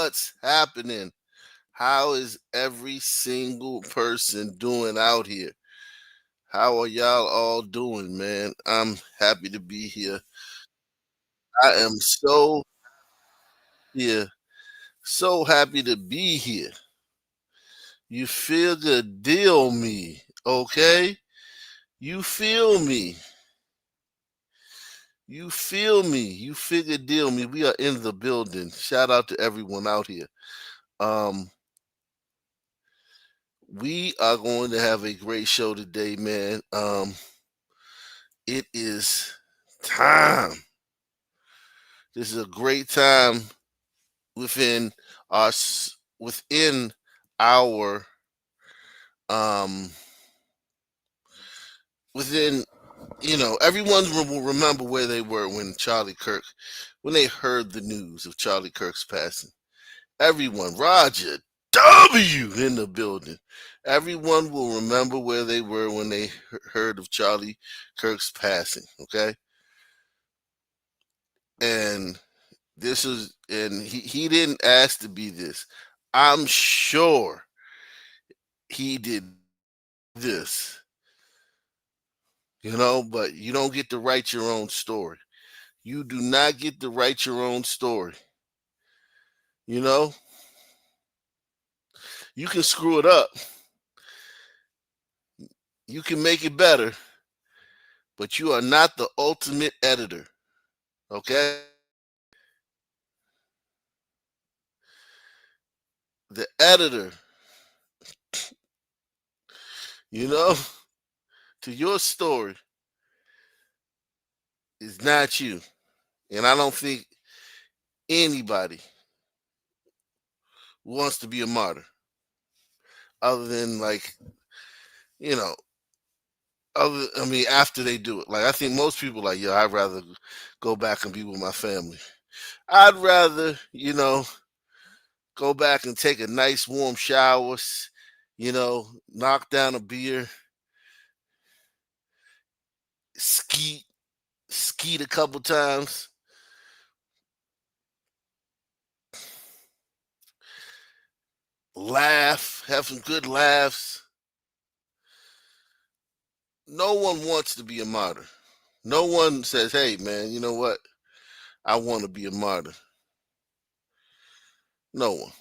What's happening? How is every single person doing out here? How are y'all all doing, man? I'm happy to be here. I am so here, so happy to be here. You feel the deal me, okay? You feel me. You feel me. You figure deal me. We are in the building. Shout out to everyone out here. Um, we are going to have a great show today, man. It is time. This is a great time within within our um within everyone will remember where they were when when they heard the news of Charlie Kirk's passing. Everyone, Roger W in the building. Everyone will remember where they were when they heard of Charlie Kirk's passing. Okay, and he didn't ask to be this. I'm sure he did this, but you don't get to write your own story. You do not get to write your own story. You know, you can screw it up, you can make it better, but you are not the ultimate editor. Okay? The editor, you know, to your story is not you. And I don't think anybody wants to be a martyr other than you know, after they do it. Like I think most people like, yo, I'd rather go back and be with my family. I'd rather, go back and take a nice warm shower, knock down a beer, skeet, skeet a couple times, laugh, have some good laughs. No one wants to be a martyr. No one says, hey, man, you know what? I want to be a martyr. No one.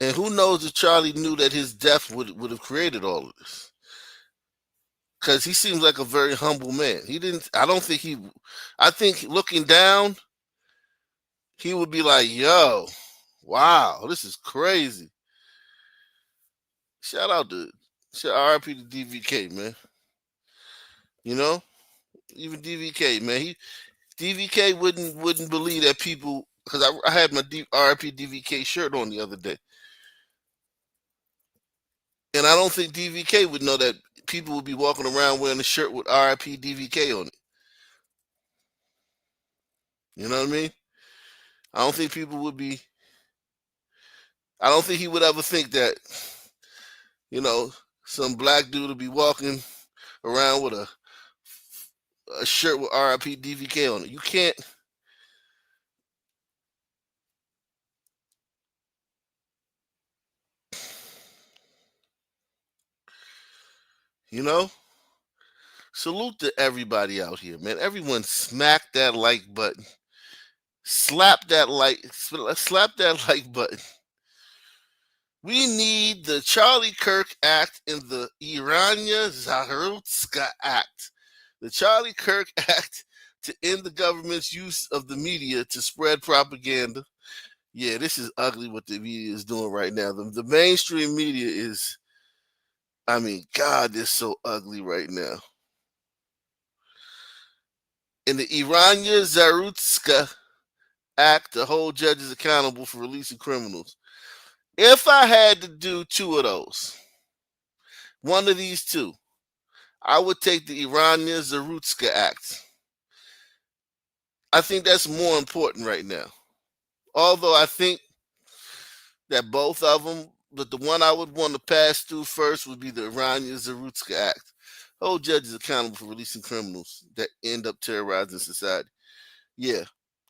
And who knows if Charlie knew that his death would have created all of this? Because he seems like a very humble man. I don't think I think looking down, he would be like, yo, wow, this is crazy. Shout out to RIP to DVK, man. You know, even DVK, man. DVK wouldn't believe that people, because I had my RIP DVK shirt on the other day, and I don't think DVK would know that people would be walking around wearing a shirt with RIP DVK on it. You know what I mean? I don't think people would be. I don't think he would ever think that, you know, some black dude would be walking around with a shirt with RIP DVK on it. You can't. You know, salute to everybody out here, man. Everyone smack that like button. Slap that like button. We need the Charlie Kirk Act and the Irania Zaharutska Act. The Charlie Kirk Act to end the government's use of the media to spread propaganda. Yeah, this is ugly what the media is doing right now. The mainstream media is, God, they're so ugly right now. In the Irania Zarutska Act to hold judges accountable for releasing criminals. If I had to do two of those, one of these two, I would take the Irania Zarutska Act. I think that's more important right now. Although I think that both of them, but the one I would want to pass through first would be the Irania Zarutska Act. Hold judges accountable for releasing criminals that end up terrorizing society. Yeah.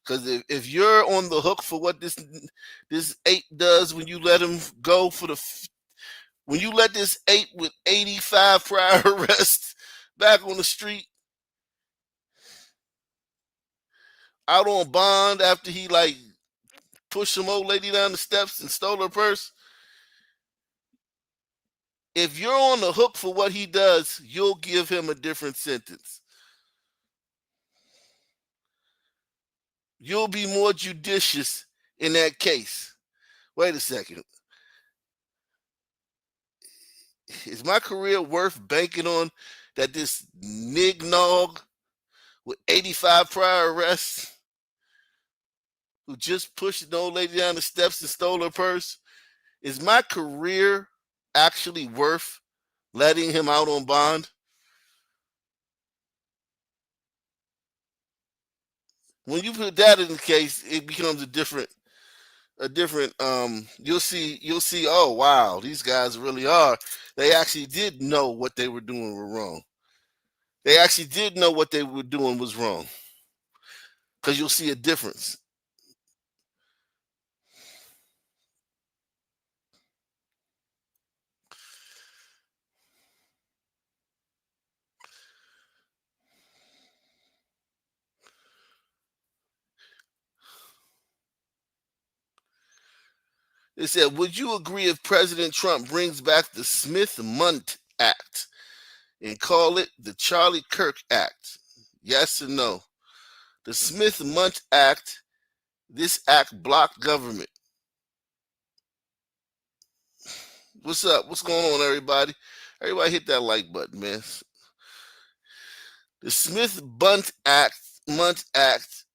Because if you're on the hook for what this ape does when you let him go for when you let this ape with 85 prior arrests back on the street out on bond after he like pushed some old lady down the steps and stole her purse. If you're on the hook for what he does, you'll give him a different sentence. You'll be more judicious in that case. Wait a second. Is my career worth banking on that this nignog with 85 prior arrests who just pushed an old lady down the steps and stole her purse, is my career actually worth letting him out on bond? When you put that in the case, it becomes a different you'll see, oh wow, these guys really are, they actually did know what they were doing were wrong. They actually did know what they were doing was wrong. Because you'll see a difference. It said, would you agree if President Trump brings back the Smith-Mundt Act and call it the Charlie Kirk Act? Yes or no? The Smith-Mundt Act, this act blocked government. What's up? What's going on, everybody? Everybody hit that like button, man. The Smith-Mundt Act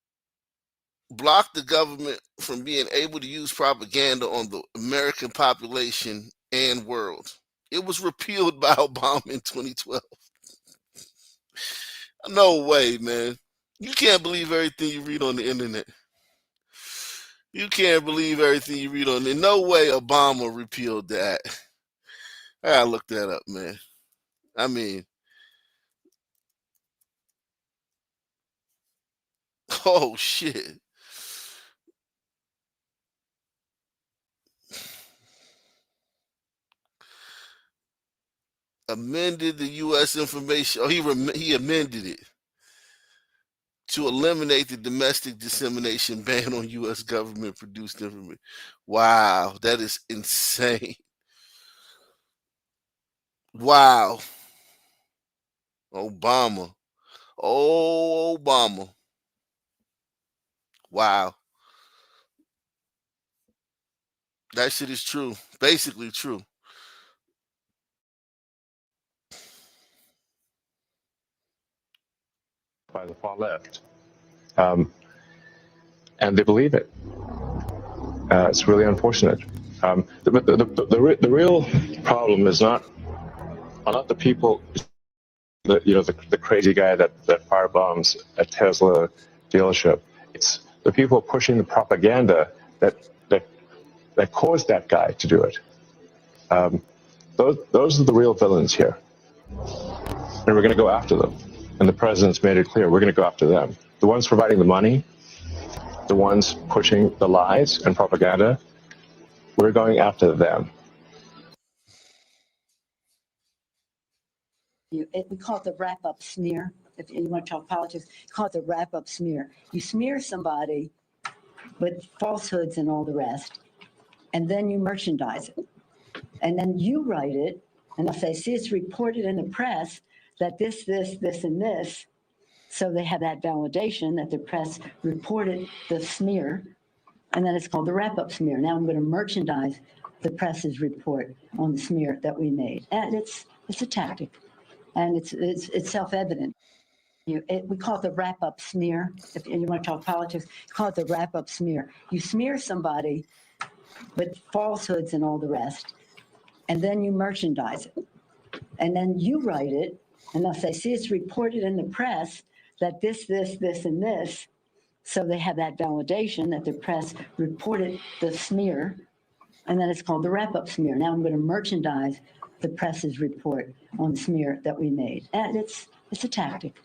blocked the government from being able to use propaganda on the American population and world. It was repealed by Obama in 2012. No way, man. You can't believe everything you read on the internet. You can't believe everything you read on there. No way Obama repealed that. I gotta look that up, man. I mean, oh shit. Amended the U.S. information. Oh, he amended it to eliminate the domestic dissemination ban on U.S. government produced information. Wow, that is insane. Wow. Obama. Oh, Obama. Wow. That shit is true. Basically true. By the far left. And they believe it. It's really unfortunate. The real problem is not the people, the crazy guy that firebombs a Tesla dealership. It's the people pushing the propaganda that caused that guy to do it. Those are the real villains here. And we're going to go after them. And the president's made it clear, we're going to go after them. The ones providing the money, the ones pushing the lies and propaganda, we're going after them. We call it the wrap-up smear. If you want to talk politics, call it the wrap-up smear. You smear somebody with falsehoods and all the rest, and then you merchandise it. And then you write it, and they'll say, see, it's reported in the press that this, and this. So they have that validation that the press reported the smear, and then it's called the wrap-up smear. Now I'm going to merchandise the press's report on the smear that we made. And it's a tactic, and it's self-evident. We call it the wrap-up smear. If you want to talk politics, call it the wrap-up smear. You smear somebody with falsehoods and all the rest, and then you merchandise it. And then you write it, and they'll say, see, it's reported in the press that this, and this. So they have that validation that the press reported the smear, and then it's called the wrap-up smear. Now I'm going to merchandise the press's report on the smear that we made. And it's a tactic.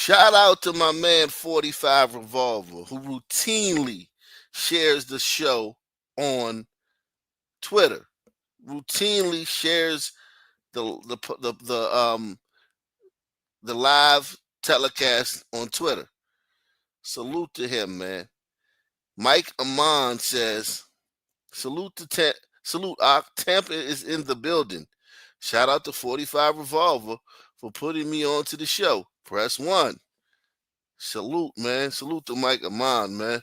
Shout out to my man 45 Revolver, who routinely shares the show on Twitter. Routinely shares the live telecast on Twitter. Salute to him, man. Mike Amon says, salute Tampa is in the building. Shout out to 45 Revolver for putting me on to the show. Press 1. Salute, man. Salute to Mike Amon, man.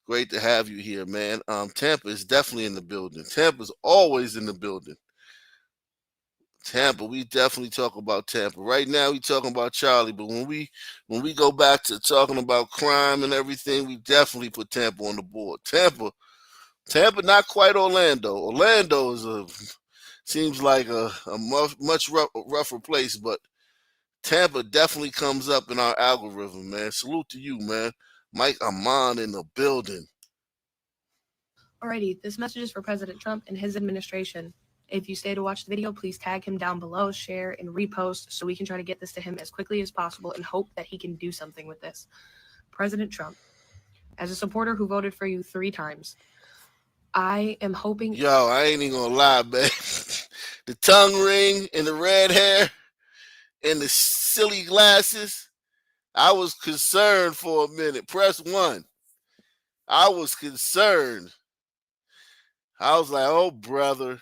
Great to have you here, man. Tampa is definitely in the building. Tampa's always in the building. Tampa, we definitely talk about Tampa. Right now, we talking about Charlie, but when we go back to talking about crime and everything, we definitely put Tampa on the board. Tampa, not quite Orlando. Orlando seems like a much rougher place, but Tampa definitely comes up in our algorithm, man. Salute to you, man. Mike Amon in the building. Alrighty, this message is for President Trump and his administration. If you stay to watch the video, please tag him down below, share, and repost so we can try to get this to him as quickly as possible and hope that he can do something with this. President Trump, as a supporter who voted for you 3 times, I am hoping... Yo, I ain't even gonna lie, man. The tongue ring and the red hair and the silly glasses, I was concerned for a minute. Press 1. I was concerned. I was like, oh, brother.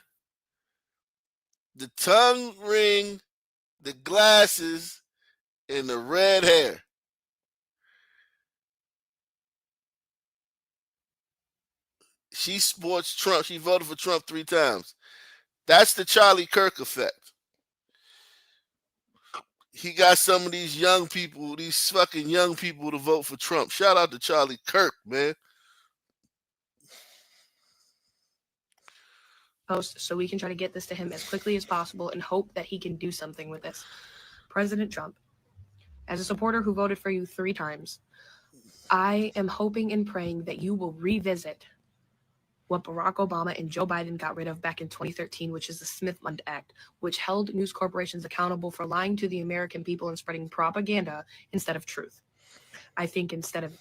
The tongue ring, the glasses, and the red hair. She supports Trump. She voted for Trump 3 times. That's the Charlie Kirk effect. He got some of these young people, these fucking young people to vote for Trump. Shout out to Charlie Kirk, man. Post so we can try to get this to him as quickly as possible and hope that he can do something with this. President Trump, as a supporter who voted for you 3 times, I am hoping and praying that you will revisit what Barack Obama and Joe Biden got rid of back in 2013, which is the Smith-Mundt Act, which held news corporations accountable for lying to the American people and spreading propaganda instead of truth. I think instead of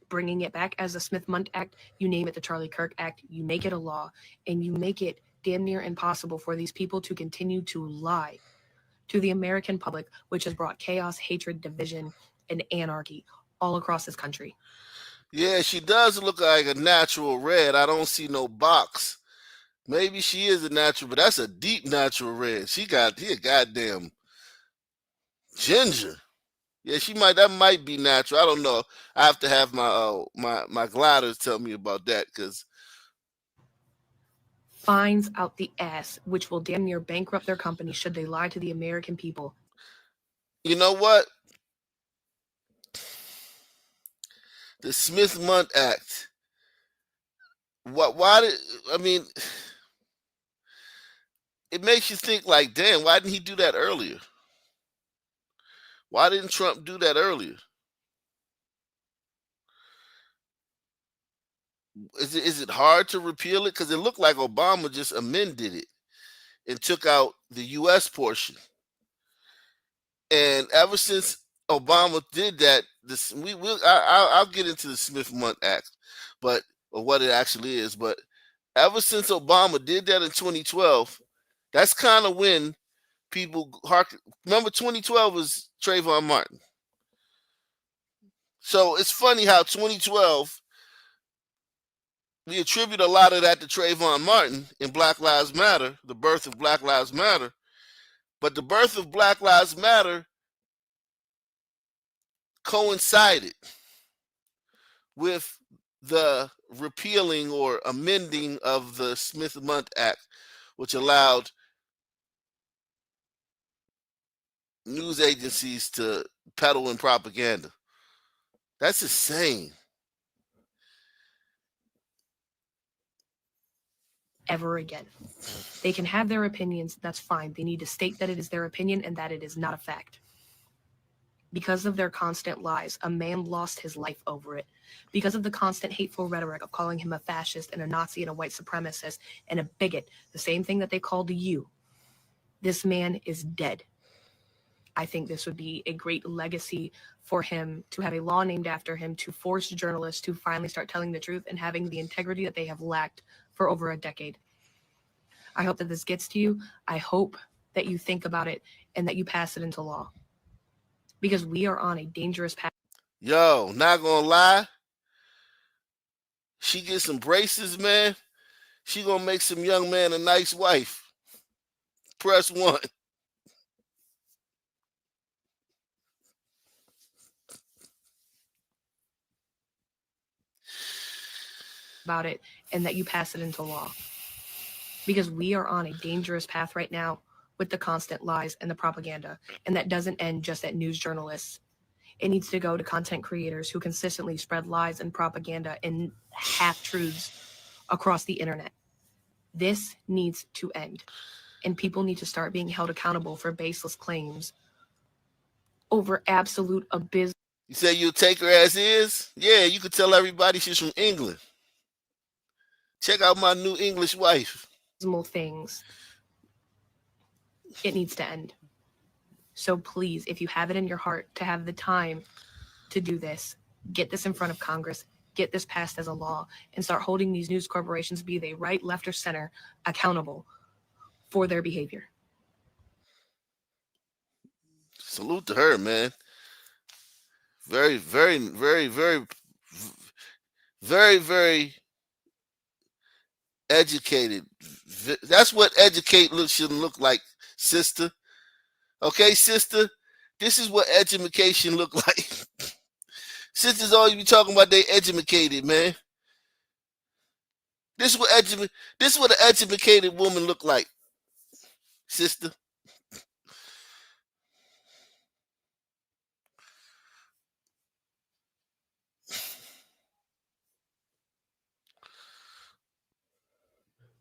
bringing it back as the Smith-Mundt Act, you name it the Charlie Kirk Act, you make it a law, and you make it damn near impossible for these people to continue to lie to the American public, which has brought chaos, hatred, division, and anarchy all across this country. Yeah, she does look like a natural red. I don't see no box. Maybe she is a natural, but that's a deep natural red. He a goddamn ginger. Yeah, that might be natural. I don't know. I have to have my gliders tell me about that, because fines out the ass, which will damn near bankrupt their company should they lie to the American people. You know what? The Smith-Mundt Act. It makes you think like, damn, why didn't he do that earlier? Why didn't Trump do that earlier? Is it hard to repeal it? Because it looked like Obama just amended it and took out the U.S. portion. And ever since Obama did that, I'll get into the Smith-Mundt Act, or what it actually is. But ever since Obama did that in 2012, that's kind of when people remember 2012 was Trayvon Martin. So it's funny how 2012, we attribute a lot of that to Trayvon Martin in Black Lives Matter, the birth of Black Lives Matter. But the birth of Black Lives Matter coincided with the repealing or amending of the Smith-Mundt Act, which allowed news agencies to peddle in propaganda. That's insane. Ever again. They can have their opinions, that's fine. They need to state that it is their opinion and that it is not a fact. Because of their constant lies, a man lost his life over it. Because of the constant hateful rhetoric of calling him a fascist and a Nazi and a white supremacist and a bigot, the same thing that they called you, this man is dead. I think this would be a great legacy for him to have a law named after him, to force journalists to finally start telling the truth and having the integrity that they have lacked for over a decade. I hope that this gets to you. I hope that you think about it and that you pass it into law, because we are on a dangerous path. Yo, not gonna lie. She gets some braces, man. She gonna make some young man a nice wife. Press 1. About it and that you pass it into law, because we are on a dangerous path right now with the constant lies and the propaganda, and that doesn't end just at news journalists. It needs to go to content creators who consistently spread lies and propaganda and half-truths across the internet. This needs to end, and people need to start being held accountable for baseless claims over absolute abysmal You say you'll take her as is? Yeah, you could tell everybody she's from England. Check out my new English wife. things. It needs to end. So please, if you have it in your heart to have the time to do this, get this in front of Congress, get this passed as a law, and start holding these news corporations, be they right, left, or center, accountable for their behavior. Salute to her, man. Very, very, very, very, very, very educated. That's what educate should look like, sister. Okay, sister? This is what education look like. Sisters always be talking about they educated, man. This is what an educated woman look like, sister.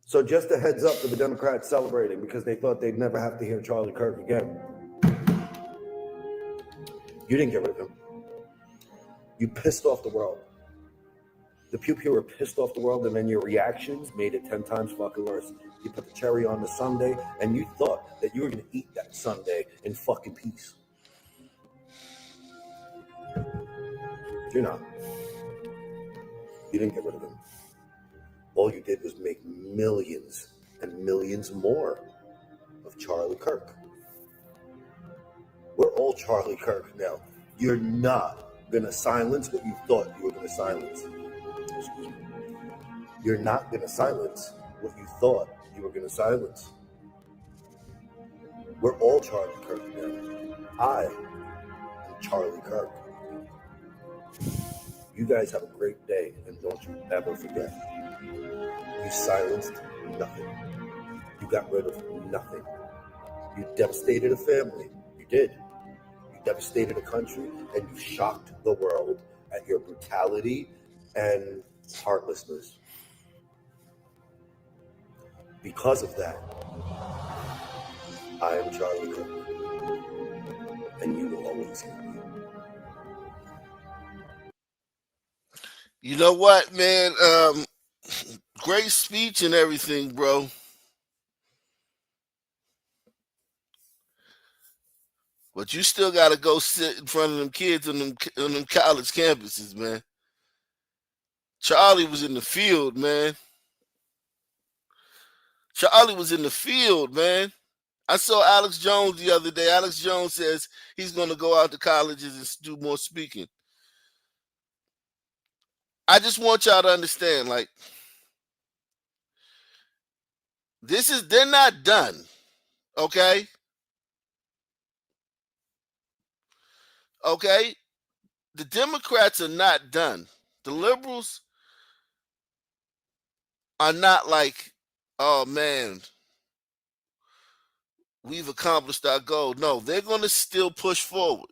So just a heads up to the Democrats celebrating because they thought they'd never have to hear Charlie Kirk again. You didn't get rid of him. You pissed off the world. The Pew were pissed off the world, and then your reactions made it 10 times fucking worse. You put the cherry on the sundae, and you thought that you were going to eat that sundae in fucking peace. You're not. You didn't get rid of him. All you did was make millions and millions more of Charlie Kirk. We're all Charlie Kirk now. You're not going to silence what you thought you were going to silence. Excuse me. You're not going to silence what you thought you were going to silence. We're all Charlie Kirk now. I am Charlie Kirk. You guys have a great day, and don't you ever forget. You silenced nothing. You got rid of nothing. You devastated a family. You did. You devastated a country, and you shocked the world at your brutality and heartlessness. Because of that, I am Charlie Kirk, and you will always hear me. You know what, man? Great speech and everything, bro. But you still got to go sit in front of them kids on them college campuses, man. Charlie was in the field, man. Charlie was in the field, man. I saw Alex Jones the other day. Alex Jones says he's going to go out to colleges and do more speaking. I just want y'all to understand, like, they're not done, okay? Okay? The Democrats are not done. The liberals are not like, oh, man, we've accomplished our goal. No, they're going to still push forward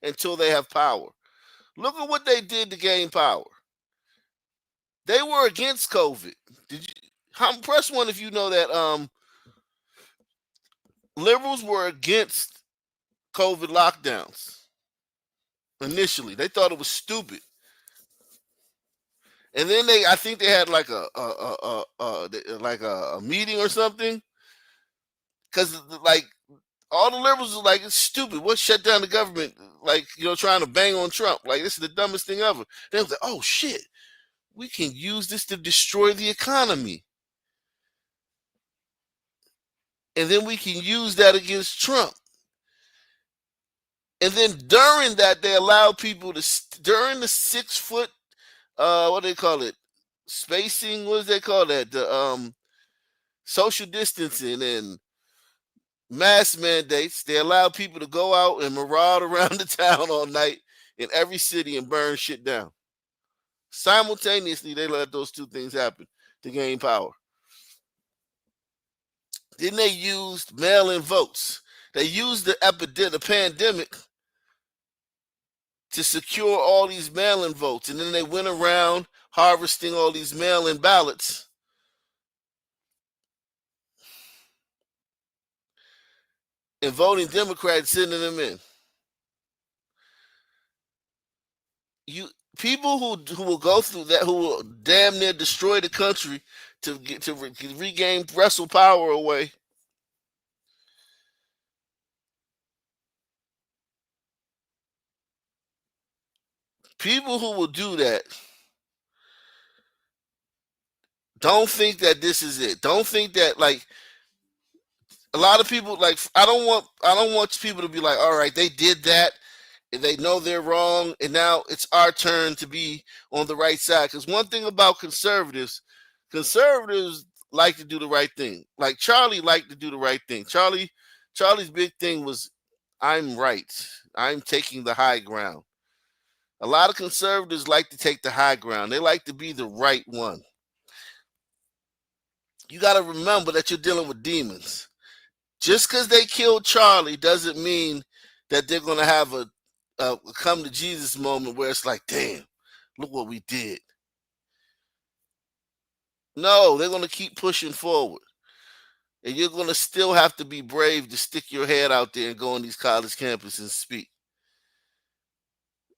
until they have power. Look at what they did to gain power. They were against COVID. Press one if you know that liberals were against COVID lockdowns initially. They thought it was stupid. And then I think they had like a meeting or something, because like All the liberals are like, it's stupid. What shut down the government? Like, trying to bang on Trump. Like, this is the dumbest thing ever. They was like, oh shit, we can use this to destroy the economy. And then we can use that against Trump. And then during that, they allowed people to, during the 6 foot, what do they call it? Spacing, what do they call that? The social distancing and mask mandates. They allowed people to go out and maraud around the town all night in every city and burn shit down. Simultaneously, they let those two things happen to gain power. Then they used mail-in votes. They used the pandemic to secure all these mail-in votes. And then they went around harvesting all these mail-in ballots. And voting Democrats, sending them in. People who will go through that, who will damn near destroy the country to regain wrestle power away. People who will do that don't think that this is it. Don't think that, like, a lot of people, like, I don't want people to be like, all right, they did that and they know they're wrong and now it's our turn to be on the right side. Because one thing about conservatives like to do the right thing. Like Charlie liked to do the right thing. Charlie's big thing was, I'm right. I'm taking the high ground. A lot of conservatives like to take the high ground. They like to be the right one. You got to remember that you're dealing with demons. Just because they killed Charlie doesn't mean that they're going to have a come to Jesus moment where it's like, damn, look what we did. No, they're going to keep pushing forward. And you're going to still have to be brave to stick your head out there and go on these college campuses and speak.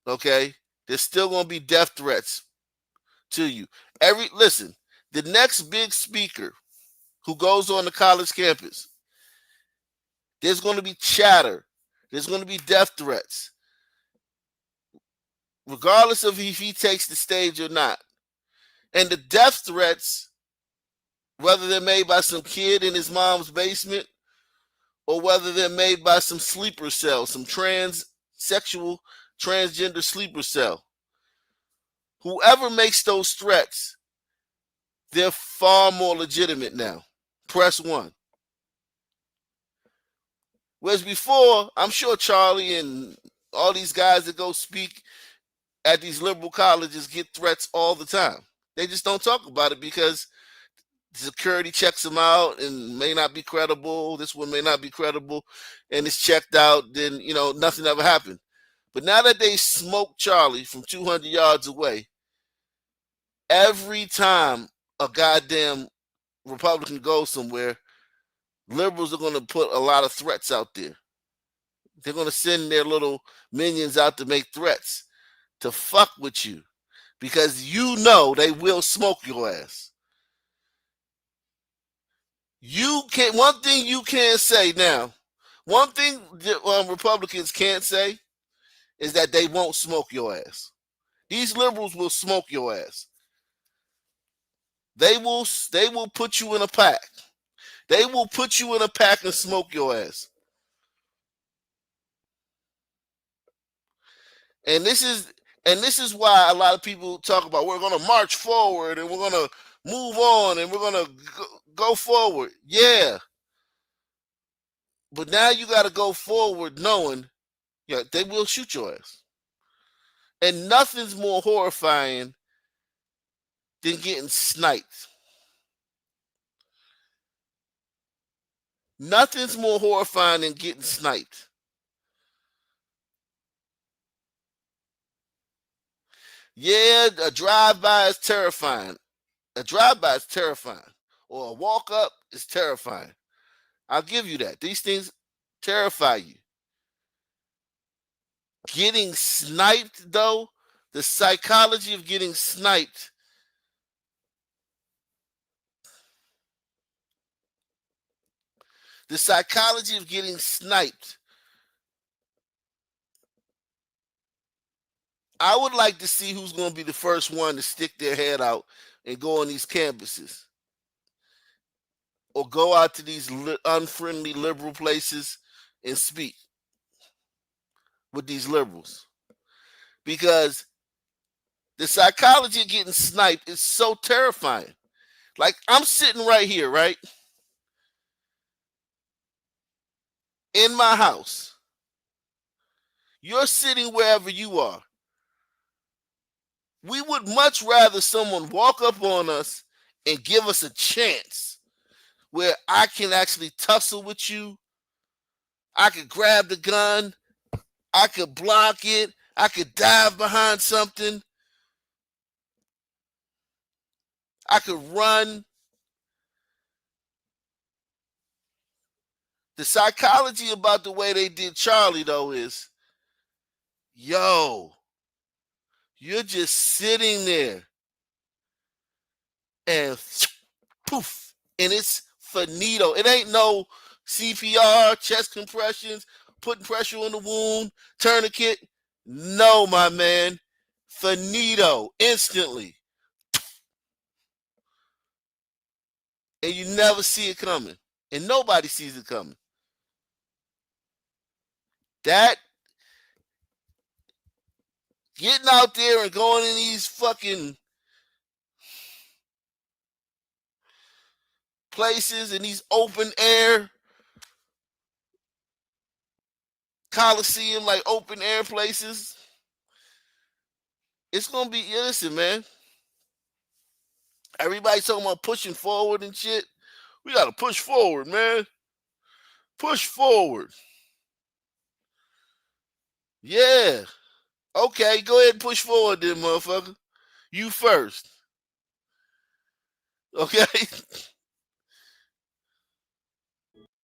Okay? There's still going to be death threats to you. Listen, the next big speaker who goes on the college campus, there's going to be chatter. There's going to be death threats. Regardless of if he takes the stage or not. And the death threats, whether they're made by some kid in his mom's basement or whether they're made by some sleeper cell, some transgender sleeper cell, whoever makes those threats, they're far more legitimate now. Press 1. Whereas before, I'm sure Charlie and all these guys that go speak at these liberal colleges get threats all the time. They just don't talk about it because security checks them out and may not be credible. This one may not be credible, and it's checked out. Then, nothing ever happened. But now that they smoked Charlie from 200 yards away, every time a goddamn Republican goes somewhere, liberals are going to put a lot of threats out there. They're going to send their little minions out to make threats to fuck with you because they will smoke your ass. One thing you can't say now, one thing Republicans can't say is that they won't smoke your ass. These liberals will smoke your ass. They will put you in a pack. They will put you in a pack and smoke your ass. And this is why a lot of people talk about we're going to march forward and we're going to move on and we're going to go forward. Yeah. But now you got to go forward knowing they will shoot your ass. And nothing's more horrifying than getting sniped. Nothing's more horrifying than getting sniped. Yeah, a drive-by is terrifying. Or a walk-up is terrifying. I'll give you that. These things terrify you. Getting sniped, though, the psychology of getting sniped, The psychology of getting sniped. I would like to see who's going to be the first one to stick their head out and go on these campuses or go out to these unfriendly liberal places and speak with these liberals. Because the psychology of getting sniped is so terrifying. Like, I'm sitting right here, right? In my house. You're sitting wherever you are. We would much rather someone walk up on us and give us a chance where I can actually tussle with you. I could grab the gun. I could block it. I could dive behind something. I could run. The psychology about the way they did Charlie, though, is, yo, you're just sitting there and poof, and it's finito. It ain't no CPR, chest compressions, putting pressure on the wound, tourniquet. No, my man. Finito, instantly. And you never see it coming. And nobody sees it coming. That getting out there and going in these fucking places and these open air Coliseum, like open air places, it's gonna be, listen, man. Everybody talking about pushing forward and shit. We gotta push forward, man. Push forward. Yeah. Okay, go ahead and push forward then, motherfucker. You first. Okay?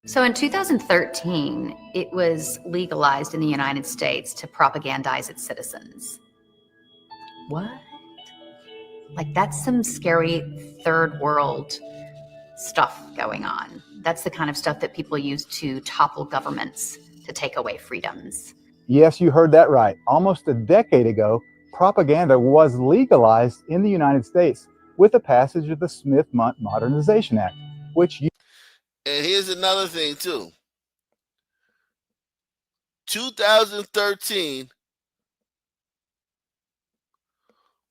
So in 2013, it was legalized in the United States to propagandize its citizens. What? Like, that's some scary third world stuff going on. That's the kind of stuff that people use to topple governments to take away freedoms. Yes, you heard that right. Almost a decade ago, propaganda was legalized in the United States with the passage of the Smith-Mundt Modernization Act, which... And here's another thing, too. 2013,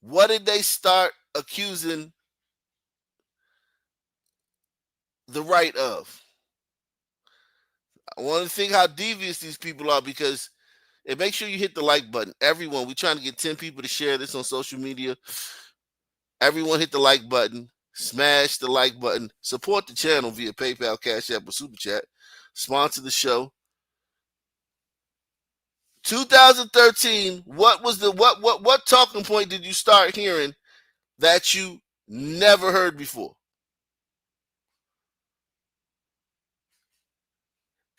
what did they start accusing the right of? I want to think how devious these people are, because, and make sure you hit the like button. Everyone, we're trying to get 10 people to share this on social media. Everyone hit the like button. Smash the like button. Support the channel via PayPal, Cash App, or Super Chat. Sponsor the show. 2013, what was the what talking point did you start hearing that you never heard before?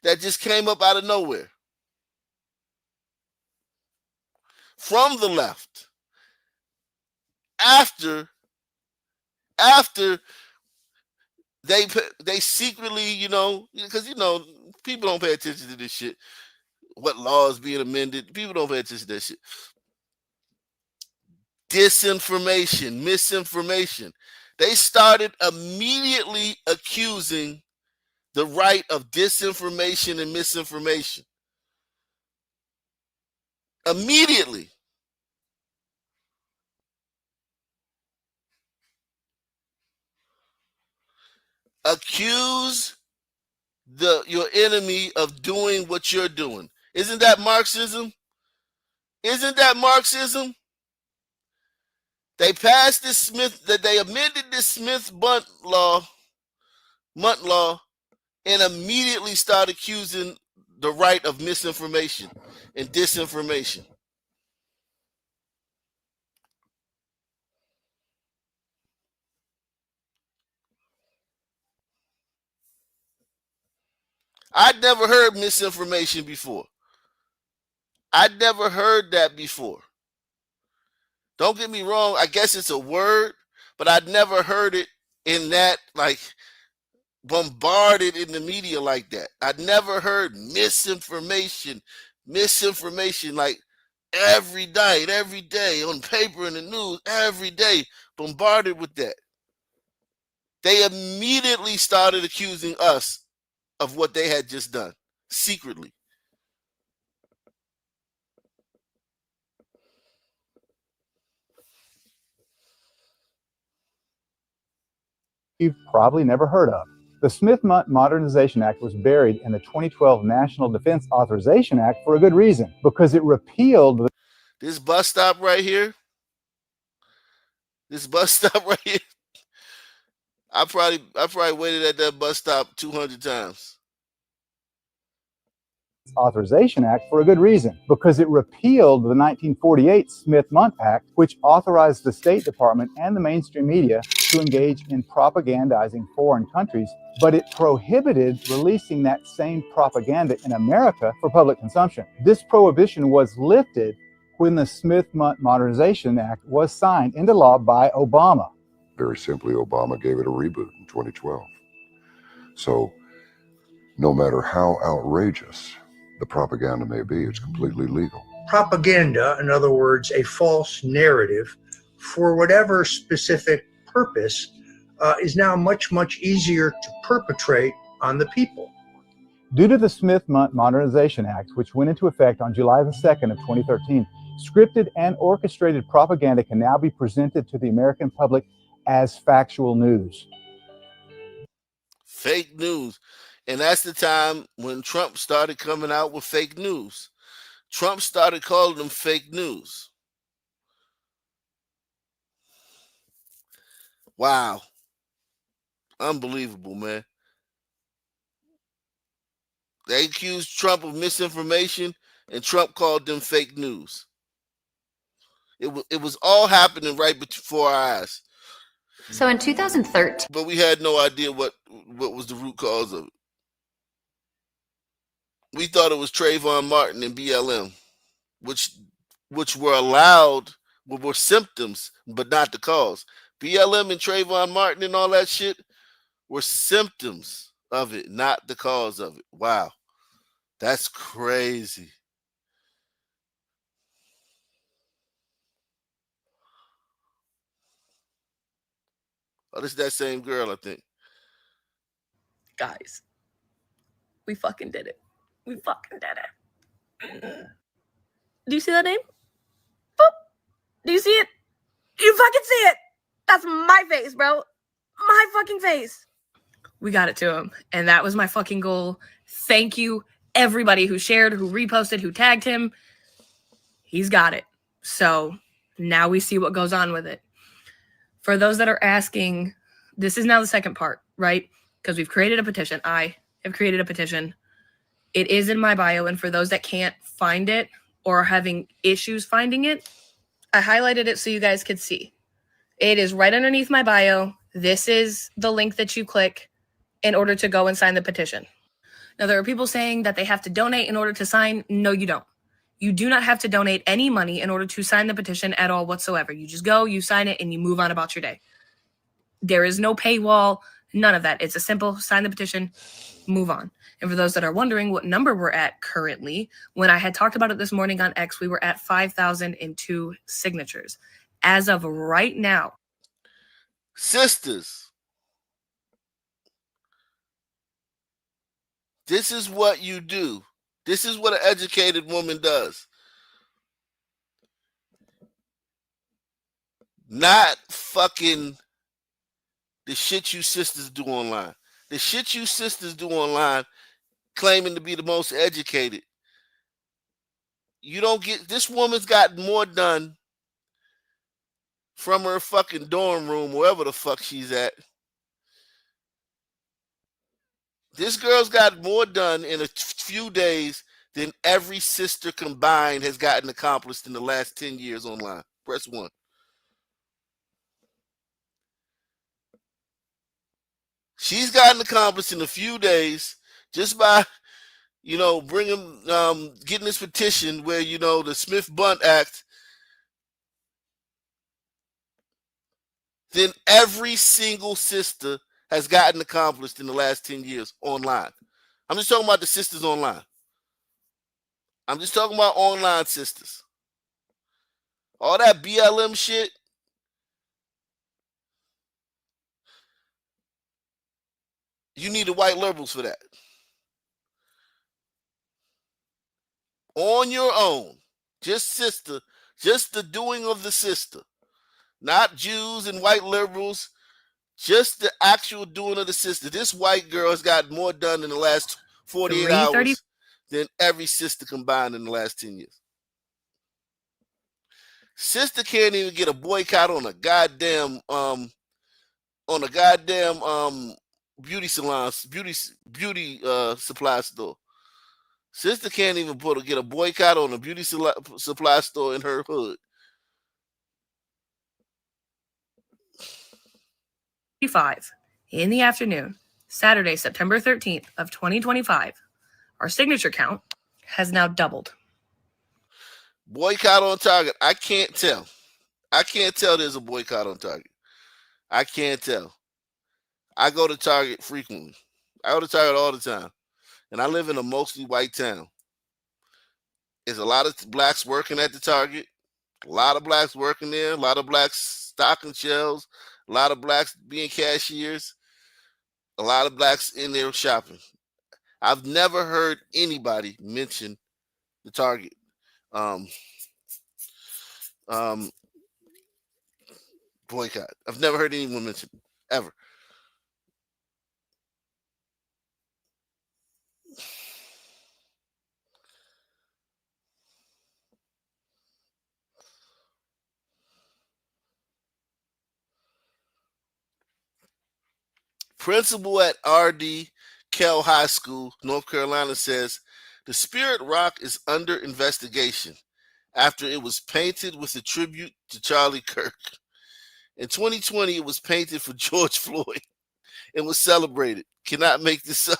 That just came up out of nowhere. From the left. After they secretly, because people don't pay attention to this shit. What laws being amended? People don't pay attention to that shit. Disinformation, misinformation. They started immediately accusing the right of disinformation and misinformation. Immediately. Accuse your enemy of doing what you're doing. Isn't that Marxism? Isn't that Marxism? They passed this they amended this Smith-Mundt law, and immediately started accusing the right of misinformation and disinformation. I'd never heard misinformation before. I'd never heard that before. Don't get me wrong, I guess it's a word, but I'd never heard it in that, like, bombarded in the media like that. I never heard misinformation like every day on paper and the news, every day bombarded with that. They immediately started accusing us of what they had just done secretly. You've probably never heard of. The Smith Modernization Act was buried in the 2012 National Defense Authorization Act for a good reason, because it repealed this bus stop right here. I probably waited at that bus stop 200 times. Authorization Act for a good reason, because it repealed the 1948 Smith-Mundt Act, which authorized the State Department and the mainstream media to engage in propagandizing foreign countries, but it prohibited releasing that same propaganda in America for public consumption. This prohibition was lifted when the Smith-Mundt Modernization Act was signed into law by Obama. Very simply, Obama gave it a reboot in 2012. So no matter how outrageous the propaganda may be, it's completely legal. Propaganda, in other words, a false narrative for whatever specific purpose, is now much, much easier to perpetrate on the people. Due to the Smith-Mundt Modernization Act, which went into effect on July the 2nd of 2013, scripted and orchestrated propaganda can now be presented to the American public as factual news. Fake news. And that's the time when Trump started coming out with fake news. Trump started calling them fake news. Wow. Unbelievable, man. They accused Trump of misinformation, and Trump called them fake news. It was all happening right before our eyes. So in 2013, but we had no idea what was the root cause of it. We thought it was Trayvon Martin and BLM, which were allowed, were symptoms, but not the cause. BLM and Trayvon Martin and all that shit were symptoms of it, not the cause of it. Wow. That's crazy. Oh, this is that same girl, I think. Guys, we fucking did it. We fucking did it. Do you see that name? Boop. Do you see it? You fucking see it. That's my face, bro. My fucking face. We got it to him. And that was my fucking goal. Thank you, everybody who shared, who reposted, who tagged him. He's got it. So now we see what goes on with it. For those that are asking, this is now the second part, right? Because we've created a petition. I have created a petition. It is in my bio. And for those that can't find it or are having issues finding it, I highlighted it so you guys could see. It is right underneath my bio. This is the link that you click in order to go and sign the petition. Now, there are people saying that they have to donate in order to sign. No, you don't. You do not have to donate any money in order to sign the petition at all whatsoever. You just go, you sign it, and you move on about your day. There is no paywall, none of that. It's a simple sign the petition, move on. And for those that are wondering what number we're at currently, when I had talked about it this morning on X, we were at 5,002 signatures. As of right now. Sisters, this is what you do. This is what an educated woman does. Not fucking the shit you sisters do online. The shit you sisters do online claiming to be the most educated. You don't get, this woman's gotten more done from her fucking dorm room, wherever the fuck she's at. This girl's got more done in a few days than every sister combined has gotten accomplished in the last 10 years online. Press 1. She's gotten accomplished in a few days just by, getting this petition where, the Smith-Mundt Act, then every single sister has gotten accomplished in the last 10 years online. I'm just talking about the sisters online. I'm just talking about online sisters. All that BLM shit, you need the white liberals for that. On your own. Just sister. Just the doing of the sister. Not Jews and white liberals. Just the actual doing of the sister. This white girl has got more done in the last 48 hours than every sister combined in the last 10 years. Sister can't even get a boycott on a goddamn beauty salon, beauty supply store. Sister can't even get a boycott on a beauty supply store in her hood. 5 in the afternoon, Saturday, September 13th of 2025, our signature count has now doubled. Boycott on Target. I can't tell. I can't tell there's a boycott on Target. I can't tell. I go to Target frequently. I go to Target all the time. And I live in a mostly white town. There's a lot of blacks working at the Target. A lot of blacks working there. A lot of blacks stocking shelves. A lot of blacks being cashiers. A lot of blacks in there shopping. I've never heard anybody mention the Target boycott. I've never heard anyone mention it, ever. Principal at R.D. Kell High School, North Carolina, says the Spirit Rock is under investigation after it was painted with a tribute to Charlie Kirk. In 2020, it was painted for George Floyd and was celebrated. Cannot make this up.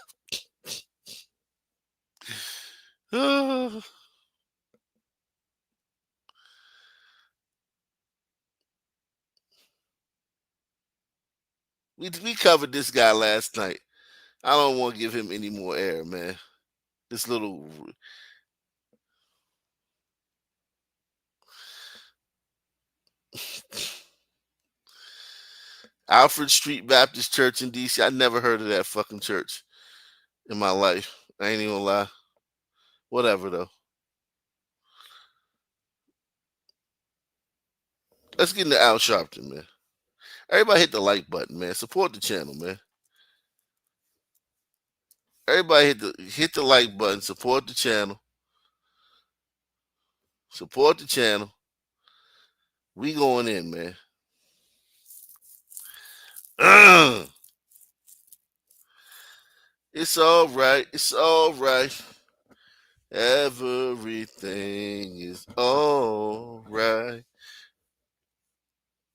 We covered this guy last night. I don't want to give him any more air, man. This little Alfred Street Baptist Church in D.C. I never heard of that fucking church in my life. I ain't even gonna lie. Whatever, though. Let's get into Al Sharpton, man. Everybody hit the like button, man. Support the channel, man. Everybody hit the like button. Support the channel. Support the channel. We going in, man. It's all right. It's all right. Everything is all right.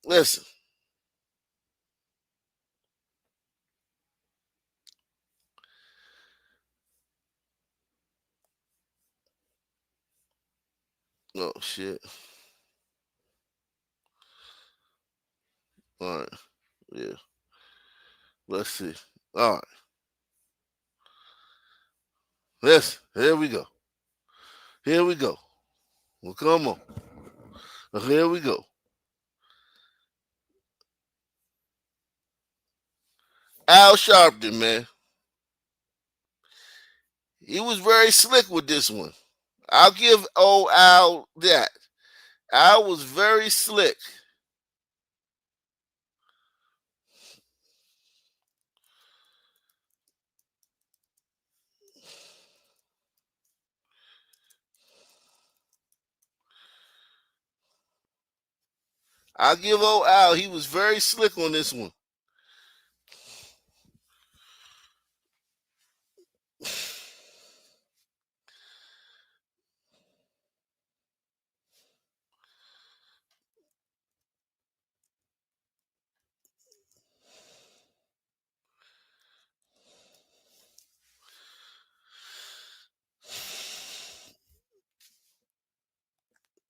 Listen. Oh, shit. All right. Yeah. Let's see. All right. Listen. Here we go. Here we go. Well, come on. Here we go. Al Sharpton, man. He was very slick with this one. I'll give old Al that. Al was very slick. I'll give old Al. He was very slick on this one.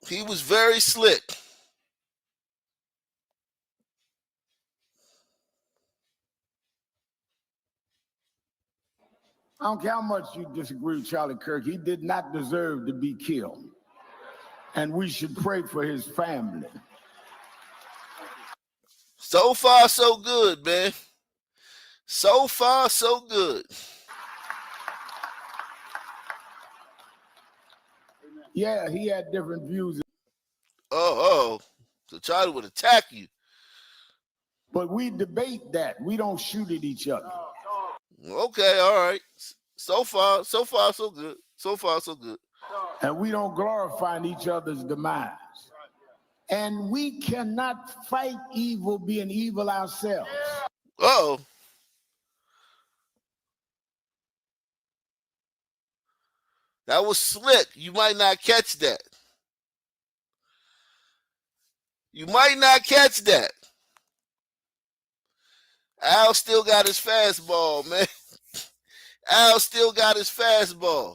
He was very slick. I don't care how much you disagree with Charlie Kirk. He did not deserve to be killed. And we should pray for his family. So far, so good, man. So far, so good. Yeah, he had different views. Oh. So Charlie would attack you. But we debate that. We don't shoot at each other. Okay, all right. So far, so good. So far, so good. And we don't glorify each other's demise. And we cannot fight evil being evil ourselves. Uh-oh. That was slick. You might not catch that. You might not catch that. Al still got his fastball, man. Al still got his fastball.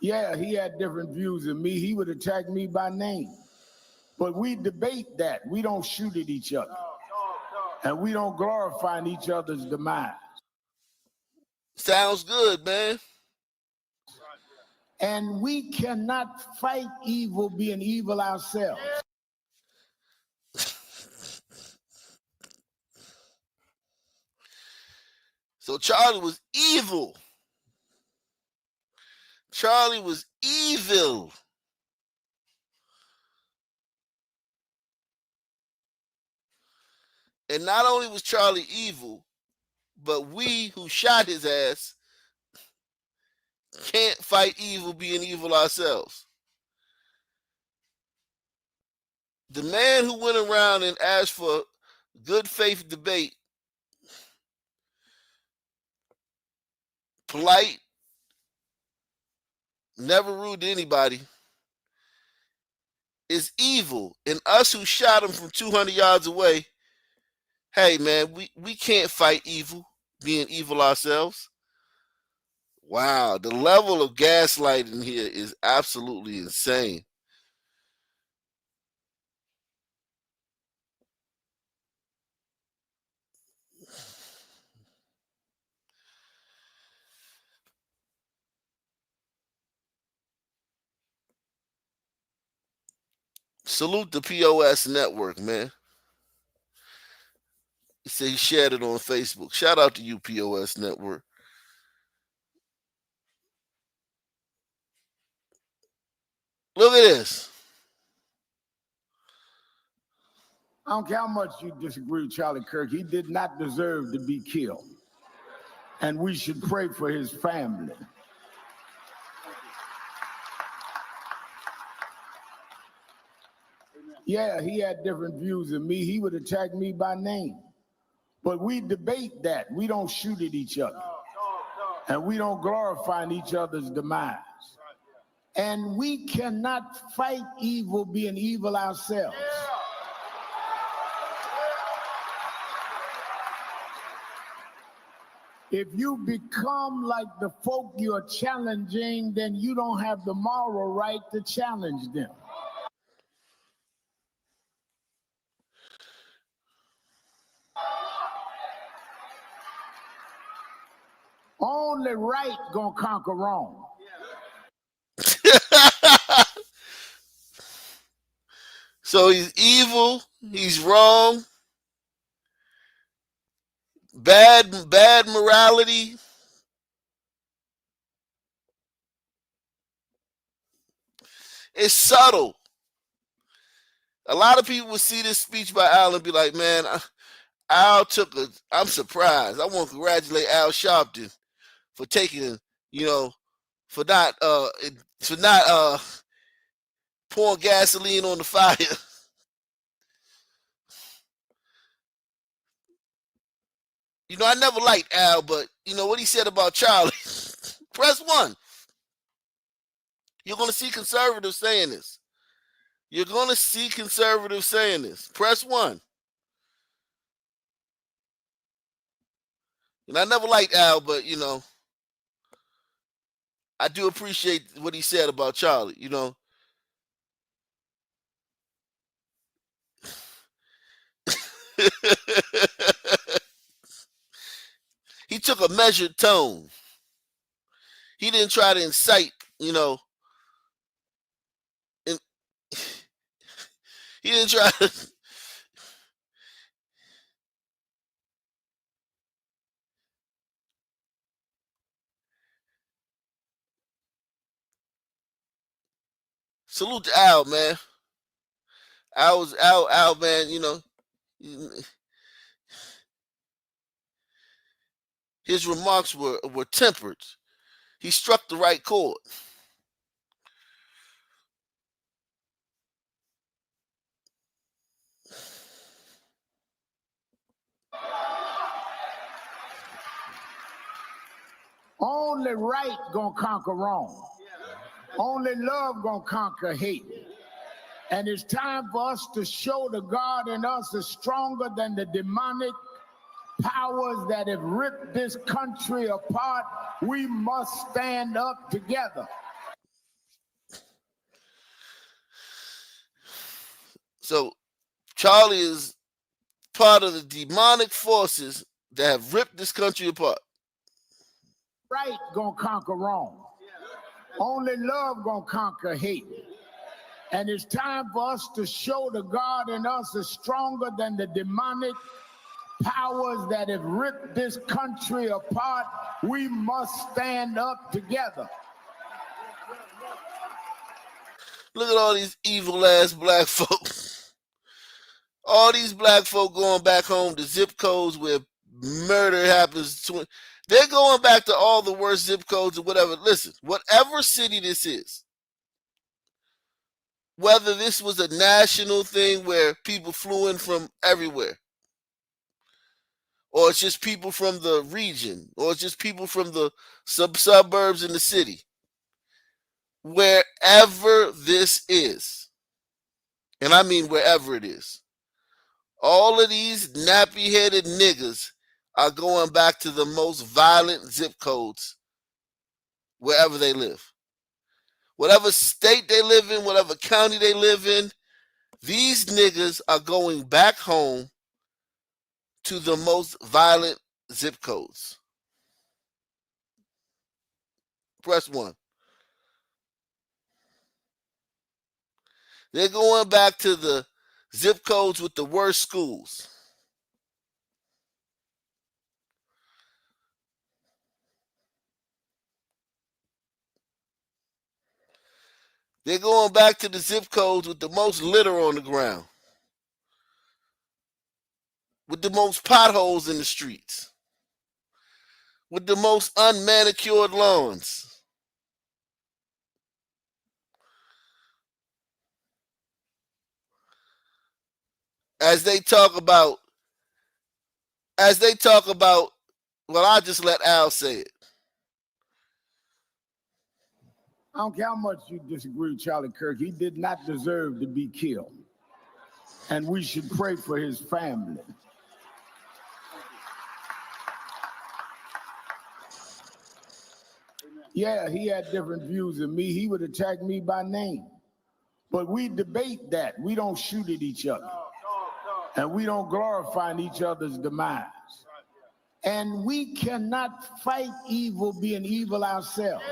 Yeah, he had different views than me. He would attack me by name. But we debate that. We don't shoot at each other. And we don't glorify each other's demise. Sounds good, man. And we cannot fight evil being evil ourselves. So Charlie was evil. Charlie was evil. And not only was Charlie evil, but we who shot his ass can't fight evil being evil ourselves. The man who went around and asked for good faith debate, polite, never rude to anybody, is evil. And us who shot him from 200 yards away, hey, man, we can't fight evil being evil ourselves. Wow, the level of gaslighting here is absolutely insane. Salute the POS network, man. He said he shared it on Facebook. Shout out to you, POS network. Look at this. I don't care how much you disagree with Charlie Kirk. He did not deserve to be killed. And we should pray for his family. Yeah, he had different views than me. He would attack me by name. But we debate that. We don't shoot at each other. And we don't glorify each other's demise. And we cannot fight evil being evil ourselves. If you become like the folk you're challenging, then you don't have the moral right to challenge them. Only right gonna conquer wrong. So he's evil, he's wrong, bad morality. It's subtle. A lot of people would see this speech by Al and be like, man, I'm surprised. I want to congratulate Al Sharpton for taking, for not pouring gasoline on the fire. I never liked Al, but what he said about Charlie. Press 1. You're going to see conservatives saying this. You're going to see conservatives saying this. Press 1. I never liked Al, but, I do appreciate what he said about Charlie, He took a measured tone. He didn't try to incite, you know, and he didn't try to. Salute to Al, man. Al, man, you know, his remarks were tempered. He struck the right chord. Only right gonna conquer wrong. Only love gonna conquer hate. And it's time for us to show the God in us is stronger than the demonic powers that have ripped this country apart. We must stand up together. So Charlie is part of the demonic forces that have ripped this country apart. Right gonna conquer wrong. Only love gonna conquer hate. And it's time for us to show the God in us is stronger than the demonic powers that have ripped this country apart. We must stand up together. Look at all these evil ass black folks. All these black folk going back home to zip codes where murder happens. They're going back to all the worst zip codes or whatever. Listen, whatever city this is, whether this was a national thing where people flew in from everywhere, or it's just people from the region, or it's just people from the suburbs in the city, wherever this is, and I mean wherever it is, all of these nappy-headed niggas are going back to the most violent zip codes wherever they live. Whatever state they live in, whatever county they live in, these niggas are going back home to the most violent zip codes. Press 1. They're going back to the zip codes with the worst schools. They're going back to the zip codes with the most litter on the ground, with the most potholes in the streets, with the most unmanicured lawns. As they talk about, well, I'll just let Al say it. I don't care how much you disagree with Charlie Kirk. He did not deserve to be killed. And we should pray for his family. Yeah, he had different views than me. He would attack me by name. But we debate that. We don't shoot at each other. And we don't glorify each other's demise. And we cannot fight evil being evil ourselves.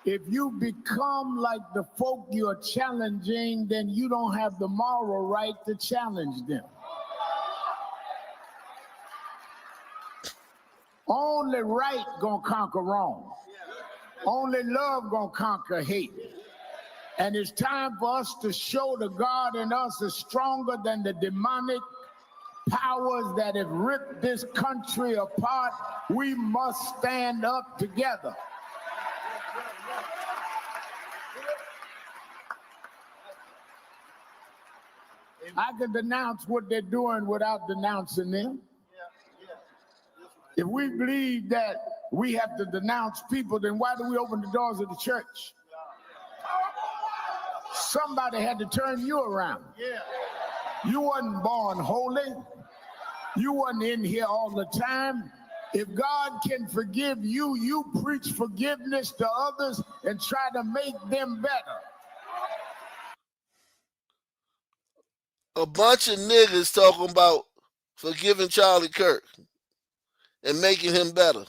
If you become like the folk you're challenging, then you don't have the moral right to challenge them. Only right gonna conquer wrong. Only love gonna conquer hate. And it's time for us to show the God in us is stronger than the demonic powers that have ripped this country apart. We must stand up together. I can denounce what they're doing without denouncing them. If we believe that we have to denounce people, then why do we open the doors of the church? Somebody had to turn you around. You wasn't born holy. You wasn't in here all the time. If God can forgive you, you preach forgiveness to others and try to make them better. a bunch of niggas talking about forgiving Charlie Kirk and making him better.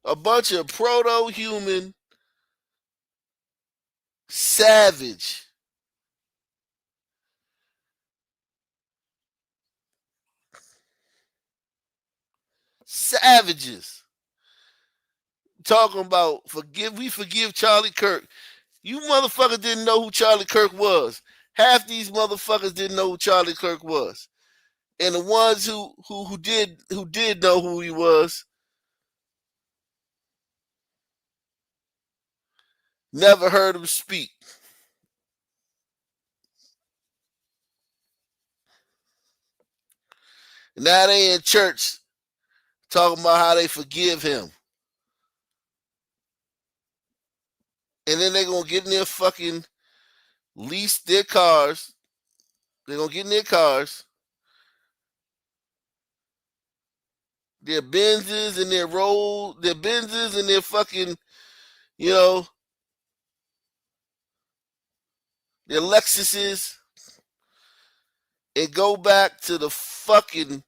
A bunch of proto-human, savage, savages talking about we forgive Charlie Kirk. You motherfuckers didn't know who Charlie Kirk was. Half these motherfuckers didn't know who Charlie Kirk was. And the ones who did know who he was never heard him speak. Now they in church talking about how they forgive him. And then they're going to get in their fucking lease their cars. They're going to get in their cars. Their Benzes and their Benzes and their fucking, their Lexuses, and go back to the fucking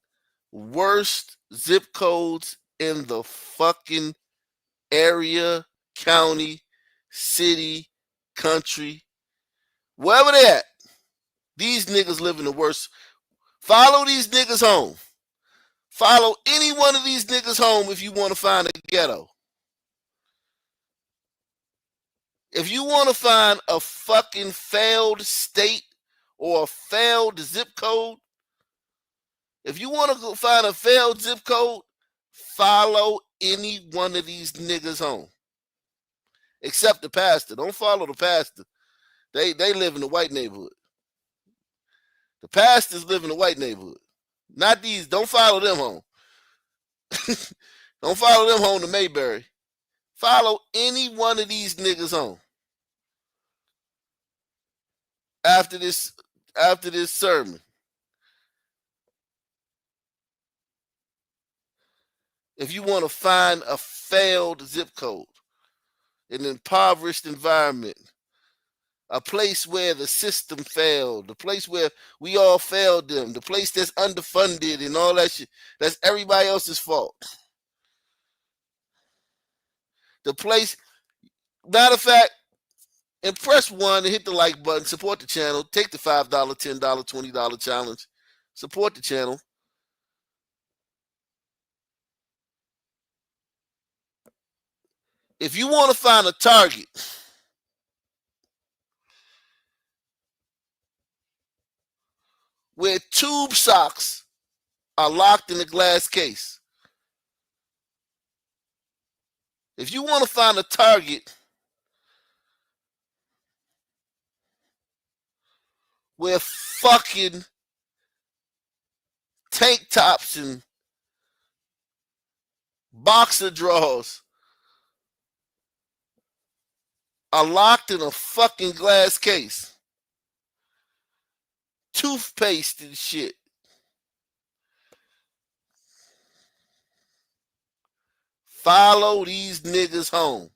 worst zip codes in the fucking area, county, city, country, wherever they at. These niggas live in the worst. Follow these niggas home. Follow any one of these niggas home if you want to find a ghetto. If you want to find a fucking failed state or a failed zip code, if you want to find a failed zip code, follow any one of these niggas home. Except the pastor. Don't follow the pastor. They live in the white neighborhood. The pastors live in the white neighborhood. Not these. Don't follow them home. Don't follow them home to Mayberry. Follow any one of these niggas home. After this sermon. If you want to find a failed zip code, an impoverished environment, a place where the system failed, the place where we all failed them, the place that's underfunded and all that shit, that's everybody else's fault. The place, matter of fact, and press 1 and hit the like button, support the channel, take the $5, $10, $20 challenge, support the channel. If you want to find a target where tube socks are locked in a glass case, if you want to find a target where fucking tank tops and boxer drawers are locked in a fucking glass case, toothpaste and shit, follow these niggas home,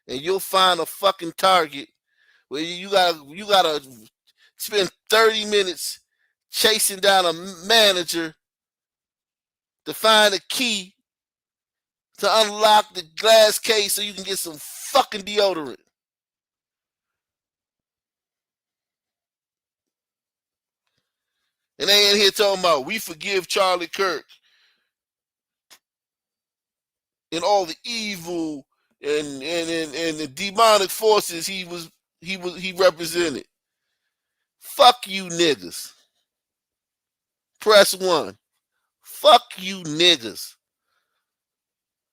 and you'll find a fucking target where you gotta spend 30 minutes chasing down a manager to find a key to unlock the glass case so you can get some fucking deodorant. And they ain't here talking about we forgive Charlie Kirk and all the evil and the demonic forces he represented. Fuck you niggas. Press 1. Fuck you niggas.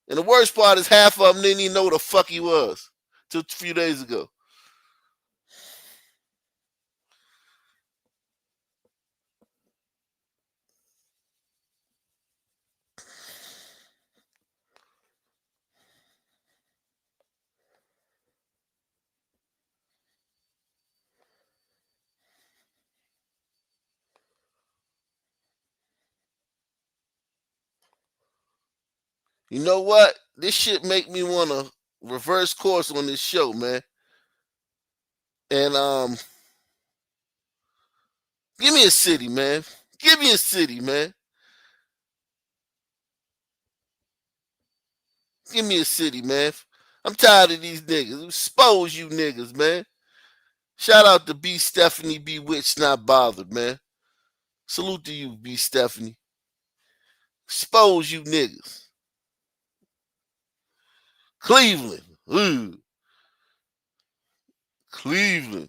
And the worst part is half of them didn't even know who the fuck he was till a few days ago. You know what? This shit make me want to reverse course on this show, man. And give me a city, man. Give me a city, man. Give me a city, man. I'm tired of these niggas. Expose you niggas, man. Shout out to B. Stephanie B. Witch Not Bothered, man. Salute to you, B. Stephanie. Expose you niggas. Cleveland. Ooh. Cleveland.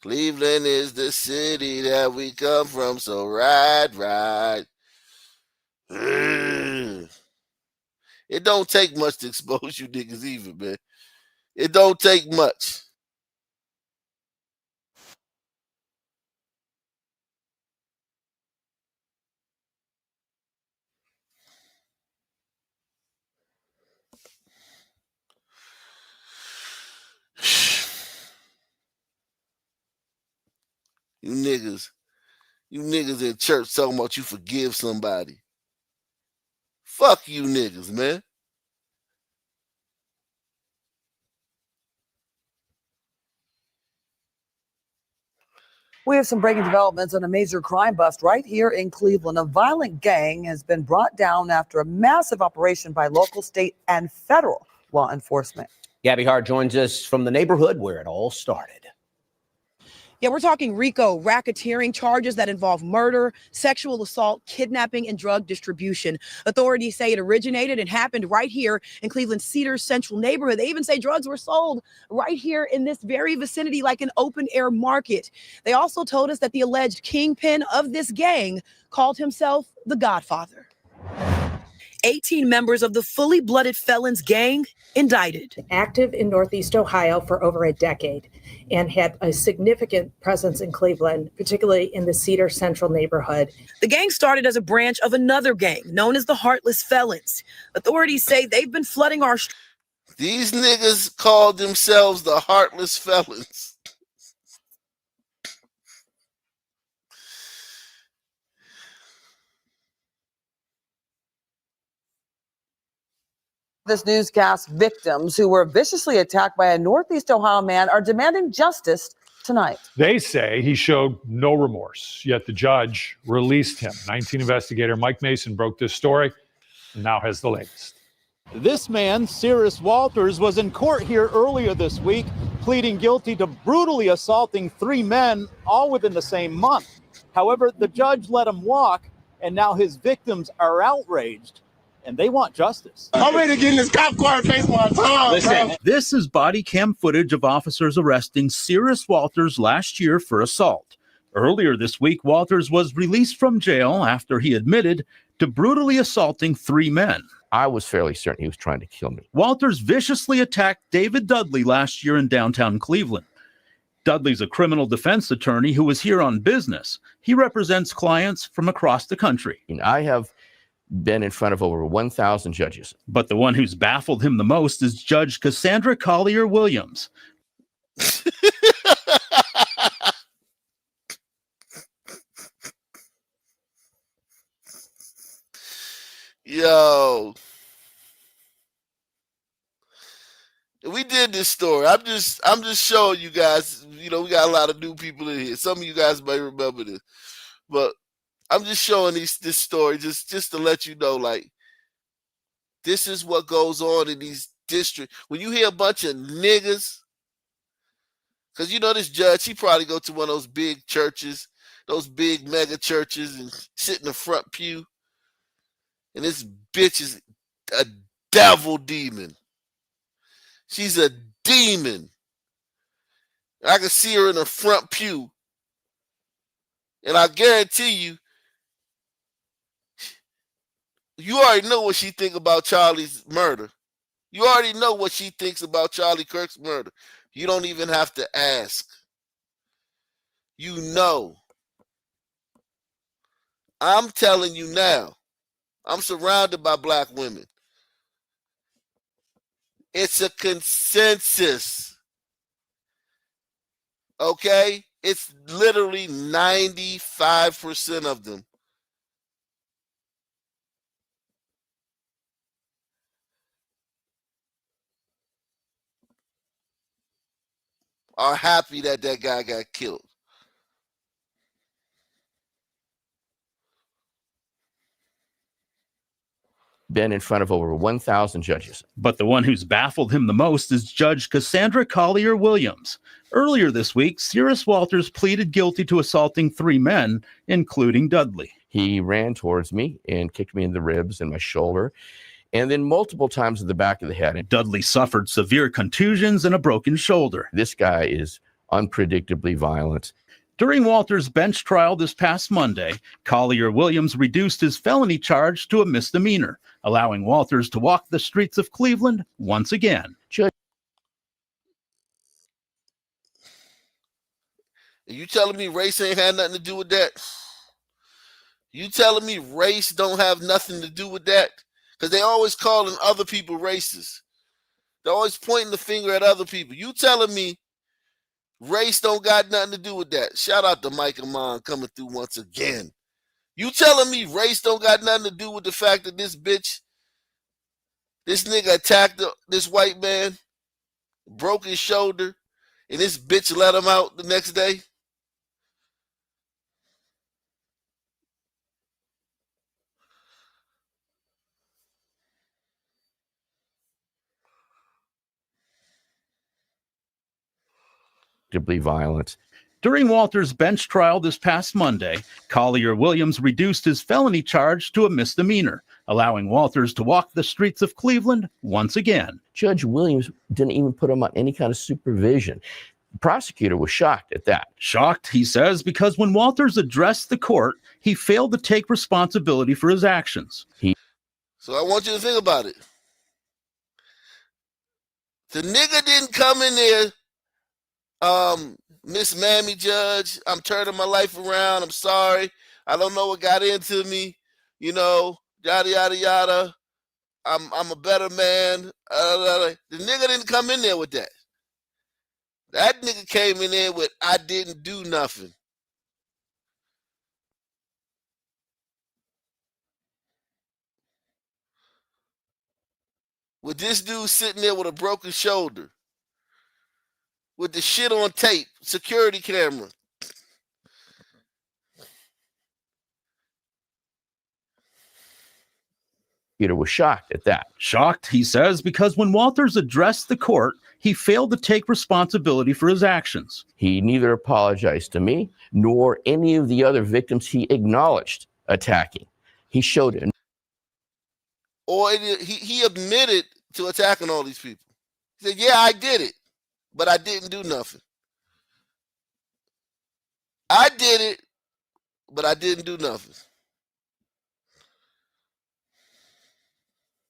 Cleveland is the city that we come from, so ride. Ugh. It don't take much to expose you niggas even, man. It don't take much. You niggas in church talking about you forgive somebody. Fuck you niggas, man. We have some breaking developments on a major crime bust right here in Cleveland. A violent gang has been brought down after a massive operation by local, state, and federal law enforcement. Gabby Hart joins us from the neighborhood where it all started. Yeah, we're talking RICO, racketeering charges that involve murder, sexual assault, kidnapping, and drug distribution. Authorities say it originated and happened right here in Cleveland's Cedars Central neighborhood. They even say drugs were sold right here in this very vicinity, like an open air market. They also told us that the alleged kingpin of this gang called himself the Godfather. 18 members of the fully blooded felons gang indicted. Active in Northeast Ohio for over a decade and had a significant presence in Cleveland, particularly in the Cedar Central neighborhood. The gang started as a branch of another gang known as the Heartless Felons. Authorities say they've been flooding our streets. These niggas called themselves the Heartless Felons. This newscast, victims who were viciously attacked by a Northeast Ohio man are demanding justice tonight. They say he showed no remorse, yet the judge released him. 19 investigator Mike Mason broke this story and now has the latest. This man, Cyrus Walters, was in court here earlier this week, pleading guilty to brutally assaulting 3 men, all within the same month. However, the judge let him walk, and now his victims are outraged, and they want justice. I'm ready to get in this cop car and face my time. Listen, this is body cam footage of officers arresting Cyrus Walters last year for assault. Earlier this week, Walters was released from jail after he admitted to brutally assaulting 3 men. I was fairly certain he was trying to kill me. Walters viciously attacked David Dudley last year in downtown Cleveland. Dudley's a criminal defense attorney who was here on business. He represents clients from across the country. I have been in front of over 1,000 judges. But the one who's baffled him the most is Judge Cassandra Collier Williams. Yo. We did this story. I'm just showing you guys, we got a lot of new people in here. Some of you guys may remember this. But I'm just showing this story just to let you know, like, this is what goes on in these districts. When you hear a bunch of niggas, because this judge, he probably go to one of those big churches, those big mega churches, and sit in the front pew. And this bitch is a devil demon. She's a demon. I can see her in the front pew. And I guarantee you, you already know what she think about Charlie's murder. You already know what she thinks about Charlie Kirk's murder. You don't even have to ask. You know. I'm telling you now. I'm surrounded by black women. It's a consensus. Okay? It's literally 95% of them. are happy that that guy got killed. Been in front of over 1,000 judges. But the one who's baffled him the most is Judge Cassandra Collier Williams. Earlier this week, Cyrus Walters pleaded guilty to assaulting 3 men, including Dudley. He ran towards me and kicked me in the ribs and my shoulder, and then multiple times in the back of the head. Dudley suffered severe contusions and a broken shoulder. This guy is unpredictably violent. During Walters' bench trial this past Monday, Collier Williams reduced his felony charge to a misdemeanor, allowing Walters to walk the streets of Cleveland once again. You telling me race ain't had nothing to do with that? You telling me race don't have nothing to do with that? Because they always calling other people racist. They're always pointing the finger at other people. You telling me race don't got nothing to do with that? Shout out to Mike Amon coming through once again. You telling me race don't got nothing to do with the fact that this nigga attacked this white man, broke his shoulder, and this bitch let him out the next day? Violent. During Walters' bench trial this past Monday, Collier Williams reduced his felony charge to a misdemeanor, allowing Walters to walk the streets of Cleveland once again. Judge Williams didn't even put him on any kind of supervision. The prosecutor was shocked at that. Shocked, he says, because when Walters addressed the court, he failed to take responsibility for his actions. So I want you to think about it. The nigga didn't come in there, Miss Mammy Judge, I'm turning my life around. I'm sorry. I don't know what got into me. You know, yada, yada, yada. I'm a better man. The nigga didn't come in there with that. That nigga came in there with, I didn't do nothing. With this dude sitting there with a broken shoulder, with the shit on tape, security camera. Peter was shocked at that. Shocked, he says, because when Walters addressed the court, he failed to take responsibility for his actions. He neither apologized to me nor any of the other victims he acknowledged attacking. He showed it. Or he admitted to attacking all these people. He said, yeah, I did it, but I didn't do nothing. I did it, but I didn't do nothing.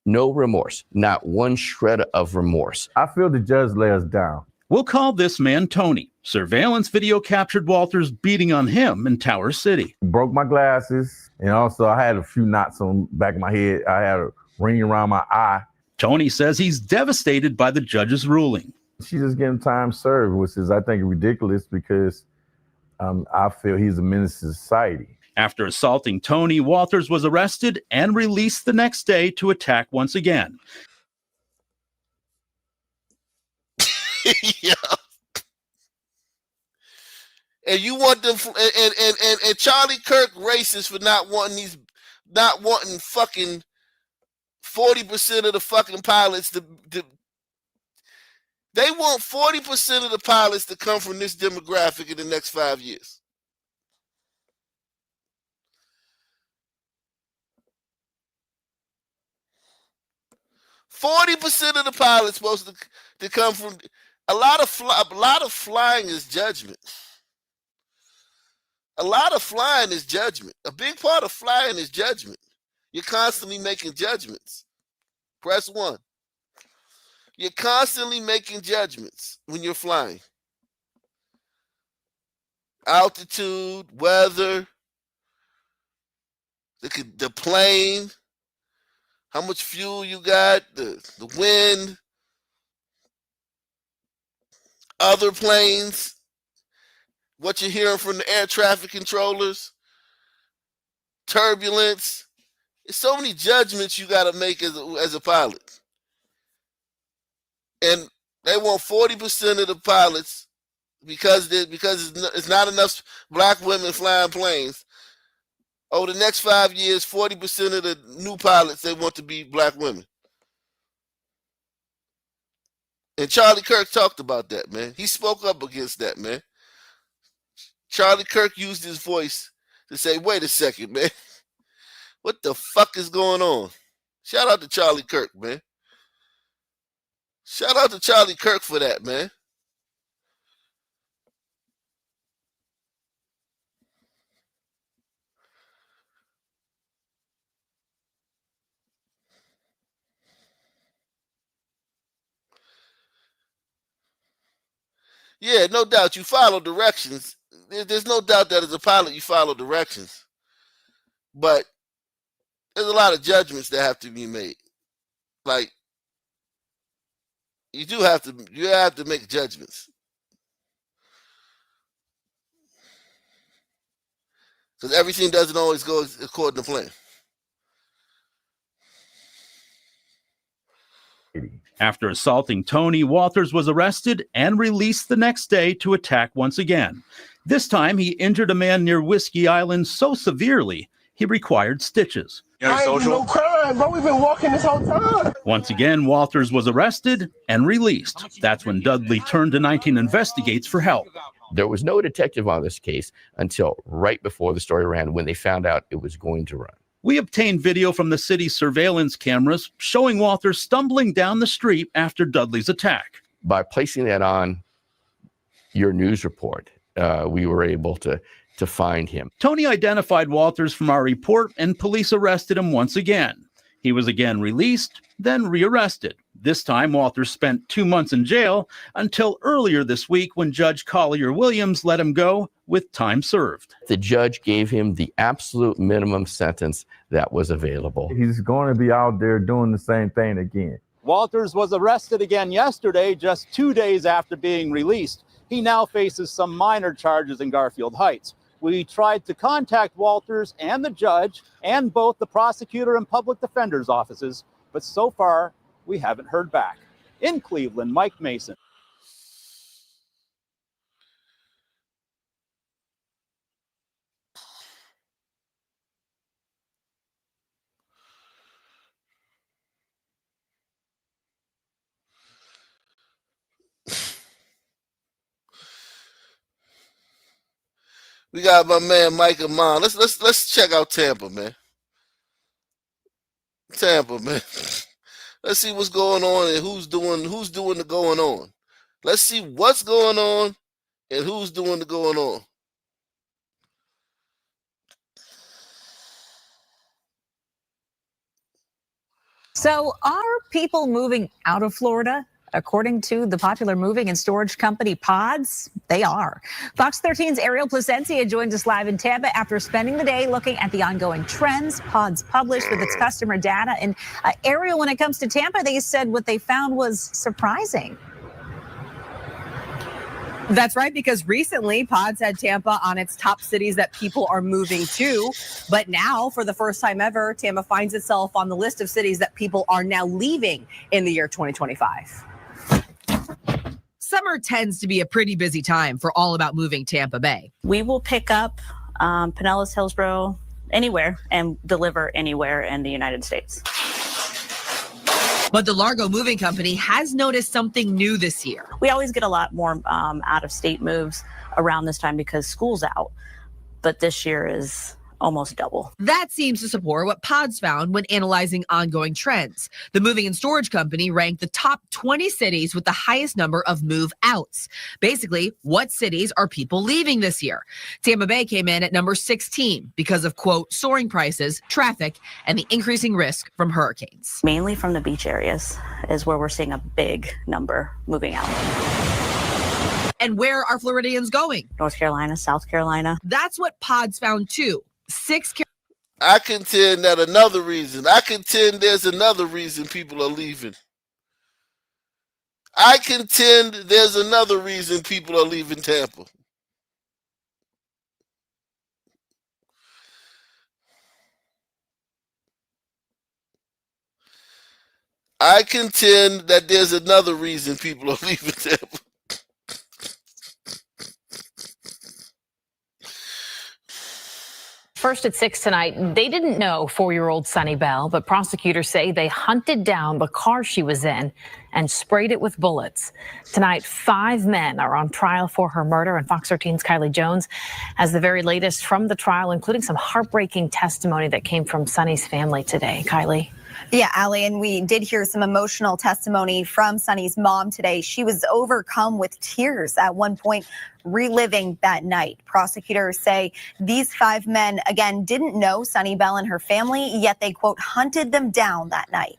No remorse, not one shred of remorse. I feel the judge lay us down. We'll call this man Tony. Surveillance video captured Walters beating on him in Tower City. Broke my glasses, and also I had a few knots on the back of my head. I had a ring around my eye. Tony says he's devastated by the judge's ruling. She just gave him time served, which is, I think, ridiculous because I feel he's a menace to society. After assaulting Tony, Walters was arrested and released the next day to attack once again. Yeah. And you want them, and Charlie Kirk racist for not wanting fucking 40% of the fucking pilots to they want 40% of the pilots to come from this demographic in the next 5 years. %40 of the pilots supposed to come from. A lot of flying is judgment. A lot of flying is judgment. A big part of flying is judgment. You're constantly making judgments. Press 1. You're constantly making judgments when you're flying. Altitude, weather, the plane, how much fuel you got, the wind, other planes, what you're hearing from the air traffic controllers, turbulence. There's so many judgments you got to make as a pilot. And they want 40% of the pilots because it's not enough black women flying planes. Over the next 5 years, 40% of the new pilots, they want to be black women. And Charlie Kirk talked about that, man. He spoke up against that, man. Charlie Kirk used his voice to say, wait a second, man. What the fuck is going on? Shout out to Charlie Kirk, man. Shout out to Charlie Kirk for that, man. Yeah, no doubt you follow directions. There's no doubt that as a pilot you follow directions. But there's a lot of judgments that have to be made. Like, you have to make judgments. Because everything doesn't always go according to plan. After assaulting Tony, Walters was arrested and released the next day to attack once again. This time, he injured a man near Whiskey Island so severely, he required stitches. I ain't do no crime, bro. We've been walking this whole time. Once again, Walters was arrested and released. That's when Dudley turned to 19 Investigates for help. There was no detective on this case until right before the story ran, when they found out it was going to run. We obtained video from the city's surveillance cameras showing Walters stumbling down the street after Dudley's attack. By placing that on your news report, we were able to find him. Tony identified Walters from our report, and police arrested him once again. He was again released, then rearrested. This time, Walters spent 2 months in jail until earlier this week when Judge Collier Williams let him go with time served. The judge gave him the absolute minimum sentence that was available. He's going to be out there doing the same thing again. Walters was arrested again yesterday, just 2 days after being released. He now faces some minor charges in Garfield Heights. We tried to contact Walters and the judge and both the prosecutor and public defender's offices, but so far we haven't heard back. In Cleveland, Mike Mason. We got my man Mike Amon. Let's check out Tampa, man. Tampa, man. Let's see what's going on and who's doing the going on. Let's see what's going on and who's doing the going on. So are people moving out of Florida? According to the popular moving and storage company Pods, they are. Fox 13's Ariel Placencia joins us live in Tampa after spending the day looking at the ongoing trends Pods published with its customer data. And Ariel, when it comes to Tampa, they said what they found was surprising. That's right, because recently Pods had Tampa on its top cities that people are moving to. But now, for the first time ever, Tampa finds itself on the list of cities that people are now leaving in the year 2025. Summer tends to be a pretty busy time for All About Moving Tampa Bay. We will pick up Pinellas, Hillsborough, anywhere, and deliver anywhere in the United States. But the Largo Moving Company has noticed something new this year. We always get a lot more out-of-state moves around this time because school's out, but this year is almost double. That seems to support what Pods found when analyzing ongoing trends. The moving and storage company ranked the top 20 cities with the highest number of move outs. Basically, what cities are people leaving this year? Tampa Bay came in at number 16 because of, quote, soaring prices, traffic, and the increasing risk from hurricanes. Mainly from the beach areas is where we're seeing a big number moving out. And where are Floridians going? North Carolina, South Carolina. That's what Pods found too. I contend there's another reason people are leaving. I contend there's another reason people are leaving Tampa. I contend that there's another reason people are leaving Tampa. First at 6 tonight, they didn't know 4-year-old Sunny Bell, but prosecutors say they hunted down the car she was in and sprayed it with bullets. Tonight, 5 men are on trial for her murder, and Fox 13's Kylie Jones has the very latest from the trial, including some heartbreaking testimony that came from Sunny's family today. Kylie. Yeah, Allie, and we did hear some emotional testimony from Sunny's mom today. She was overcome with tears at one point, reliving that night. Prosecutors say these 5 men, again, didn't know Sunny Bell and her family, yet they, quote, hunted them down that night.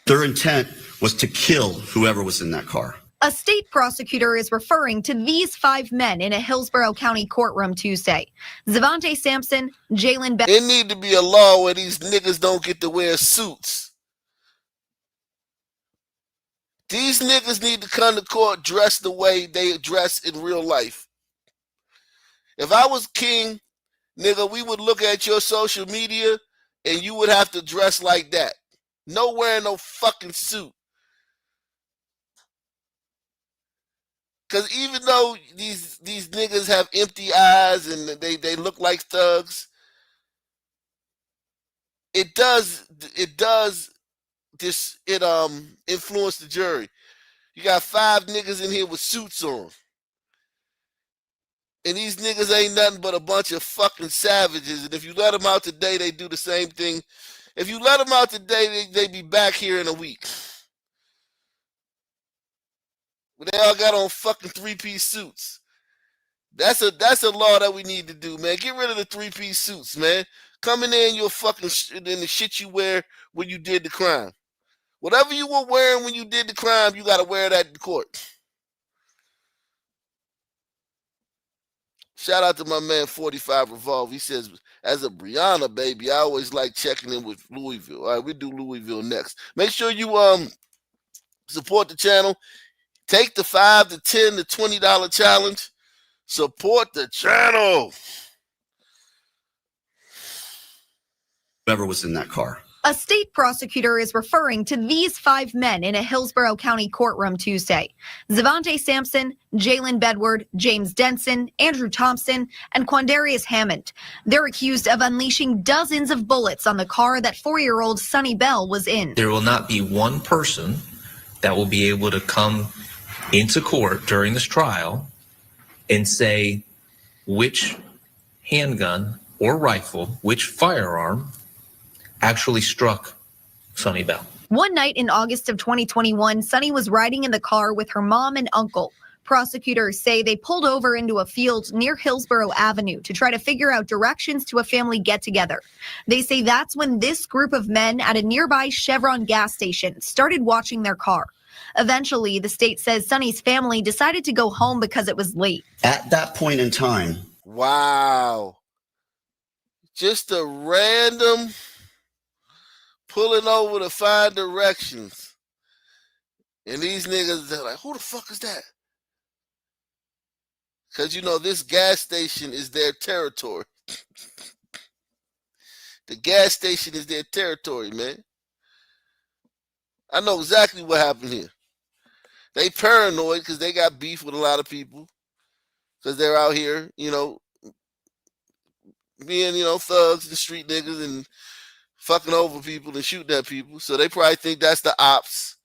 Their intent was to kill whoever was in that car. A state prosecutor is referring to these 5 men in a Hillsborough County courtroom Tuesday. Zavante Sampson, Jalen Bell. There need to be a law where these niggas don't get to wear suits. These niggas need to come to court dressed the way they dress in real life. If I was king, nigga, we would look at your social media and you would have to dress like that. No wearing no fucking suit. Because even though these niggas have empty eyes and they look like thugs, it influence the jury. You got 5 niggas in here with suits on. And these niggas ain't nothing but a bunch of fucking savages. And if you let them out today, they do the same thing. If you let them out today, they be back here in a week. But they all got on fucking 3-piece suits. That's a law that we need to do, man. Get rid of the 3-piece suits, man. Come in there in your fucking in the shit you wear when you did the crime. Whatever you were wearing when you did the crime, you got to wear that in court. Shout out to my man 45 Revolve. He says, as a Brianna baby, I always like checking in with Louisville. All right, we do Louisville next. Make sure you support the channel. Take the $5 to $10 to $20 challenge. Support the channel. Whoever was in that car. A state prosecutor is referring to these 5 men in a Hillsborough County courtroom Tuesday. Zavante Sampson, Jalen Bedward, James Denson, Andrew Thompson, and Quandarius Hammond. They're accused of unleashing dozens of bullets on the car that 4-year-old Sunny Bell was in. There will not be one person that will be able to come into court during this trial and say which handgun or rifle, which firearm actually struck Sunny Bell. One night in August of 2021, Sunny was riding in the car with her mom and uncle. Prosecutors say they pulled over into a field near Hillsborough Avenue to try to figure out directions to a family get-together. They say that's when this group of men at a nearby Chevron gas station started watching their car. Eventually, the state says Sunny's family decided to go home because it was late. At that point in time. Wow. Just a random pulling over to find directions. And these niggas, they're like, who the fuck is that? Because, you know, this gas station is their territory. The gas station is their territory, man. I know exactly what happened here. They paranoid because they got beef with a lot of people. Because they're out here, you know, being, you know, thugs and street niggas and fucking over people and shooting at people. So they probably think that's the ops.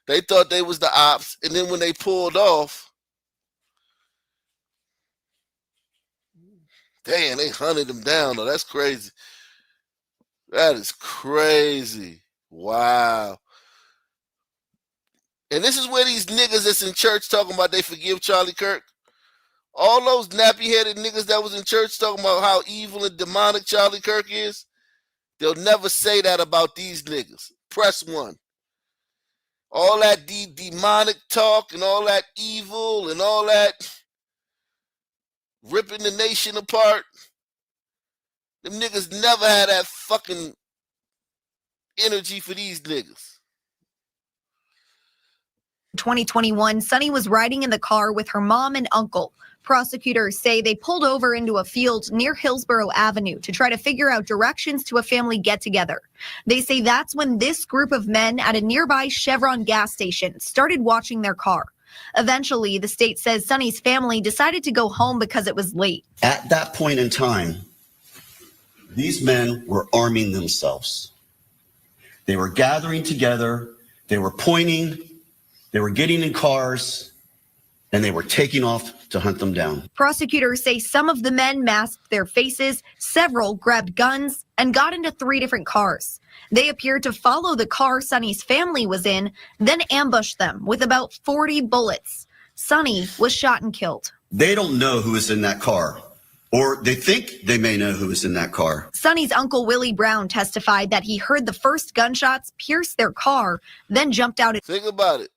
They thought they was the ops. And then when they pulled off, damn, they hunted them down. Oh, that's crazy. That is crazy. Wow. And this is where these niggas that's in church talking about they forgive Charlie Kirk. All those nappy-headed niggas that was in church talking about how evil and demonic Charlie Kirk is, they'll never say that about these niggas. Press 1. All that demonic talk and all that evil and all that ripping the nation apart, them niggas never had that fucking energy for these niggas. 2021, Sunny was riding in the car with her mom and uncle. Prosecutors say they pulled over into a field near Hillsborough Avenue to try to figure out directions to a family get-together. They say that's when this group of men at a nearby Chevron gas station started watching their car. Eventually, the state says Sunny's family decided to go home because it was late. At that point in time, These men were arming themselves. They were gathering together, they were pointing, they were getting in cars, and they were taking off to hunt them down. Prosecutors say some of the men masked their faces, several grabbed guns, and got into 3 different cars. They appeared to follow the car Sonny's family was in, then ambushed them with about 40 bullets. Sonny was shot and killed. They don't know who is in that car, or they think they may know who is in that car. Sonny's uncle Willie Brown testified that he heard the first gunshots pierce their car, then jumped out. Think about it.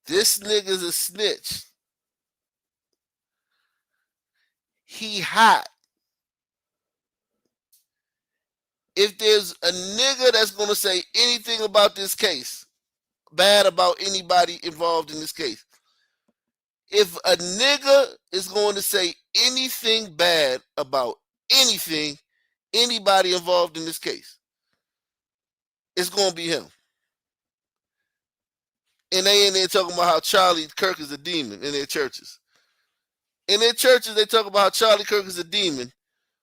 This nigga's a snitch. He hot. If there's a nigga that's going to say anything about this case, bad about anybody involved in this case, if a nigga is going to say anything bad about anything, anybody involved in this case, it's going to be him. And they in there talking about how Charlie Kirk is a demon in their churches. In their churches, they talk about how Charlie Kirk is a demon,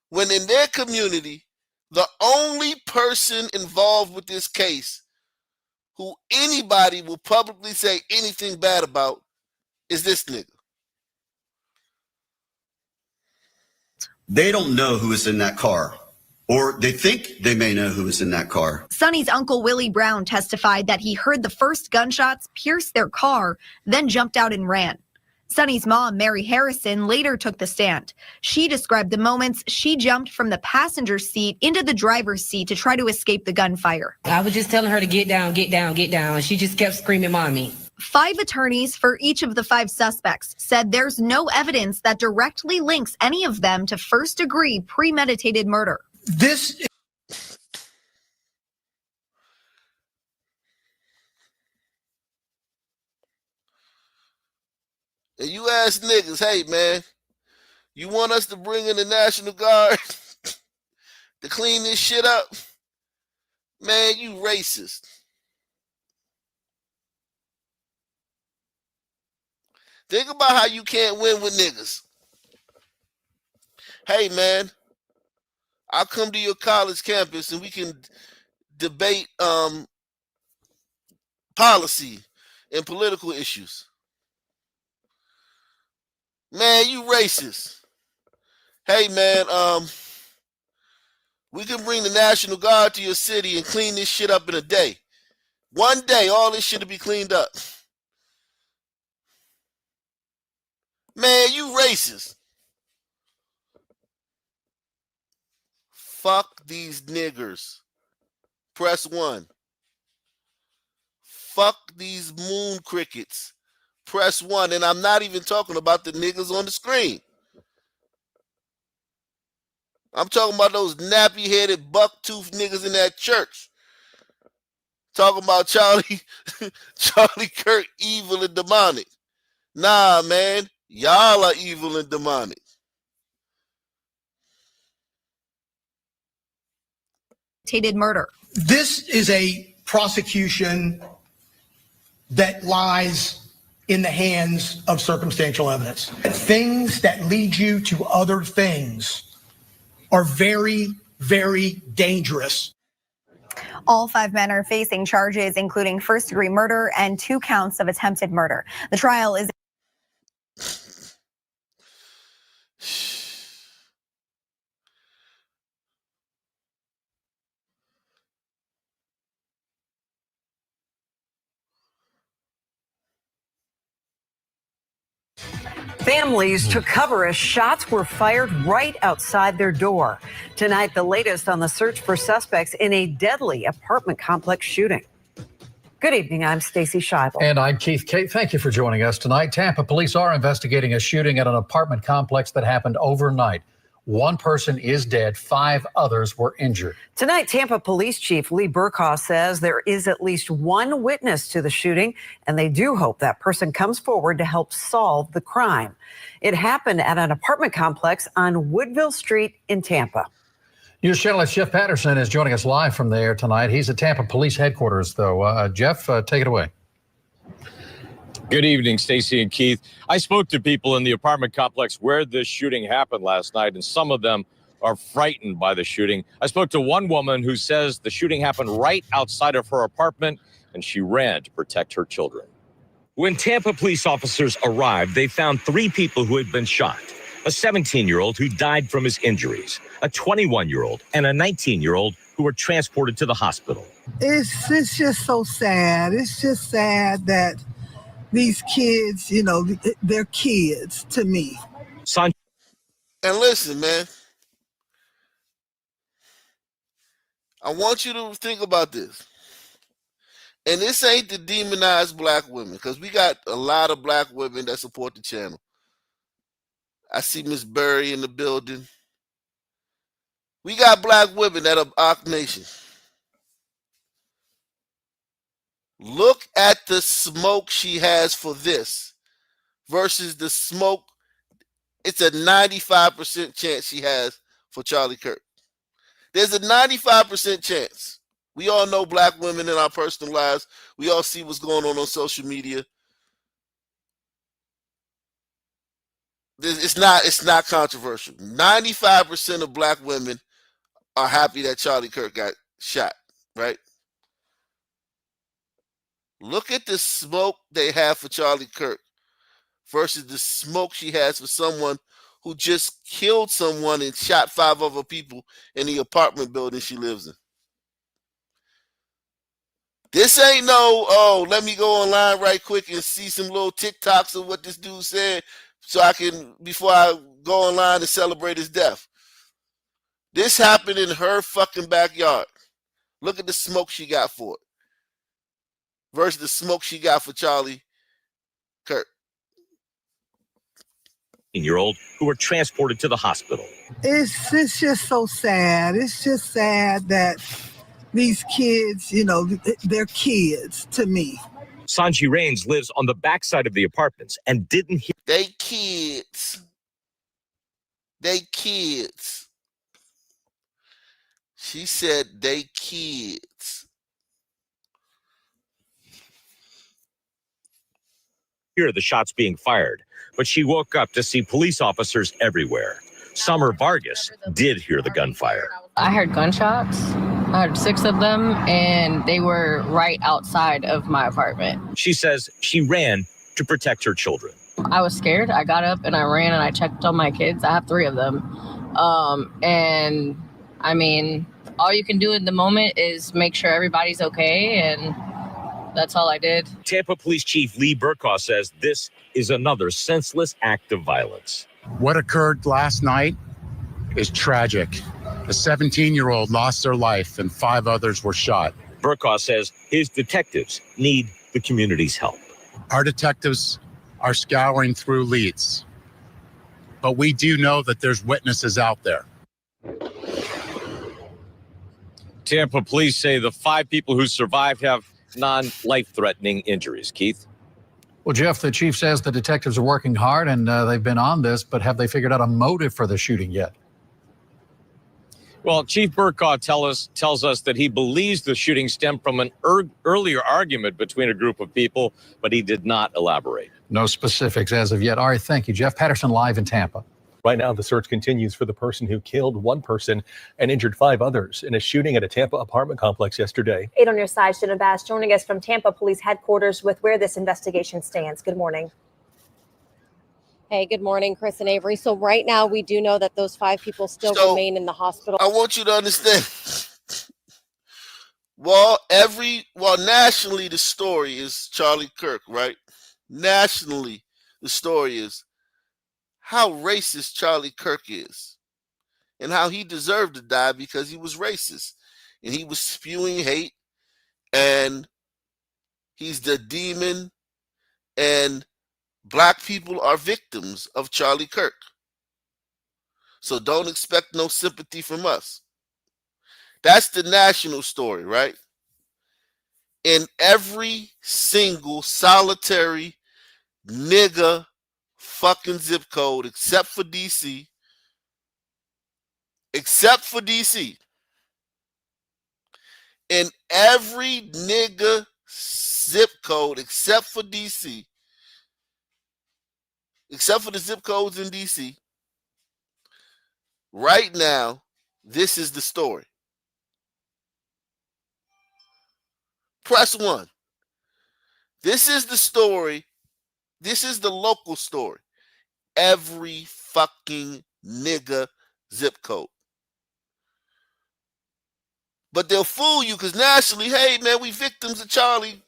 when in their community, the only person involved with this case who anybody will publicly say anything bad about is this nigga. They don't know who is in that car, or they think they may know who is in that car. Sonny's uncle Willie Brown testified that he heard the first gunshots pierce their car, then jumped out and ran. Sonny's mom, Mary Harrison, later took the stand. She described the moments she jumped from the passenger seat into the driver's seat to try to escape the gunfire. I was just telling her to get down, get down, get down. She just kept screaming, "Mommy." 5 attorneys for each of the 5 suspects said there's no evidence that directly links any of them to first-degree premeditated murder. And you ask niggas, hey, man, you want us to bring in the National Guard to clean this shit up? Man, you racist. Think about how you can't win with niggas. Hey, man, I'll come to your college campus and we can debate policy and political issues. Man, you racist. Hey, man, we can bring the National Guard to your city and clean this shit up in a day. One day, all this shit will be cleaned up. Man, you racist. Fuck these niggers. Press 1. Fuck these moon crickets. Press 1, and I'm not even talking about the niggas on the screen. I'm talking about those nappy-headed, buck-toothed niggas in that church. Talking about Charlie Kirk evil and demonic. Nah, man, y'all are evil and demonic. Murder. This is a prosecution that lies in the hands of circumstantial evidence. Things that lead you to other things are very, very dangerous. All 5 men are facing charges, including first-degree murder and 2 counts of attempted murder. The trial is... Families took cover as shots were fired right outside their door. Tonight, the latest on the search for suspects in a deadly apartment complex shooting. Good evening. I'm Stacey Scheibel. And I'm Keith Kate. Thank you for joining us tonight. Tampa police are investigating a shooting at an apartment complex that happened overnight. 1 person is dead. 5 others were injured. Tonight, Tampa Police Chief Lee Burkhaw says there is at least 1 witness to the shooting, and they do hope that person comes forward to help solve the crime. It happened at an apartment complex on Woodville Street in Tampa. News Channel's Jeff Patterson is joining us live from there tonight. He's at Tampa Police Headquarters, though. Jeff, take it away. Good evening, Stacy and Keith. I spoke to people in the apartment complex where this shooting happened last night, and some of them are frightened by the shooting. I spoke to one woman who says the shooting happened right outside of her apartment, and she ran to protect her children. When Tampa police officers arrived, they found 3 people who had been shot. A 17-year-old who died from his injuries, a 21-year-old, and a 19-year-old who were transported to the hospital. It's just so sad. It's just sad that these kids, you know, they're kids to me. And listen, man, I want you to think about this. And this ain't to demonize black women, because we got a lot of black women that support the channel. I see Miss Berry in the building. We got black women that are our nation. Look at the smoke she has for this versus the smoke. It's a 95% chance she has for Charlie Kirk. There's a 95% chance. We all know black women in our personal lives. We all see what's going on social media. It's not controversial. 95% of black women are happy that Charlie Kirk got shot, right? Look at the smoke they have for Charlie Kirk versus the smoke she has for someone who just killed someone and shot 5 other people in the apartment building she lives in. This ain't no, oh, let me go online right quick and see some little TikToks of what this dude said so I can, before I go online and celebrate his death. This happened in her fucking backyard. Look at the smoke she got for it versus the smoke she got for Charlie Kirk. Year-old who were transported to the hospital. It's just so sad. It's just sad that these kids, you know, they're kids to me. Sanji Rains lives on the backside of the apartments and didn't hear. They kids. They kids. She said they kids. Hear the shots being fired, but she woke up to see police officers everywhere. Summer Vargas did hear the gunfire. I heard gunshots. I heard 6 of them, and they were right outside of my apartment. She says she ran to protect her children. I was scared. I got up and I ran and I checked on my kids. I have 3 of them. And I mean, all you can do in the moment is make sure everybody's okay, and that's all I did. Tampa Police Chief Lee Burkhaw says this is another senseless act of violence. What occurred last night is tragic. A 17-year-old lost their life and 5 others were shot. Burkhaw says his detectives need the community's help. Our detectives are scouring through leads, but we do know that there's witnesses out there. Tampa police say the 5 people who survived have non-life-threatening injuries. Keith? Well, Jeff, the chief says the detectives are working hard and they've been on this, but have they figured out a motive for the shooting yet? Well, Chief Burkhaw tells us that he believes the shooting stemmed from an earlier argument between a group of people, but he did not elaborate. No specifics as of yet. All right, thank you, Jeff. Patterson live in Tampa. Right now, the search continues for the person who killed 1 person and injured 5 others in a shooting at a Tampa apartment complex yesterday. 8 on your side, Shannon Bass joining us from Tampa Police Headquarters with where this investigation stands. Good morning. Hey, good morning, Chris and Avery. So right now, we do know that those 5 people still remain in the hospital. I want you to understand. Well, nationally, the story is Charlie Kirk, right? Nationally, the story is how racist Charlie Kirk is and how he deserved to die because he was racist and he was spewing hate and he's the demon and black people are victims of Charlie Kirk. So don't expect no sympathy from us. That's the national story, right? In every single solitary nigga fucking zip code except for DC, in every nigga zip code except for DC, except for the zip codes in D.C. Right now, this is the story. Press 1. This is the story. This is the local story. Every fucking nigga zip code. But they'll fool you because nationally, hey, man, we victims of Charlie.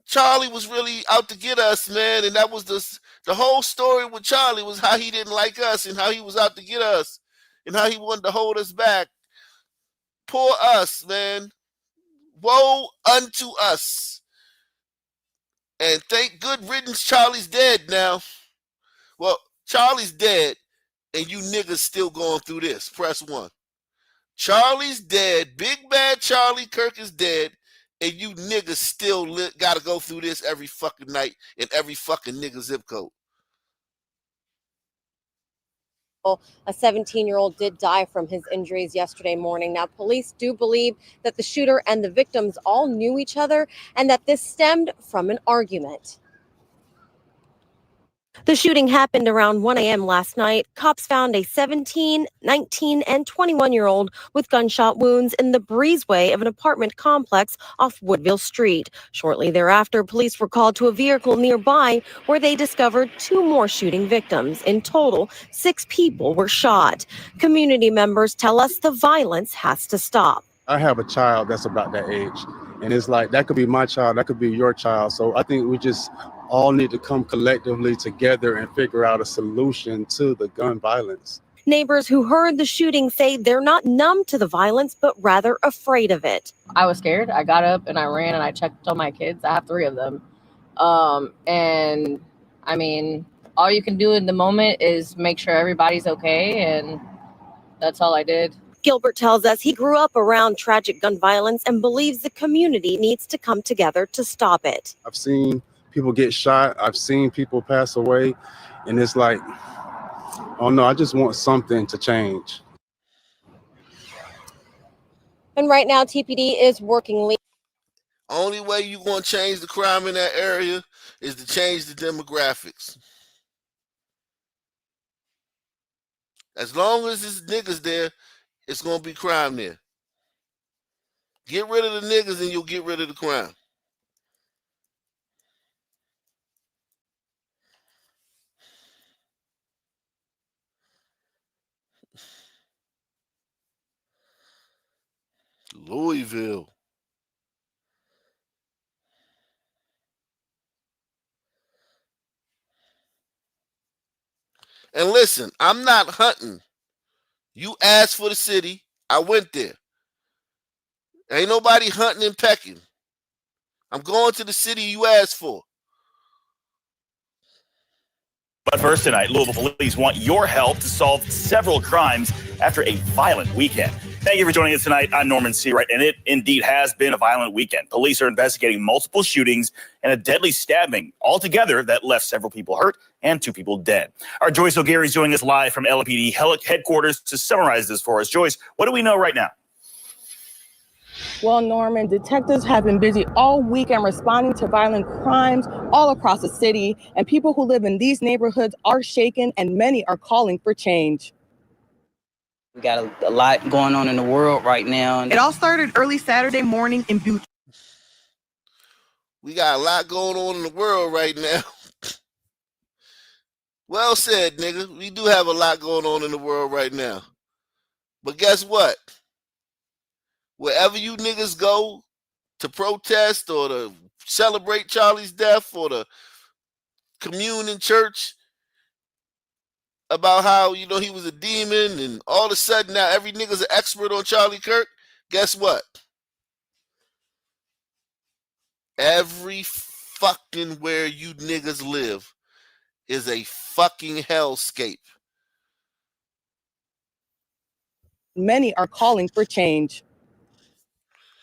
Charlie was really out to get us, man. And that was the whole story with Charlie was how he didn't like us and how he was out to get us and how he wanted to hold us back. Poor us, man. Woe unto us. And thank good riddance, Charlie's dead now. Well, Charlie's dead, and you niggas still going through this. Press 1. Charlie's dead. Big bad Charlie Kirk is dead, and you niggas still got to go through this every fucking night in every fucking nigga zip code. A 17-year-old did die from his injuries yesterday morning. Now, police do believe that the shooter and the victims all knew each other and that this stemmed from an argument. The shooting happened around 1 a.m. last night. Cops found a 17, 19, and 21-year-old with gunshot wounds in the breezeway of an apartment complex off Woodville Street. Shortly thereafter, police were called to a vehicle nearby where they discovered 2 more shooting victims. In total, 6 people were shot. Community members tell us the violence has to stop. I have a child that's about that age, and it's like that could be my child, that could be your child. So I think we just all need to come collectively together and figure out a solution to the gun violence. Neighbors who heard the shooting say they're not numb to the violence, but rather afraid of it. I was scared. I got up and I ran and I checked on my kids. I have 3 of them. And I mean, all you can do in the moment is make sure everybody's okay. And that's all I did. Gilbert tells us he grew up around tragic gun violence and believes the community needs to come together to stop it. I've seen people get shot. I've seen people pass away. And it's like, oh no, I just want something to change. And right now, TPD is working. Only way you're going to change the crime in that area is to change the demographics. As long as there's niggas there, it's going to be crime there. Get rid of the niggas and you'll get rid of the crime. Louisville. And listen, I'm not hunting. You asked for the city. I went there. Ain't nobody hunting and pecking. I'm going to the city you asked for. But first tonight, Louisville police want your help to solve several crimes after a violent weekend. Thank you for joining us tonight. I'm Norman Seawright, and it indeed has been a violent weekend. Police are investigating multiple shootings and a deadly stabbing altogether that left several people hurt and 2 people dead. Our Joyce O'Gary is joining us live from LAPD headquarters to summarize this for us. Joyce, what do we know right now? Well, Norman, detectives have been busy all weekend responding to violent crimes all across the city, and people who live in these neighborhoods are shaken, and many are calling for change. We got a lot going on in the world right now. It all started early Saturday morning in Butte. We got a lot going on in the world right now. Well said, nigga. We do have a lot going on in the world right now. But guess what? Wherever you niggas go to protest or to celebrate Charlie's death or to commune in church about how, you know, he was a demon and all of a sudden now every nigga's an expert on Charlie Kirk, guess what? Every fucking where you niggas live is a fucking hellscape. Many are calling for change.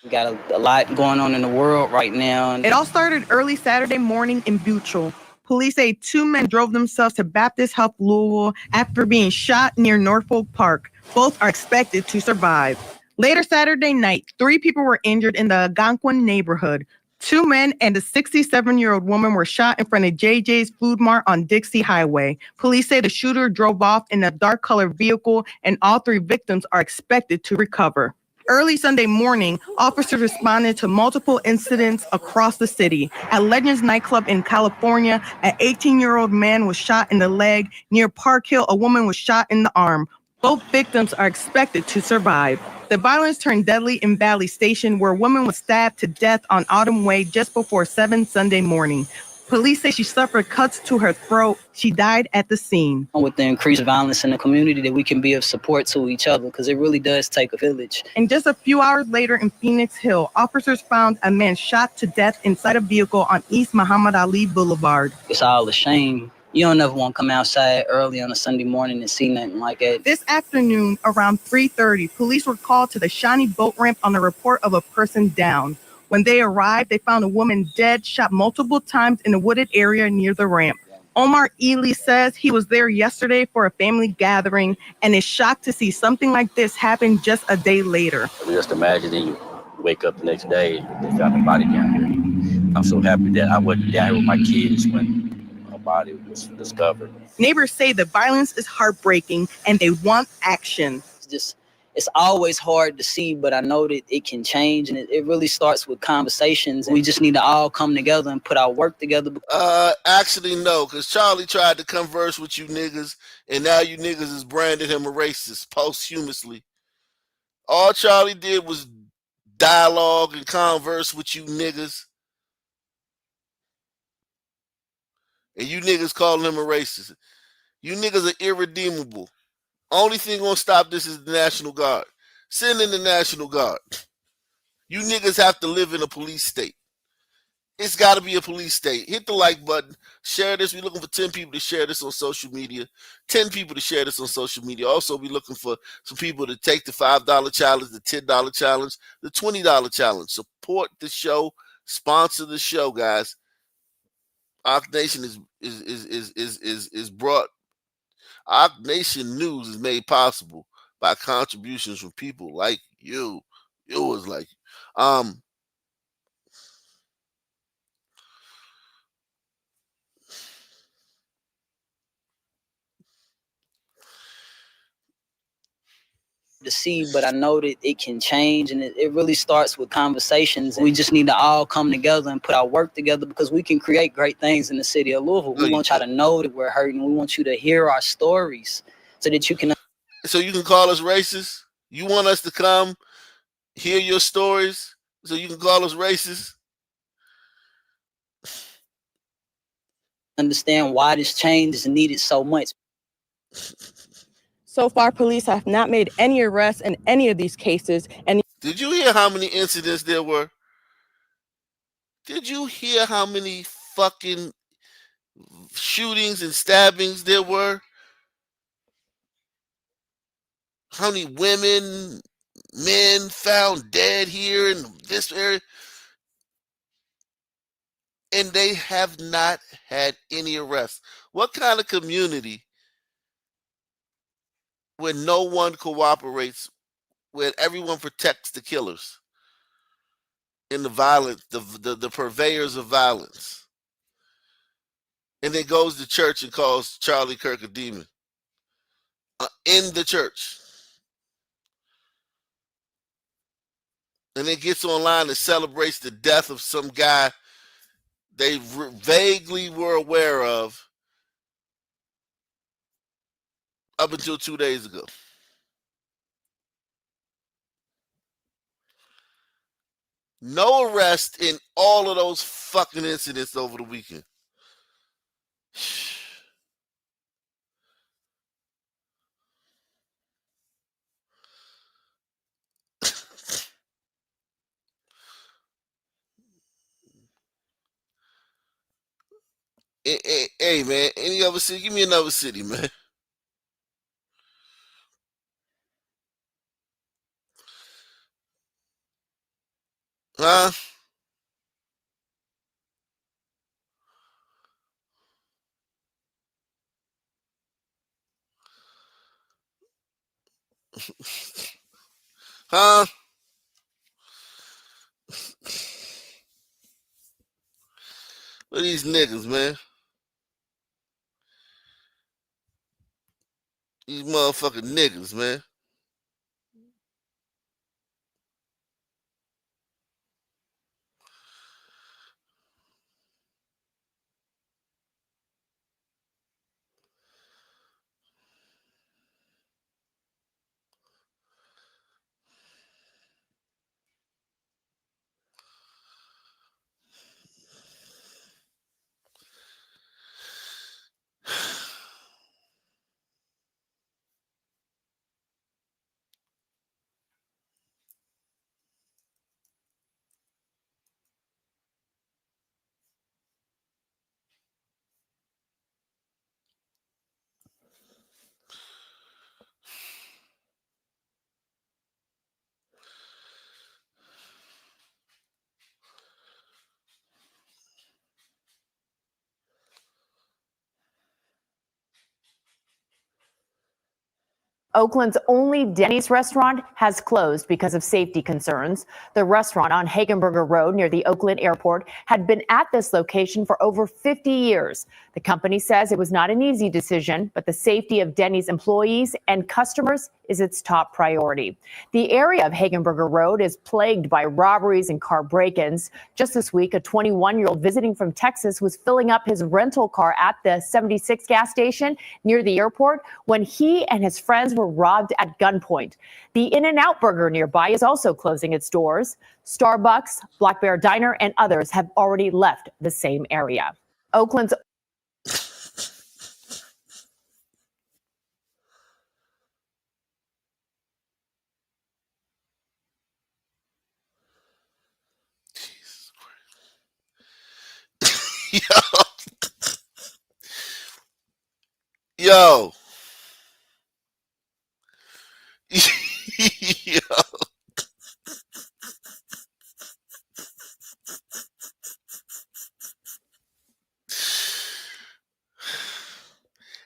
We got a lot going on in the world right now. It all started early Saturday morning in Butte. Police say 2 men drove themselves to Baptist Health Louisville after being shot near Norfolk Park. Both are expected to survive. Later Saturday night, 3 people were injured in the Algonquin neighborhood. 2 men and a 67-year-old woman were shot in front of JJ's Food Mart on Dixie Highway. Police say the shooter drove off in a dark-colored vehicle, and all 3 victims are expected to recover. Early Sunday morning, officers responded to multiple incidents across the city. At Legends nightclub in California, an 18-year-old man was shot in the leg. Near Park Hill, a woman was shot in the arm. Both victims are expected to survive. The violence turned deadly in Valley Station, where a woman was stabbed to death on Autumn Way just before 7 Sunday morning. Police say she suffered cuts to her throat. She died at the scene. With the increased violence in the community, that we can be of support to each other, because it really does take a village. And just a few hours later in Phoenix Hill, officers found a man shot to death inside a vehicle on East Muhammad Ali Boulevard. It's all a shame. You don't ever want to come outside early on a Sunday morning and see nothing like that. This afternoon, around 3:30, police were called to the Shawnee boat ramp on the report of a person down. When they arrived, they found a woman dead, shot multiple times in a wooded area near the ramp. Omar Ely says he was there yesterday for a family gathering and is shocked to see something like this happen just a day later. Just imagine that you wake up the next day, they found a body down here. I'm so happy that I wasn't down here with my kids when a body was discovered. Neighbors say the violence is heartbreaking and they want action. It's always hard to see, but I know that it can change, and it really starts with conversations. We just need to all come together and put our work together. Actually, no, because Charlie tried to converse with you niggas, and now you niggas has branded him a racist posthumously. All Charlie did was dialogue and converse with you niggas, and you niggas calling him a racist. You niggas are irredeemable. Only thing gonna stop this is the National Guard. Send in the National Guard. You niggas have to live in a police state. It's got to be a police state. Hit the like button. Share this. We're looking for 10 people to share this on social media. 10 people to share this on social media. Also, we're looking for some people to take the $5 challenge, the $10 challenge, the $20 challenge. Support the show. Sponsor the show, guys. Our Nation is brought. Our Nation News is made possible by contributions from people like you. Yours like to see, but I know that it can change, and it really starts with conversations. We just need to all come together and put our work together, because we can create great things in the city of Louisville. We want y'all to know that we're hurting. We want you to hear our stories so that you can. So you can call us racist? You want us to come hear your stories so you can call us racist? Understand why this change is needed so much. So far, police have not made any arrests in any of these cases. And did you hear how many incidents there were? Did you hear how many fucking shootings and stabbings there were? How many women, men found dead here in this area? And they have not had any arrests. What kind of community where no one cooperates, where everyone protects the killers and the violence, the purveyors of violence, and then goes to church and calls Charlie Kirk a demon in the church, and then gets online and celebrates the death of some guy they vaguely were aware of up until 2 days ago. No arrest in all of those fucking incidents over the weekend. Hey, man, any other city? Give me another city, man. Huh? Huh? Look at these niggas, man. These motherfucking niggas, man. Oakland's only Denny's restaurant has closed because of safety concerns. The restaurant on Hagenberger Road near the Oakland airport had been at this location for over 50 years. The company says it was not an easy decision, but the safety of Denny's employees and customers is its top priority. The area of Hagenberger Road is plagued by robberies and car break-ins. Just this week, a 21-year-old visiting from Texas was filling up his rental car at the 76 gas station near the airport when he and his friends were robbed at gunpoint. The In-N-Out Burger nearby is also closing its doors. Starbucks, Black Bear Diner, and others have already left the same area. Oakland's Yo. Yo.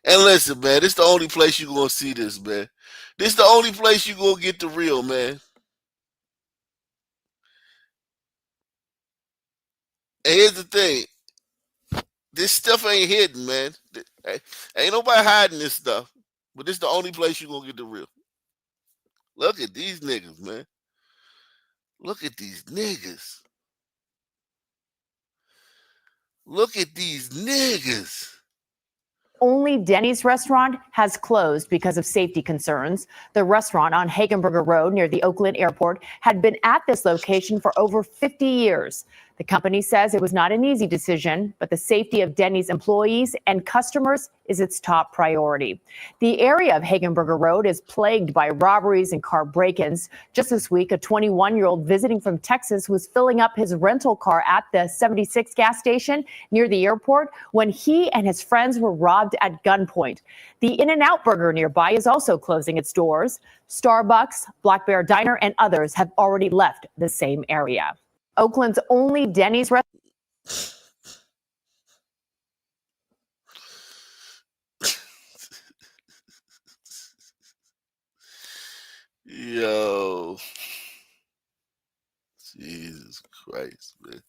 And listen, man, this the only place you're gonna see this, man. This the only place you're gonna get the real, man. And here's the thing. This stuff ain't hidden, man. Ain't nobody hiding this stuff. But this the only place you're gonna get the real. Look at these niggas, man. Look at these niggas. Look at these niggas. only Denny's restaurant has closed because of safety concerns. The restaurant on Hagenberger Road near the Oakland airport had been at this location for over 50 years. The company says it was not an easy decision, but the safety of Denny's employees and customers is its top priority. The area of Hagenberger Road is plagued by robberies and car break-ins. Just this week, a 21-year-old visiting from Texas was filling up his rental car at the 76 gas station near the airport when he and his friends were robbed at gunpoint. The In-N-Out Burger nearby is also closing its doors. Starbucks, Black Bear Diner, and others have already left the same area. Oakland's only Denny's Yo. Jesus Christ, man.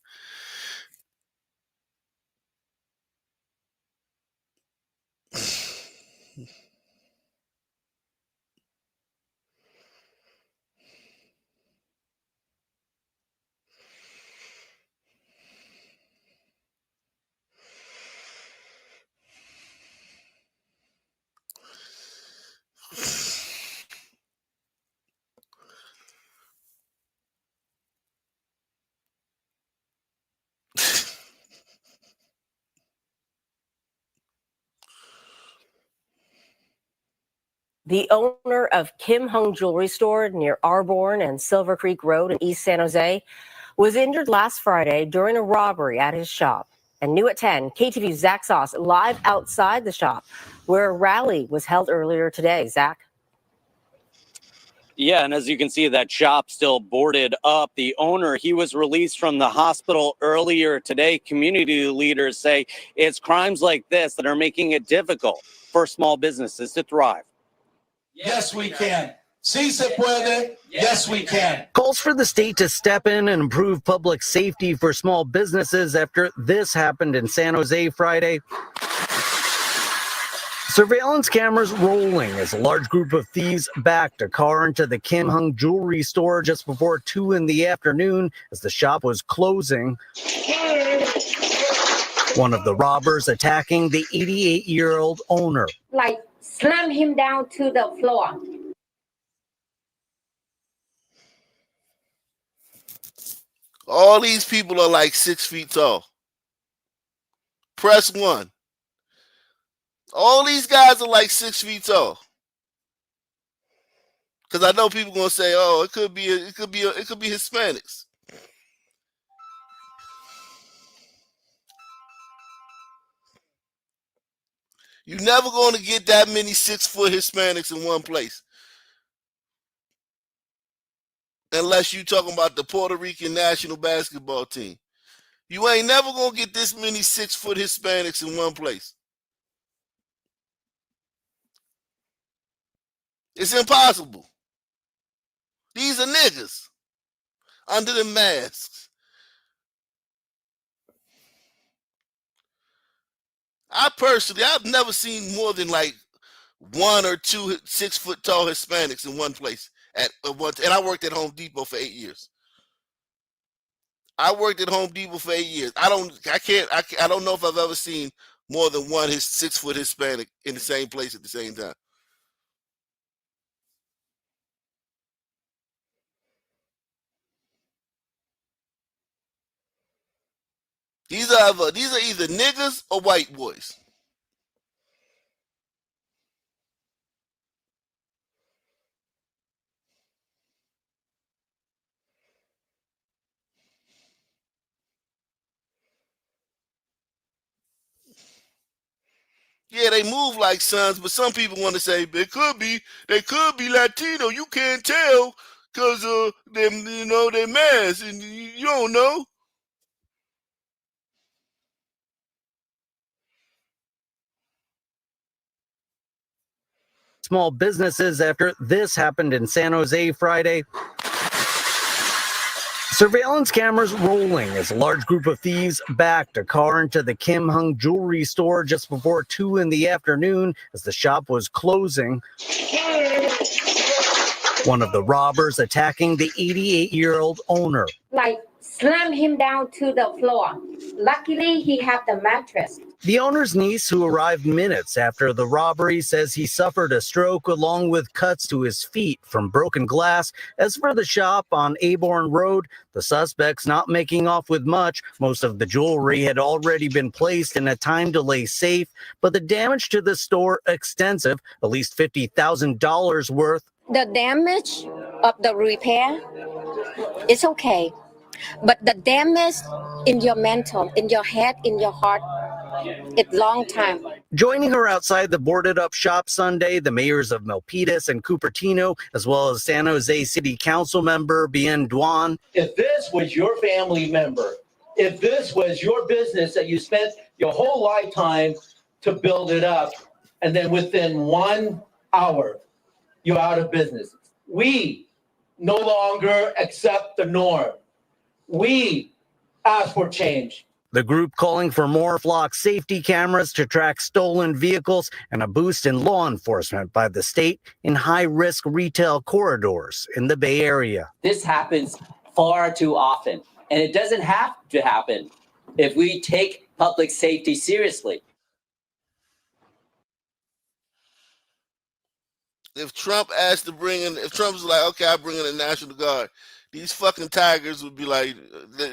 The owner of Kim Hung Jewelry Store near Arborn and Silver Creek Road in East San Jose was injured last Friday during a robbery at his shop. And new at 10, KTV's Zach Sauce live outside the shop where a rally was held earlier today. Zach? Yeah, and as you can see, that shop still boarded up. The owner, he was released from the hospital earlier today. Community leaders say it's crimes like this that are making it difficult for small businesses to thrive. Yes, we can. Sí se puede. Yes, we can. Calls for the state to step in and improve public safety for small businesses after this happened in San Jose Friday. Surveillance cameras rolling as a large group of thieves backed a car into the Kim Hung jewelry store just before 2 in the afternoon as the shop was closing. One of the robbers attacking the 88-year-old owner. Like slam him down to the floor. All these people are like 6 feet tall. Press 1. All these guys are like 6 feet tall. Because I know people gonna say, "Oh, it could be Hispanics." You're never going to get that many 6-foot Hispanics in one place, unless you're talking about the Puerto Rican national basketball team. You ain't never gonna get this many 6-foot Hispanics in one place. It's impossible. These are niggas under the masks. I've never seen more than like 1 or 2 6-foot tall Hispanics in one place at once. And I worked at Home Depot for 8 years. I worked at Home Depot for 8 years. I don't know if I've ever seen more than one 6-foot Hispanic in the same place at the same time. These are either niggas or white boys. Yeah, they move like sons, but some people want to say they could be Latino. You can't tell because them, they mask, and you don't know. Small businesses after this happened in San Jose Friday. Surveillance cameras rolling as a large group of thieves backed a car into the Kim Hung jewelry store just before 2 in the afternoon as the shop was closing. One of the robbers attacking the 88-year-old owner. Like slam him down to the floor. Luckily, he had the mattress. The owner's niece, who arrived minutes after the robbery, says he suffered a stroke along with cuts to his feet from broken glass. As for the shop on Aborn Road, the suspects not making off with much. Most of the jewelry had already been placed in a time delay safe, but the damage to the store extensive, at least $50,000 worth. The damage of the repair is okay, but the damage in your mental, in your head, in your heart, it's long time. Joining her outside the boarded up shop Sunday, the mayors of Milpitas and Cupertino, as well as San Jose City Council member Bien Duan. If this was your family member, if this was your business that you spent your whole lifetime to build it up, and then within 1 hour, you're out of business. We no longer accept the norm. We ask for change. The group calling for more flock safety cameras to track stolen vehicles and a boost in law enforcement by the state in high-risk retail corridors in the Bay Area. This happens far too often, and it doesn't have to happen if we take public safety seriously. If Trump asked to if Trump's like, okay, I'll bring in the National Guard, these fucking tigers would be like,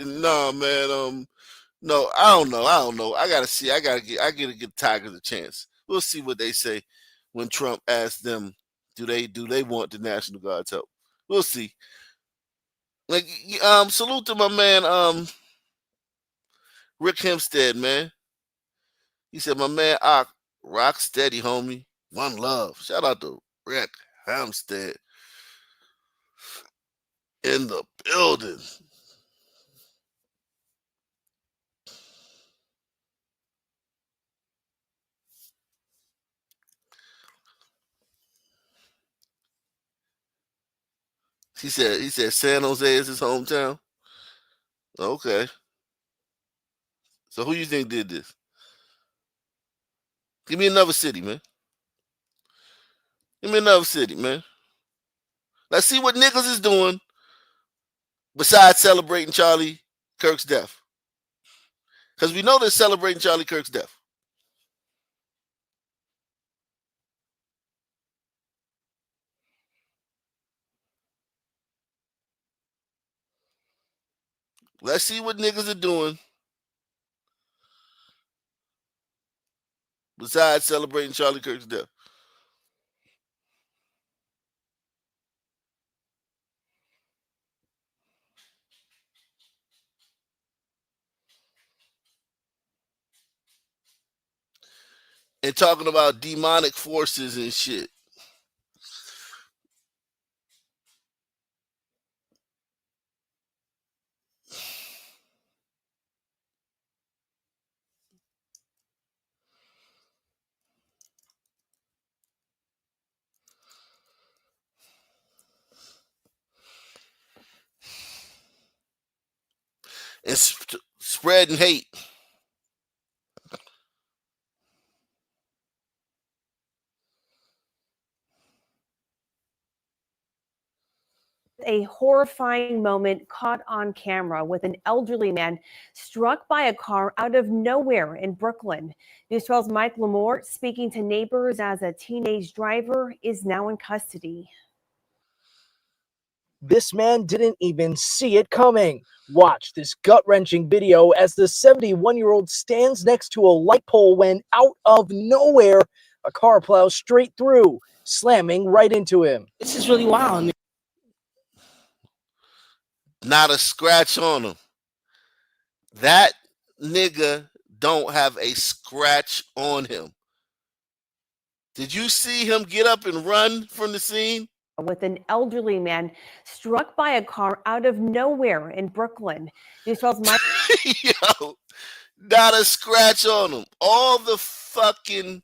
no, man, no, I don't know. I gotta give Tigers a chance. We'll see what they say when Trump asks them, do they want the National Guard's help? We'll see. Like, salute to my man, Rick Hempstead, man. He said, my man, rock steady, homie. One love. Shout out to Rick Hempstead in the building. He said San Jose is his hometown. Okay. So who you think did this? Give me another city, man. Give me another city, man. Let's see what niggas is doing besides celebrating Charlie Kirk's death. Because we know they're celebrating Charlie Kirk's death. Let's see what niggas are doing besides celebrating Charlie Kirk's death. And talking about demonic forces and shit. And spreading hate. A horrifying moment caught on camera with an elderly man struck by a car out of nowhere in Brooklyn. News 12's Mike Lamore, speaking to neighbors as a teenage driver, is now in custody. This man didn't even see it coming. Watch this gut-wrenching video as the 71-year-old stands next to a light pole when, out of nowhere, a car plows straight through, slamming right into him. This is really wild. Not a scratch on him. That nigga don't have a scratch on him. Did you see him get up and run from the scene? With an elderly man struck by a car out of nowhere in Brooklyn. News 12's Mike. Yo, not a scratch on him. All the fucking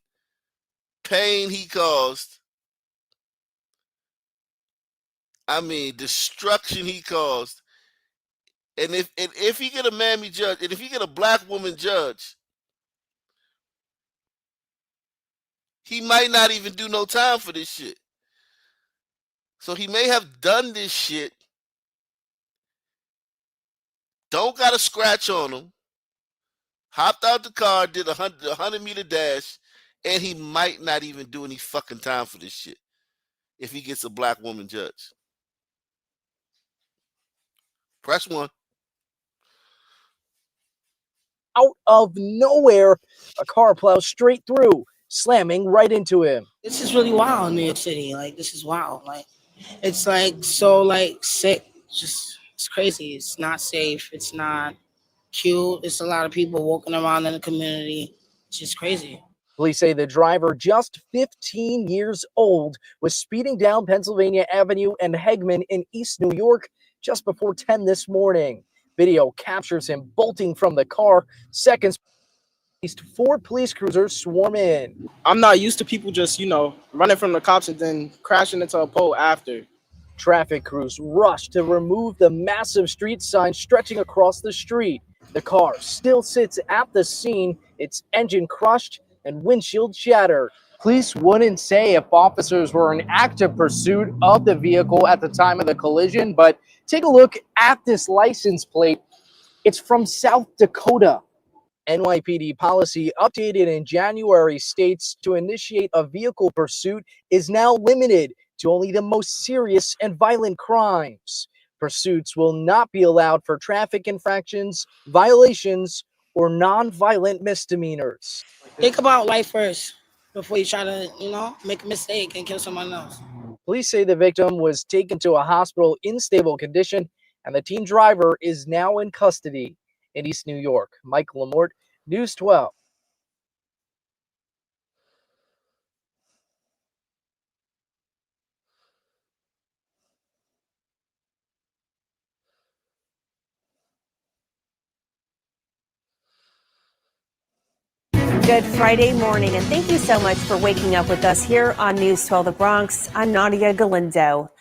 pain he caused. I mean, destruction he caused. And if he get a mammy judge, and if he get a black woman judge, he might not even do no time for this shit. So he may have done this shit, don't got a scratch on him, hopped out the car, did a 100-meter dash, and he might not even do any fucking time for this shit if he gets a black woman judge. Press 1. Out of nowhere, a car plows straight through, slamming right into him. This is really wild in New York City. Like, this is wild. Like, it's like so like sick. Just it's crazy. It's not safe. It's not cute. It's a lot of people walking around in the community. It's just crazy. Police say the driver, just 15 years old, was speeding down Pennsylvania Avenue and Hegman in East New York just before 10 this morning. Video captures him bolting from the car. Seconds, at least 4 police cruisers swarm in. I'm not used to people just, running from the cops and then crashing into a pole after. Traffic crews rush to remove the massive street sign stretching across the street. The car still sits at the scene, its engine crushed and windshield shattered. Police wouldn't say if officers were in active pursuit of the vehicle at the time of the collision, but take a look at this license plate. It's from South Dakota. NYPD policy updated in January states to initiate a vehicle pursuit is now limited to only the most serious and violent crimes. Pursuits will not be allowed for traffic infractions, violations, or non-violent misdemeanors. Think about life first before you try to, make a mistake and kill someone else. Police say the victim was taken to a hospital in stable condition, and the teen driver is now in custody in East New York. Mike Lamort, News 12. Good Friday morning, and thank you so much for waking up with us here on News 12 The Bronx. I'm Nadia Galindo.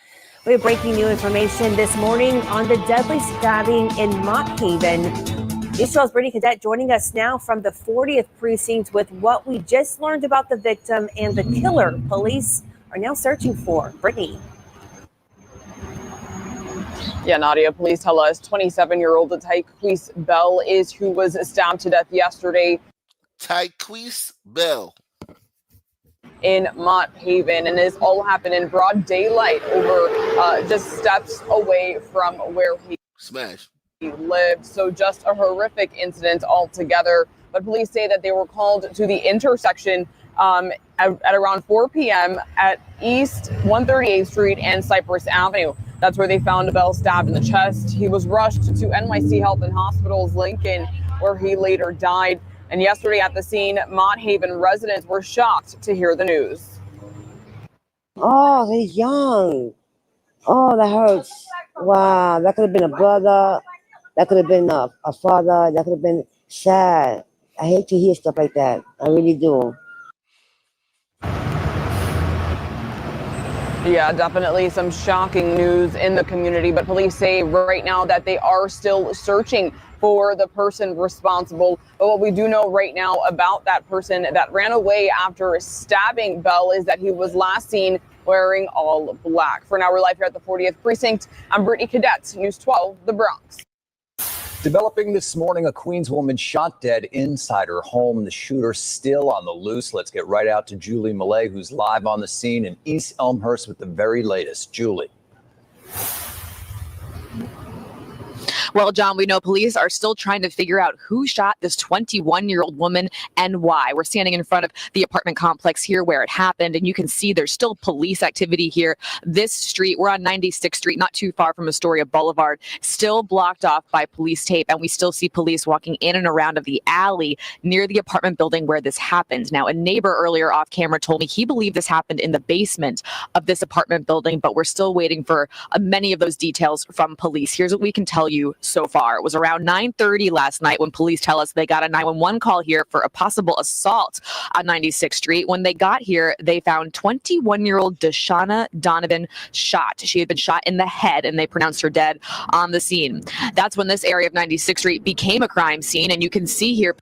We have breaking new information this morning on the deadly stabbing in Mott Haven. News 12's Brittany Cadet joining us now from the 40th precinct with what we just learned about the victim and the killer police are now searching for. Brittany. Yeah, Nadia, police tell us 27-year-old Tyquise Bell is who was stabbed to death yesterday. Tyquise Bell. In Mott Haven, and this all happened in broad daylight over just steps away from where he lived. So just a horrific incident altogether. But police say that they were called to the intersection at around 4 p.m. at East 138th Street and Cypress Avenue. That's where they found Bell stabbed in the chest. He was rushed to NYC Health and Hospitals Lincoln, where he later died. And yesterday at the scene, Mott Haven residents were shocked to hear the news. Oh, he's young. Oh, that hurts. Wow, that could have been a brother. That could have been a father. That could have been sad. I hate to hear stuff like that. I really do. Yeah, definitely some shocking news in the community, but police say right now that they are still searching for the person responsible. But what we do know right now about that person that ran away after stabbing Bell is that he was last seen wearing all black. For now, we're live here at the 40th precinct. I'm Brittany Cadet, News 12, The Bronx. Developing this morning, a Queens woman shot dead inside her home. The shooter still on the loose. Let's get right out to Julie Millay, who's live on the scene in East Elmhurst with the very latest. Julie. Well, John, we know police are still trying to figure out who shot this 21-year-old woman and why. We're standing in front of the apartment complex here where it happened, and you can see there's still police activity here. This street, we're on 96th Street, not too far from Astoria Boulevard, still blocked off by police tape, and we still see police walking in and around of the alley near the apartment building where this happened. Now, a neighbor earlier off camera told me he believed this happened in the basement of this apartment building, but we're still waiting for many of those details from police. Here's what we can tell you so far. It was around 9:30 last night when police tell us they got a 911 call here for a possible assault on 96th Street. When they got here, they found 21-year-old Deshauna Donovan shot. She had been shot in the head, and they pronounced her dead on the scene. That's when this area of 96th Street became a crime scene, and you can see here.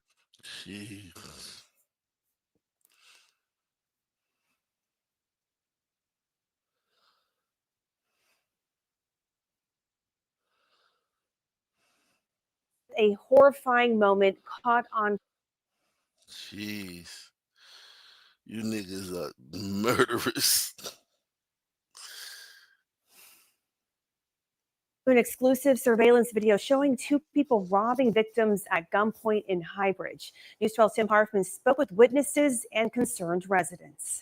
A horrifying moment caught on. Jeez. You niggas are murderous. An exclusive surveillance video showing two people robbing victims at gunpoint in Highbridge. News 12's Tim Harfman spoke with witnesses and concerned residents.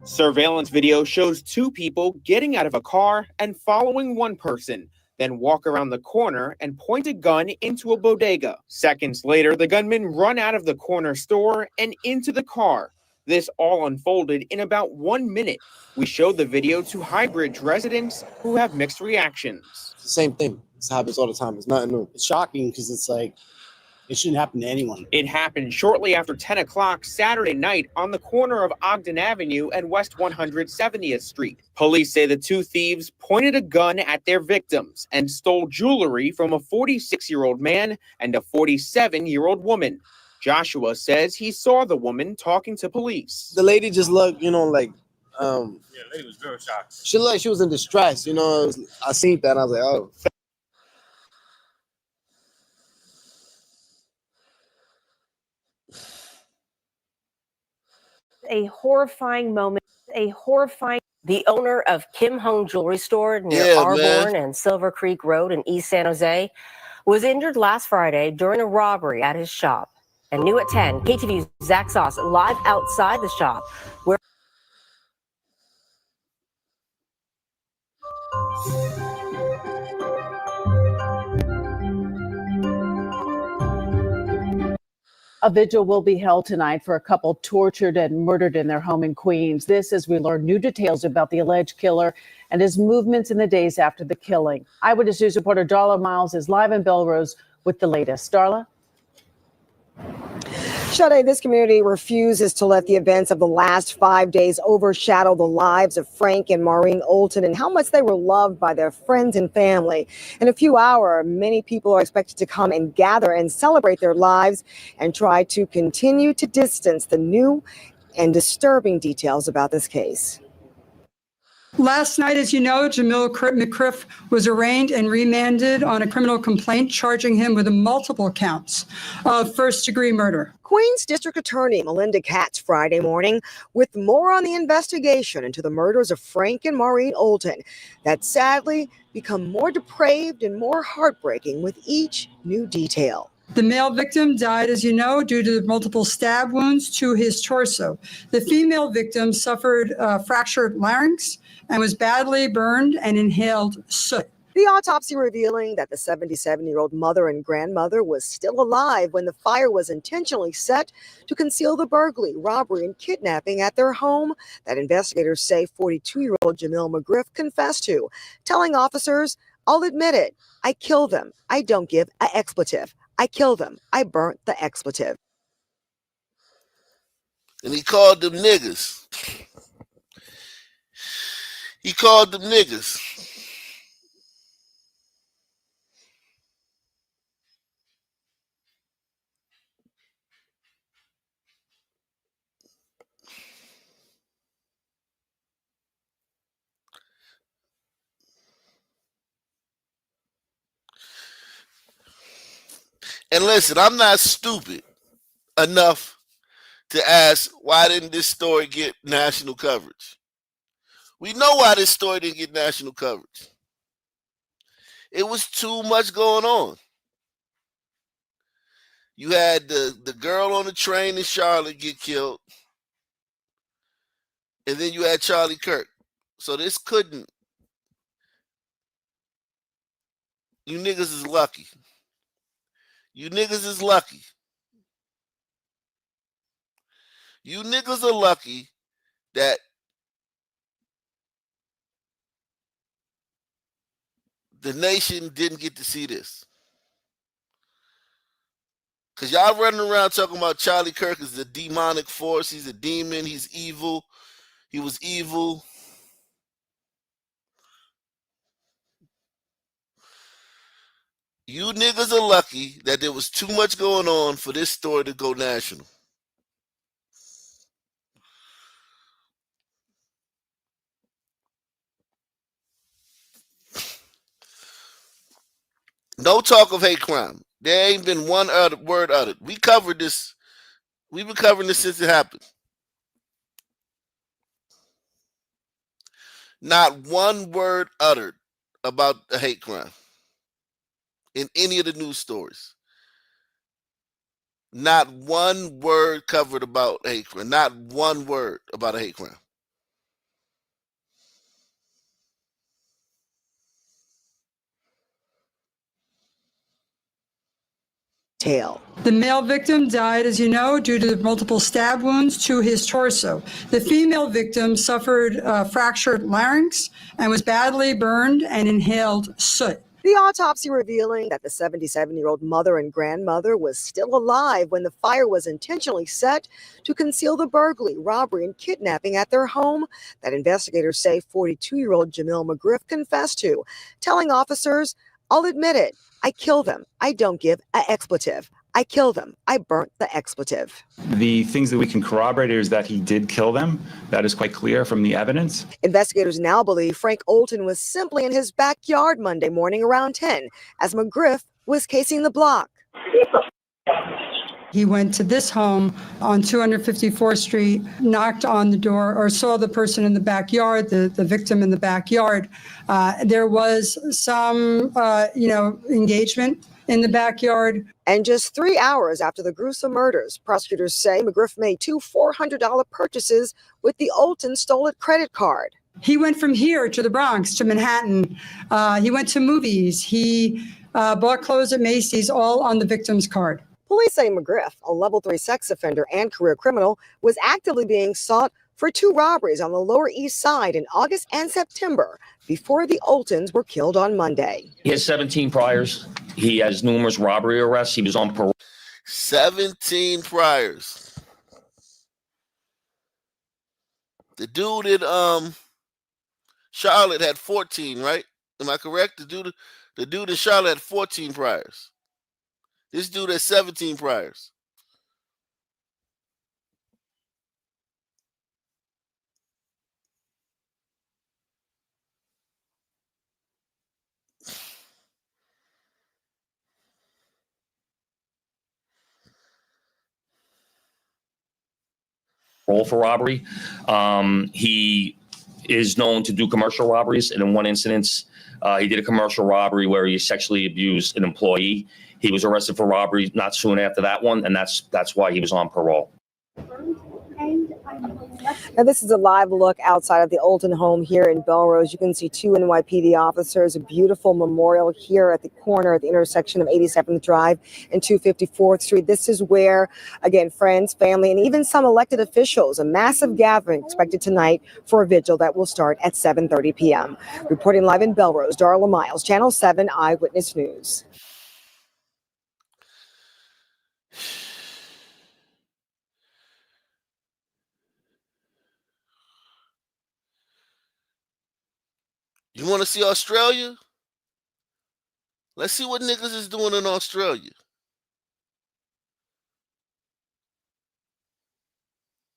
Surveillance video shows two people getting out of a car and following one person, then walk around the corner and point a gun into a bodega. Seconds later, the gunmen run out of the corner store and into the car. This all unfolded in about 1 minute. We showed the video to Highbridge residents who have mixed reactions. It's the same thing. This happens all the time. It's nothing new. It's shocking because it's like, it shouldn't happen to anyone. It happened shortly after 10 o'clock Saturday night on the corner of Ogden Avenue and West 170th Street. Police say the two thieves pointed a gun at their victims and stole jewelry from a 46-year-old man and a 47-year-old woman. Joshua says he saw the woman talking to police. The lady just looked, like, Yeah, the lady was very shocked. she looked like she was in distress. I seen that. And I was like, oh. A horrifying moment. The owner of Kim Hung Jewelry Store near Arborn and Silver Creek Road in East San Jose was injured last Friday during a robbery at his shop. And new at 10, KTVU's Zach Sauce live outside the shop where A vigil will be held tonight for a couple tortured and murdered in their home in Queens. This as we learn new details about the alleged killer and his movements in the days after the killing. Eyewitness News reporter Darla Miles is live in Belrose with the latest. Darla? Shade, this community refuses to let the events of the last 5 days overshadow the lives of Frank and Maureen Olton and how much they were loved by their friends and family. In a few hours, many people are expected to come and gather and celebrate their lives and try to continue to distance the new and disturbing details about this case. Last night, as you know, Jamil McCriff was arraigned and remanded on a criminal complaint charging him with multiple counts of first-degree murder. Queens District Attorney Melinda Katz Friday morning with more on the investigation into the murders of Frank and Maureen Olton that sadly become more depraved and more heartbreaking with each new detail. The male victim died, as you know, due to multiple stab wounds to his torso. The female victim suffered fractured larynx and was badly burned and inhaled soot. The autopsy revealing that the 77-year-old mother and grandmother was still alive when the fire was intentionally set to conceal the burglary, robbery, and kidnapping at their home that investigators say 42-year-old Jamil McGriff confessed to, telling officers, "I'll admit it, I killed them. I don't give an expletive. I killed them. I burnt the expletive." And he called them niggas. He called them niggas. And listen, I'm not stupid enough to ask, why didn't this story get national coverage? We know why this story didn't get national coverage. It was too much going on. You had the girl on the train in Charlotte get killed, and then you had Charlie Kirk. So this couldn't. You niggas is lucky. You niggas is lucky. You niggas are lucky that the nation didn't get to see this. Because y'all running around talking about Charlie Kirk as the demonic force. He's a demon. He's evil. He was evil. You niggas are lucky that there was too much going on for this story to go national. No talk of hate crime. There ain't been one word uttered. We covered this. We've been covering this since it happened. Not one word uttered about a hate crime in any of the news stories. Not one word covered about hate crime. Not one word about a hate crime. The male victim died, as you know, due to multiple stab wounds to his torso. The female victim suffered fractured larynx and was badly burned and inhaled soot. The autopsy revealing that the 77-year-old mother and grandmother was still alive when the fire was intentionally set to conceal the burglary, robbery, and kidnapping at their home that investigators say 42-year-old Jamil McGriff confessed to, telling officers, "I'll admit it, I killed them. I don't give an expletive. I killed them. I burnt the expletive." The things that we can corroborate is that he did kill them. That is quite clear from the evidence. Investigators now believe Frank Olton was simply in his backyard Monday morning around 10 as McGriff was casing the block. He went to this home on 254th Street, knocked on the door, or saw the person in the backyard, the victim in the backyard. There was some, engagement in the backyard. And just 3 hours after the gruesome murders, prosecutors say McGriff made two $400 purchases with the Olton stolen credit card. He went from here to the Bronx, to Manhattan. He went to movies. He bought clothes at Macy's, all on the victim's card. Police say McGriff, a level 3 sex offender and career criminal, was actively being sought for 2 robberies on the Lower East Side in August and September before the Oltons were killed on Monday. He has 17 priors. He has numerous robbery arrests. He was on parole. 17 priors. The dude in Charlotte had 14, right? Am I correct? The dude in Charlotte had 14 priors. This dude has 17 priors. Role for robbery. He is known to do commercial robberies, and in one instance, he did a commercial robbery where he sexually abused an employee. He was arrested for robbery not soon after that one, and that's why he was on parole. Now, this is a live look outside of the Olden home here in Belrose. You can see two NYPD officers, a beautiful memorial here at the corner at the intersection of 87th Drive and 254th Street. This is where, again, friends, family, and even some elected officials, a massive gathering expected tonight for a vigil that will start at 7:30 p.m. Reporting live in Belrose, Darla Miles, Channel 7 Eyewitness News. You want to see Australia? Let's see what niggas is doing in Australia.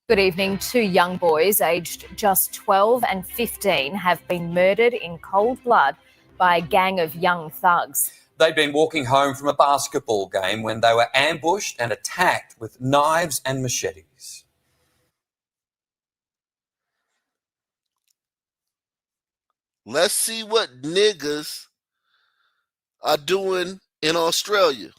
Good evening. Two young boys aged just 12 and 15 have been murdered in cold blood by a gang of young thugs. They'd been walking home from a basketball game when they were ambushed and attacked with knives and machetes. Let's see what niggas are doing in Australia.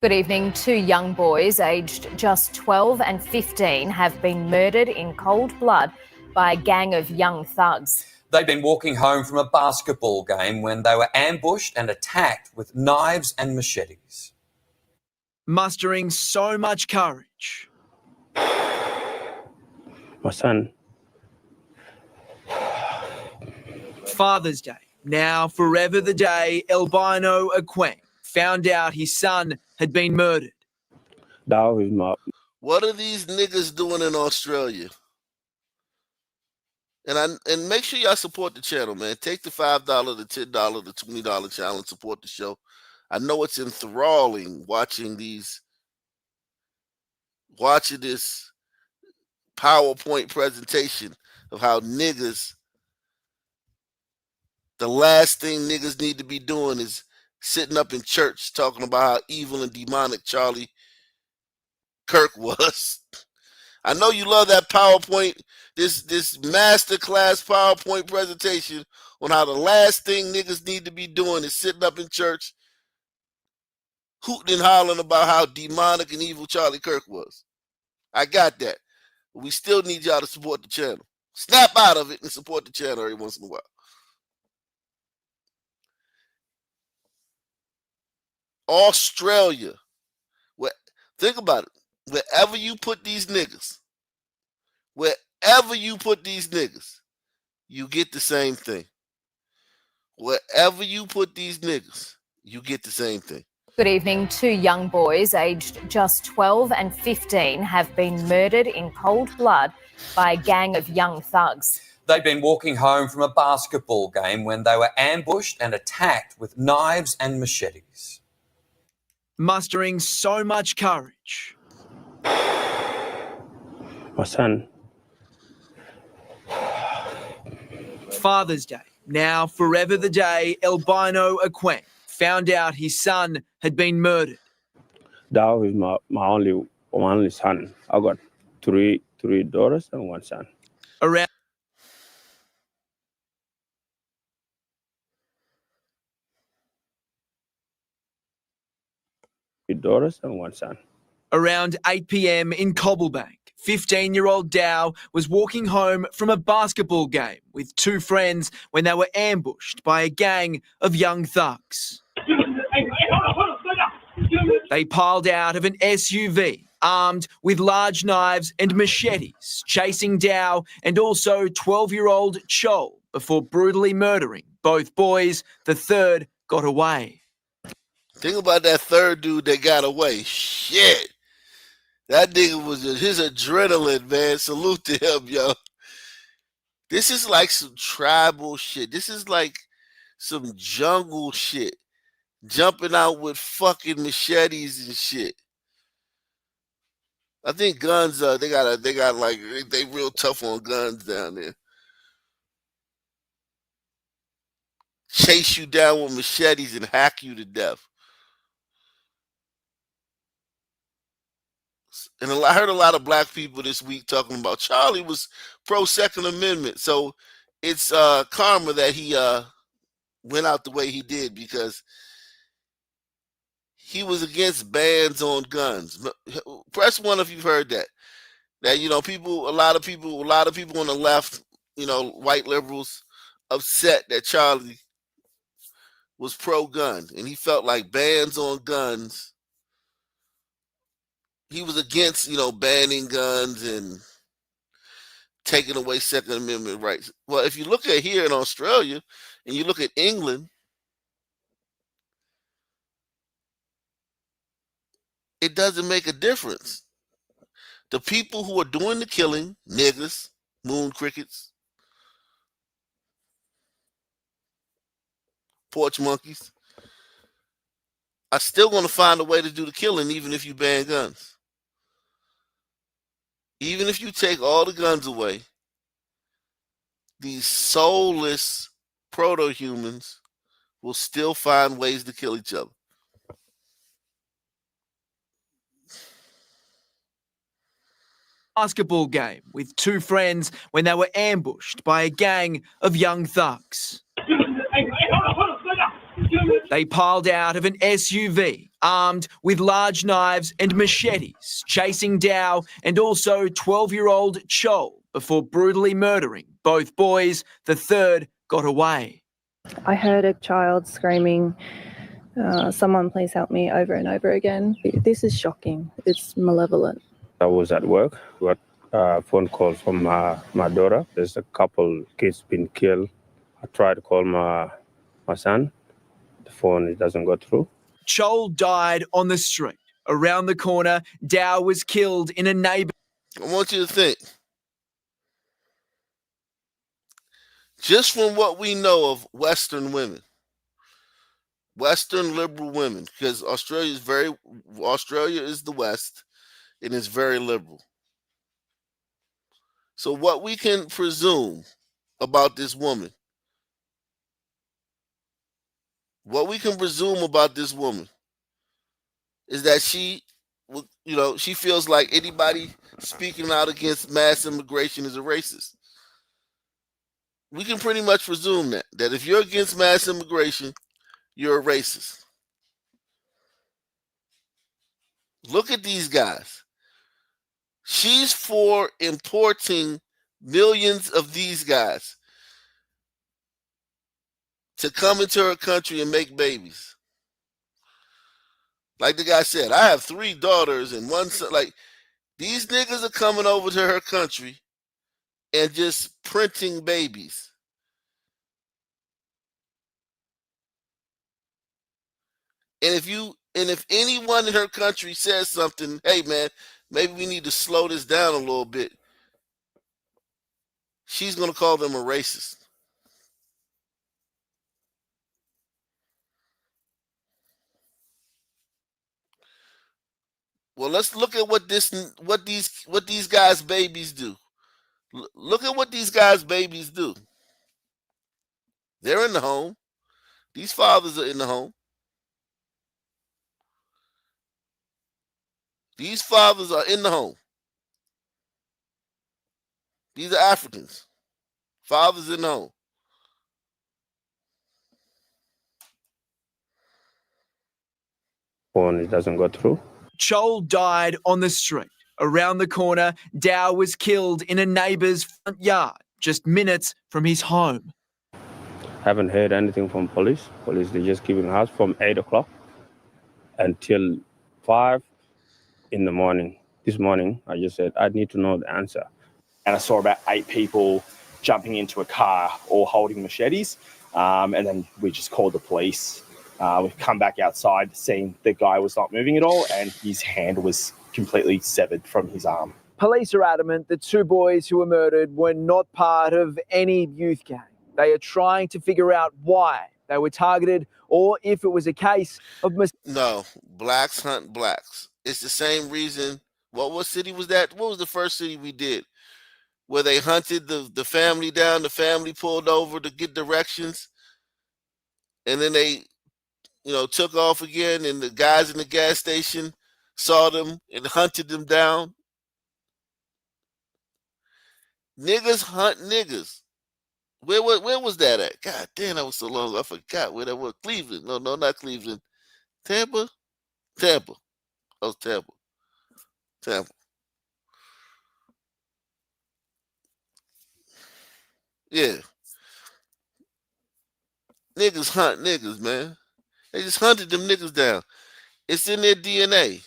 Good evening. Two young boys aged just 12 and 15 have been murdered in cold blood by a gang of young thugs. They'd been walking home from a basketball game when they were ambushed and attacked with knives and machetes. Mustering so much courage. My son. Father's Day. Now forever the day Albino Aquang found out his son had been murdered. That was my... What are these niggas doing in Australia? And make sure y'all support the channel, man. Take the $5, the $10, the $20 challenge, support the show. I know it's enthralling watching this PowerPoint presentation of how niggas, the last thing niggas need to be doing is sitting up in church talking about how evil and demonic Charlie Kirk was. I know you love that PowerPoint, this masterclass PowerPoint presentation on how the last thing niggas need to be doing is sitting up in church hooting and hollering about how demonic and evil Charlie Kirk was. I got that. But we still need y'all to support the channel. Snap out of it and support the channel every once in a while. Australia. Think about it. Wherever you put these niggas, you get the same thing. Wherever you put these niggas, you get the same thing. Good evening. Two young boys aged just 12 and 15 have been murdered in cold blood by a gang of young thugs. They'd been walking home from a basketball game when they were ambushed and attacked with knives and machetes. Mustering so much courage. My son. Father's Day. Now forever the day Albino Aquang found out his son had been murdered. That was my only son. I got three daughters and one son. Around daughters and one son. Around 8 p.m. in Cobblebank, 15-year-old Dow was walking home from a basketball game with two friends when they were ambushed by a gang of young thugs. They piled out of an SUV, armed with large knives and machetes, chasing Dow and also 12-year-old Chol before brutally murdering both boys. The third got away. Think about that third dude that got away. Shit. That nigga was his adrenaline, man. Salute to him, yo. This is like some tribal shit. This is like some jungle shit. Jumping out with fucking machetes and shit. I think guns, they got like, they real tough on guns down there. Chase you down with machetes and hack you to death. And I heard a lot of black people this week talking about Charlie was pro Second Amendment. So it's karma that he went out the way he did, because he was against bans on guns. Press one if you've heard that. That, you know, a lot of people on the left, you know, white liberals, upset that Charlie was pro-gun, and he felt like bans on guns. He was against, you know, banning guns and taking away Second Amendment rights. Well, if you look at here in Australia and you look at England, it doesn't make a difference. The people who are doing the killing, niggas, moon crickets, porch monkeys, are still going to find a way to do the killing, even if you ban guns. Even if you take all the guns away, these soulless proto-humans will still find ways to kill each other. Basketball game with two friends when they were ambushed by a gang of young thugs. They piled out of an SUV, armed with large knives and machetes, chasing Dow and also 12-year-old Chol before brutally murdering both boys. The third got away. I heard a child screaming, someone please help me, over and over again. This is shocking. It's malevolent. I was at work. Got a phone call from my daughter. There's a couple kids been killed. I tried to call my son. The phone, it doesn't go through. Chol died on the street. Around the corner, Dow was killed in a neighbour. I want you to think. Just from what we know of Western women, Western liberal women, because Australia is the West, and it's very liberal. So what we can presume about this woman, is that she, you know, she feels like anybody speaking out against mass immigration is a racist. We can pretty much presume that if you're against mass immigration, you're a racist. Look at these guys. She's for importing millions of these guys to come into her country and make babies. Like the guy said, I have 3 daughters and 1 son. Like, these niggas are coming over to her country and just printing babies. And if anyone in her country says something, hey man, maybe we need to slow this down a little bit, she's going to call them a racist. Well, let's look at what these guys' babies do. Look at what these guys' babies do. They're in the home. These fathers are in the home. These fathers are in the home. These are Africans. Fathers in the home. Phone, it doesn't go through. Chol died on the street. Around the corner, Dow was killed in a neighbour's front yard, just minutes from his home. Haven't heard anything from police. Police, they're just giving us from 8 o'clock until 5 in the morning. This morning, I just said, I need to know the answer. And I saw about 8 people jumping into a car, all holding machetes. And then we just called the police. We've come back outside, seen the guy was not moving at all, and his hand was completely severed from his arm. Police are adamant the two boys who were murdered were not part of any youth gang. They are trying to figure out why they were targeted or if it was a case of No, blacks hunt blacks. It's the same reason. What city was that? What was the first city we did? Where they hunted the family down, the family pulled over to get directions, and then they, took off again, and the guys in the gas station saw them and hunted them down. Niggas hunt niggas. Where was that at? God damn, that was so long ago. I forgot where that was. Cleveland. No, not Cleveland. Tampa. Oh, Tampa. Yeah. Niggas hunt niggas, man. They just hunted them niggas down. It's in their DNA.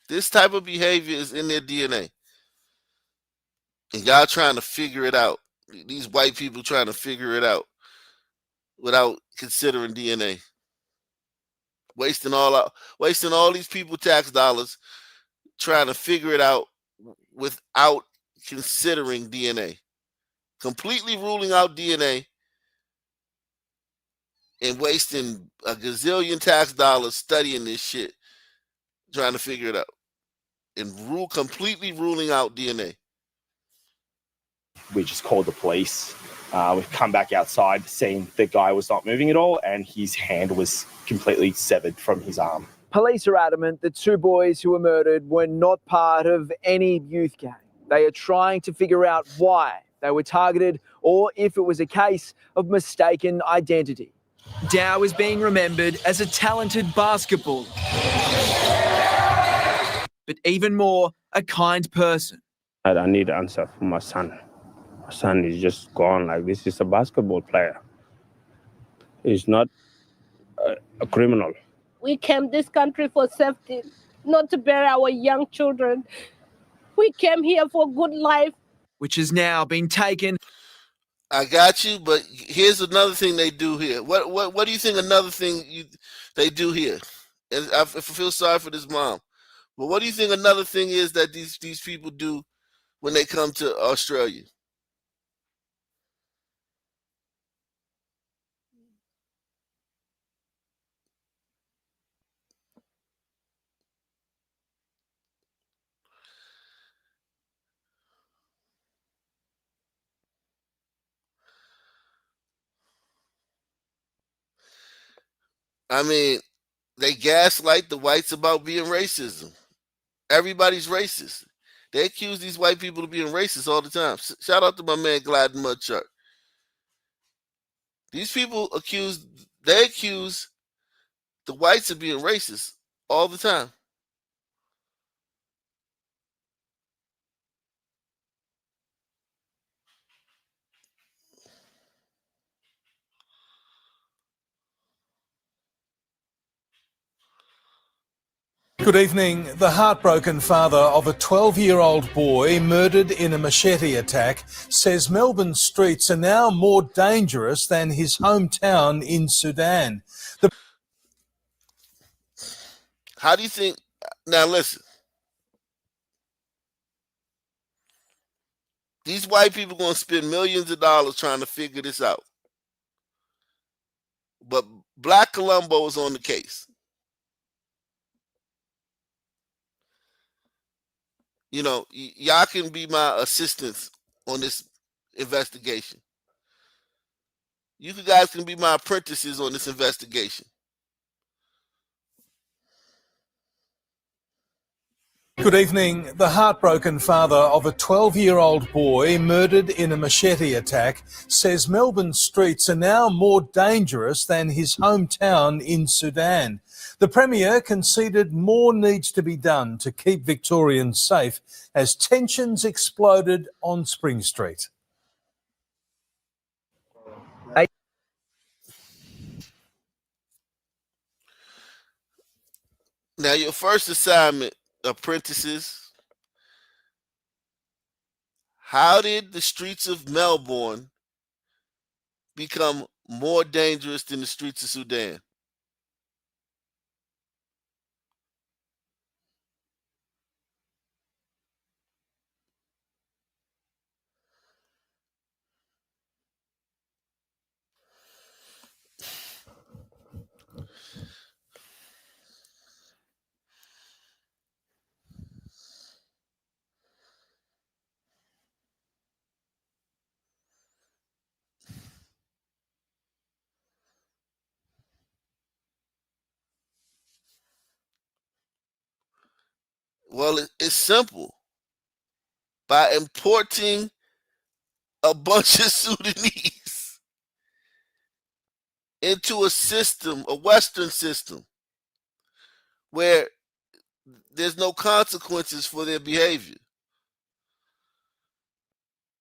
This type of behavior is in their DNA. And y'all trying to figure it out. These white people trying to figure it out without considering DNA. Wasting all these people tax dollars trying to figure it out without considering DNA. Completely ruling out DNA and wasting a gazillion tax dollars studying this shit, trying to figure it out. And completely ruling out DNA. We just called the police. We've come back outside, seen the guy was not moving at all, and his hand was completely severed from his arm. Police are adamant the two boys who were murdered were not part of any youth gang. They are trying to figure out why they were targeted or if it was a case of mistaken identity. Dow is being remembered as a talented basketballer, but even more, a kind person. I need an answer for my son. My son is just gone like this. He's a basketball player. He's not a criminal. We came this country for safety, not to bury our young children. We came here for good life. Which has now been taken. I got you, but here's another thing they do here. What do you think another thing they do here? And I feel sorry for this mom. But what do you think another thing is that these people do when they come to Australia? I mean, they gaslight the whites about being racism. Everybody's racist. They accuse these white people of being racist all the time. Shout out to my man Glad Mudchuck. These people accuse the whites of being racist all the time. Good evening. The heartbroken father of a 12-year-old boy murdered in a machete attack says Melbourne streets are now more dangerous than his hometown in Sudan. How do you think? Now listen. These white people going to spend millions of dollars trying to figure this out. But Black Columbo is on the case. Y'all can be my assistants on this investigation. You guys can be my apprentices on this investigation. Good evening. The heartbroken father of a 12-year-old boy murdered in a machete attack says Melbourne streets are now more dangerous than his hometown in Sudan. The Premier conceded more needs to be done to keep Victorians safe as tensions exploded on Spring Street. Now, your first assignment, apprentices, how did the streets of Melbourne become more dangerous than the streets of Sudan? Well, it's simple. By importing a bunch of Sudanese into a system, a Western system, where there's no consequences for their behavior.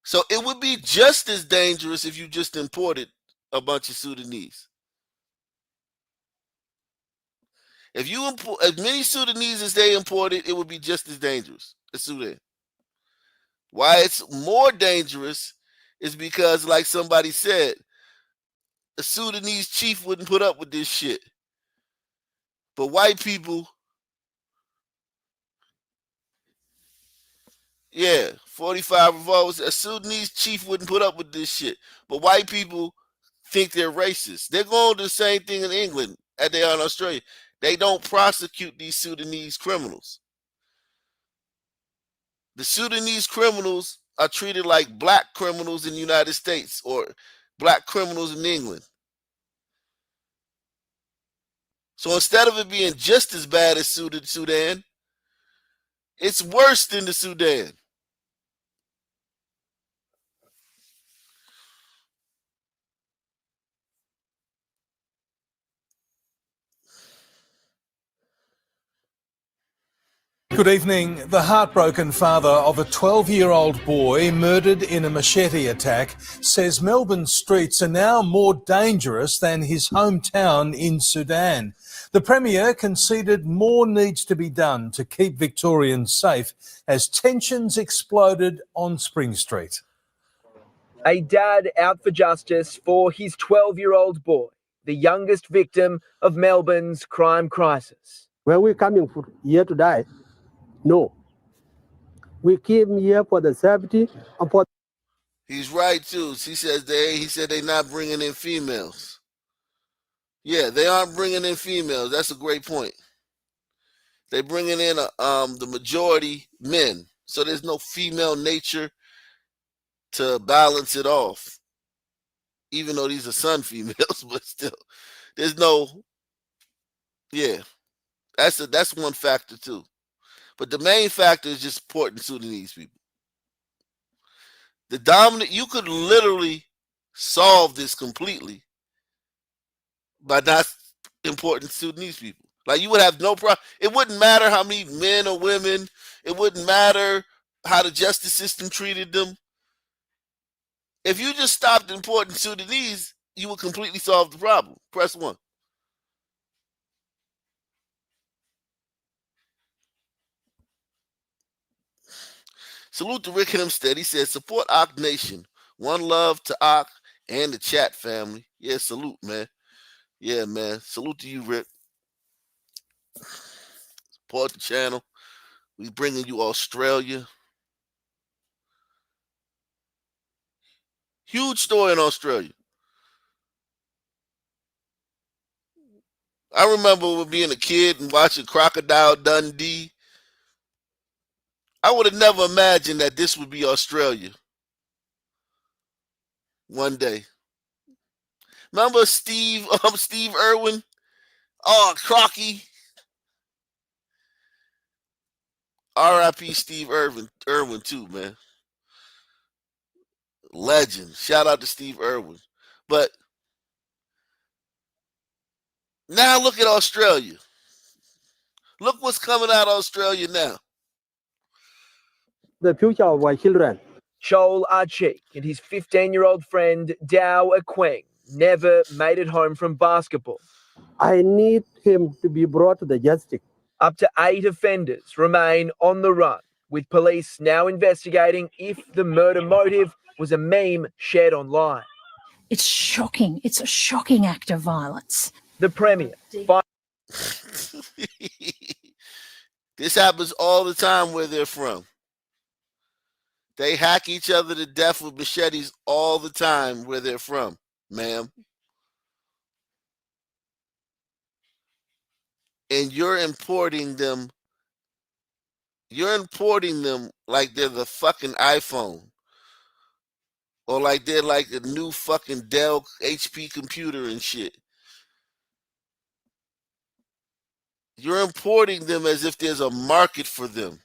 So it would be just as dangerous if you just imported a bunch of Sudanese. If you import as many Sudanese as they imported, it would be just as dangerous as Sudan. Why it's more dangerous is because, like somebody said, the Sudanese chief wouldn't put up with this shit. But white people, 45 revolvers, a Sudanese chief wouldn't put up with this shit. But white people think they're racist. They're going to do the same thing in England as they are in Australia. They don't prosecute these Sudanese criminals. The Sudanese criminals are treated like black criminals in the United States or black criminals in England. So instead of it being just as bad as Sudan, it's worse than the Sudan. Good evening. The heartbroken father of a 12-year-old boy murdered in a machete attack says Melbourne streets are now more dangerous than his hometown in Sudan. The Premier conceded more needs to be done to keep Victorians safe as tensions exploded on Spring Street. A dad out for justice for his 12-year-old boy, the youngest victim of Melbourne's crime crisis. Where we coming from here to die? No. We came here for the safety and for... He's right too. He said they're not bringing in females. Yeah, they aren't bringing in females. That's a great point. They're bringing in the majority men, so there's no female nature to balance it off. Even though these are son females, but still, there's no. Yeah, that's one factor too. But the main factor is just supporting Sudanese people. You could literally solve this completely by not importing Sudanese people. Like, you would have no problem. It wouldn't matter how many men or women. It wouldn't matter how the justice system treated them. If you just stopped importing Sudanese, you would completely solve the problem. Press 1. Salute to Rick Hempstead. He says, support Ak Nation. One love to Ak and the chat family. Yeah, salute, man. Yeah, man. Salute to you, Rick. Support the channel. We bringing you Australia. Huge story in Australia. I remember being a kid and watching Crocodile Dundee. I would have never imagined that this would be Australia one day. Remember Steve Irwin? Oh, Crocky. R.I.P. Steve Irwin too, man. Legend. Shout out to Steve Irwin. But now look at Australia. Look what's coming out of Australia now. The future of our children. Joel Archie and his 15-year-old friend Dao Akweng never made it home from basketball. I need him to be brought to the justice. Up to 8 offenders remain on the run, with police now investigating if the murder motive was a meme shared online. It's shocking. It's a shocking act of violence. The Premier. This happens all the time where they're from. They hack each other to death with machetes all the time where they're from, ma'am. And you're importing them. You're importing them like they're the fucking iPhone. Or like they're like a new fucking Dell HP computer and shit. You're importing them as if there's a market for them.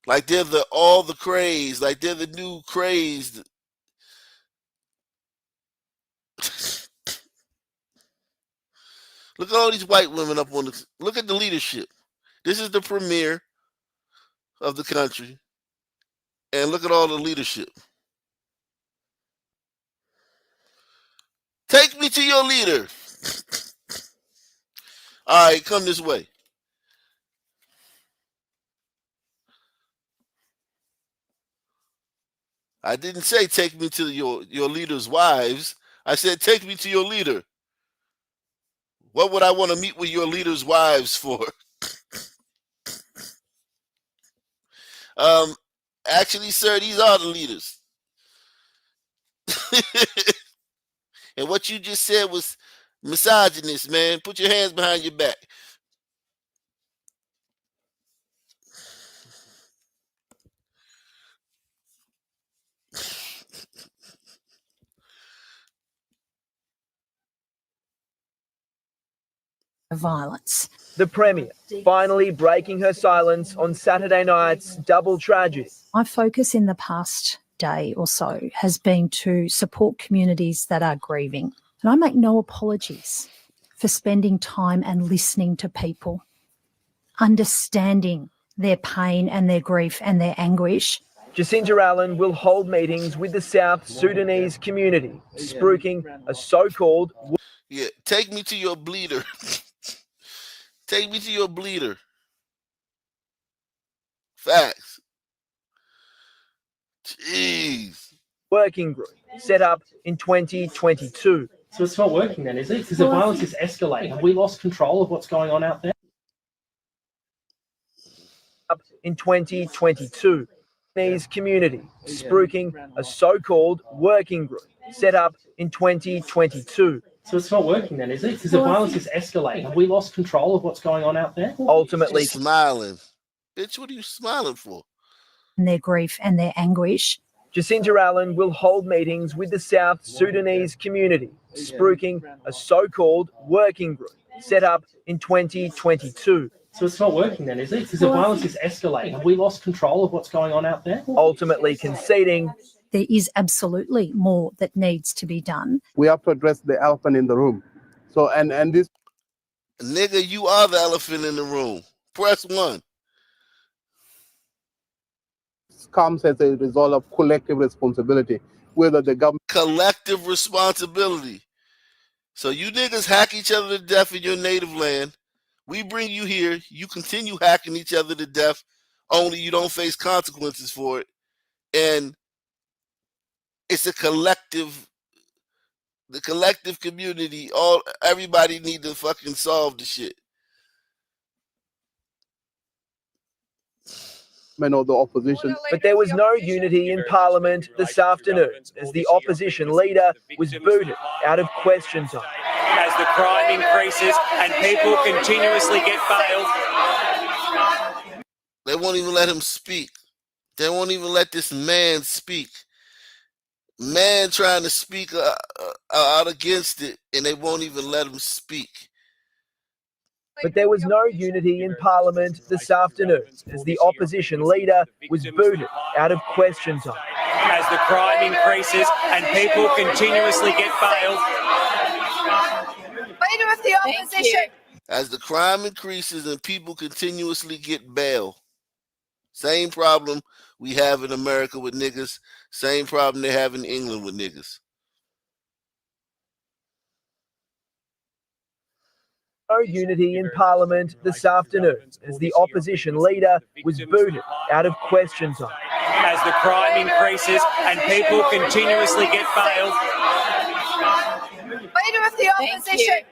Like they're all the craze. Like they're the new craze. Look at all these white women up on the. Look at the leadership. This is the premier of the country, and look at all the leadership. Take me to your leader. All right, come this way. I didn't say take me to your leader's wives. I said take me to your leader. What would I want to meet with your leader's wives for? Actually, sir, these are the leaders. And what you just said was misogynist, man. Put your hands behind your back. Violence. The Premier finally breaking her silence on Saturday night's double tragedy. My focus in the past day or so has been to support communities that are grieving. And I make no apologies for spending time and listening to people, understanding their pain and their grief and their anguish. Jacinta Allen will hold meetings with the South Sudanese community, spruiking a so-called... Yeah, take me to your bleeder. Take me to your bleeder. Facts. Jeez. Working group set up in 2022. So it's not working then, is it? Because the violence is escalating. Have we lost control of what's going on out there? Up in 2022. Sudanese community, spruiking a so-called working group set up in 2022. So it's not working then, is it? Because the violence is escalating. Have we lost control of what's going on out there? Ultimately, she's smiling. Bitch, what are you smiling for? And their grief and their anguish. Jacinta Allen will hold meetings with the South Sudanese community, spruiking a so-called working group set up in 2022. So it's not working then, is it? Because the violence is escalating. Have we lost control of what's going on out there? Ultimately conceding there is absolutely more that needs to be done. We have to address the elephant in the room. So, and this... Nigga, you are the elephant in the room. Press 1. Comes as a result of collective responsibility, whether the government... Collective responsibility. So you niggas hack each other to death in your native land. We bring you here. You continue hacking each other to death, only you don't face consequences for it. And it's a collective, the collective community, everybody need to fucking solve the shit. Or the opposition. But there was no unity in Parliament this afternoon as the opposition leader was booted out of question time. As the crime increases and people continuously get bailed. They won't even let him speak. They won't even let this man speak. Man trying to speak out against it, and they won't even let him speak. But there was no unity in Parliament this afternoon as the opposition leader was booted out of question time. As the crime increases and people continuously get bailed. Leader of the opposition. As the crime increases and people continuously get bail. Same problem we have in America with niggas. Same problem they have in England with niggas. No unity in Parliament this afternoon as the opposition leader was booted out of question time. As the crime increases and people continuously get bailed. Leader of the opposition.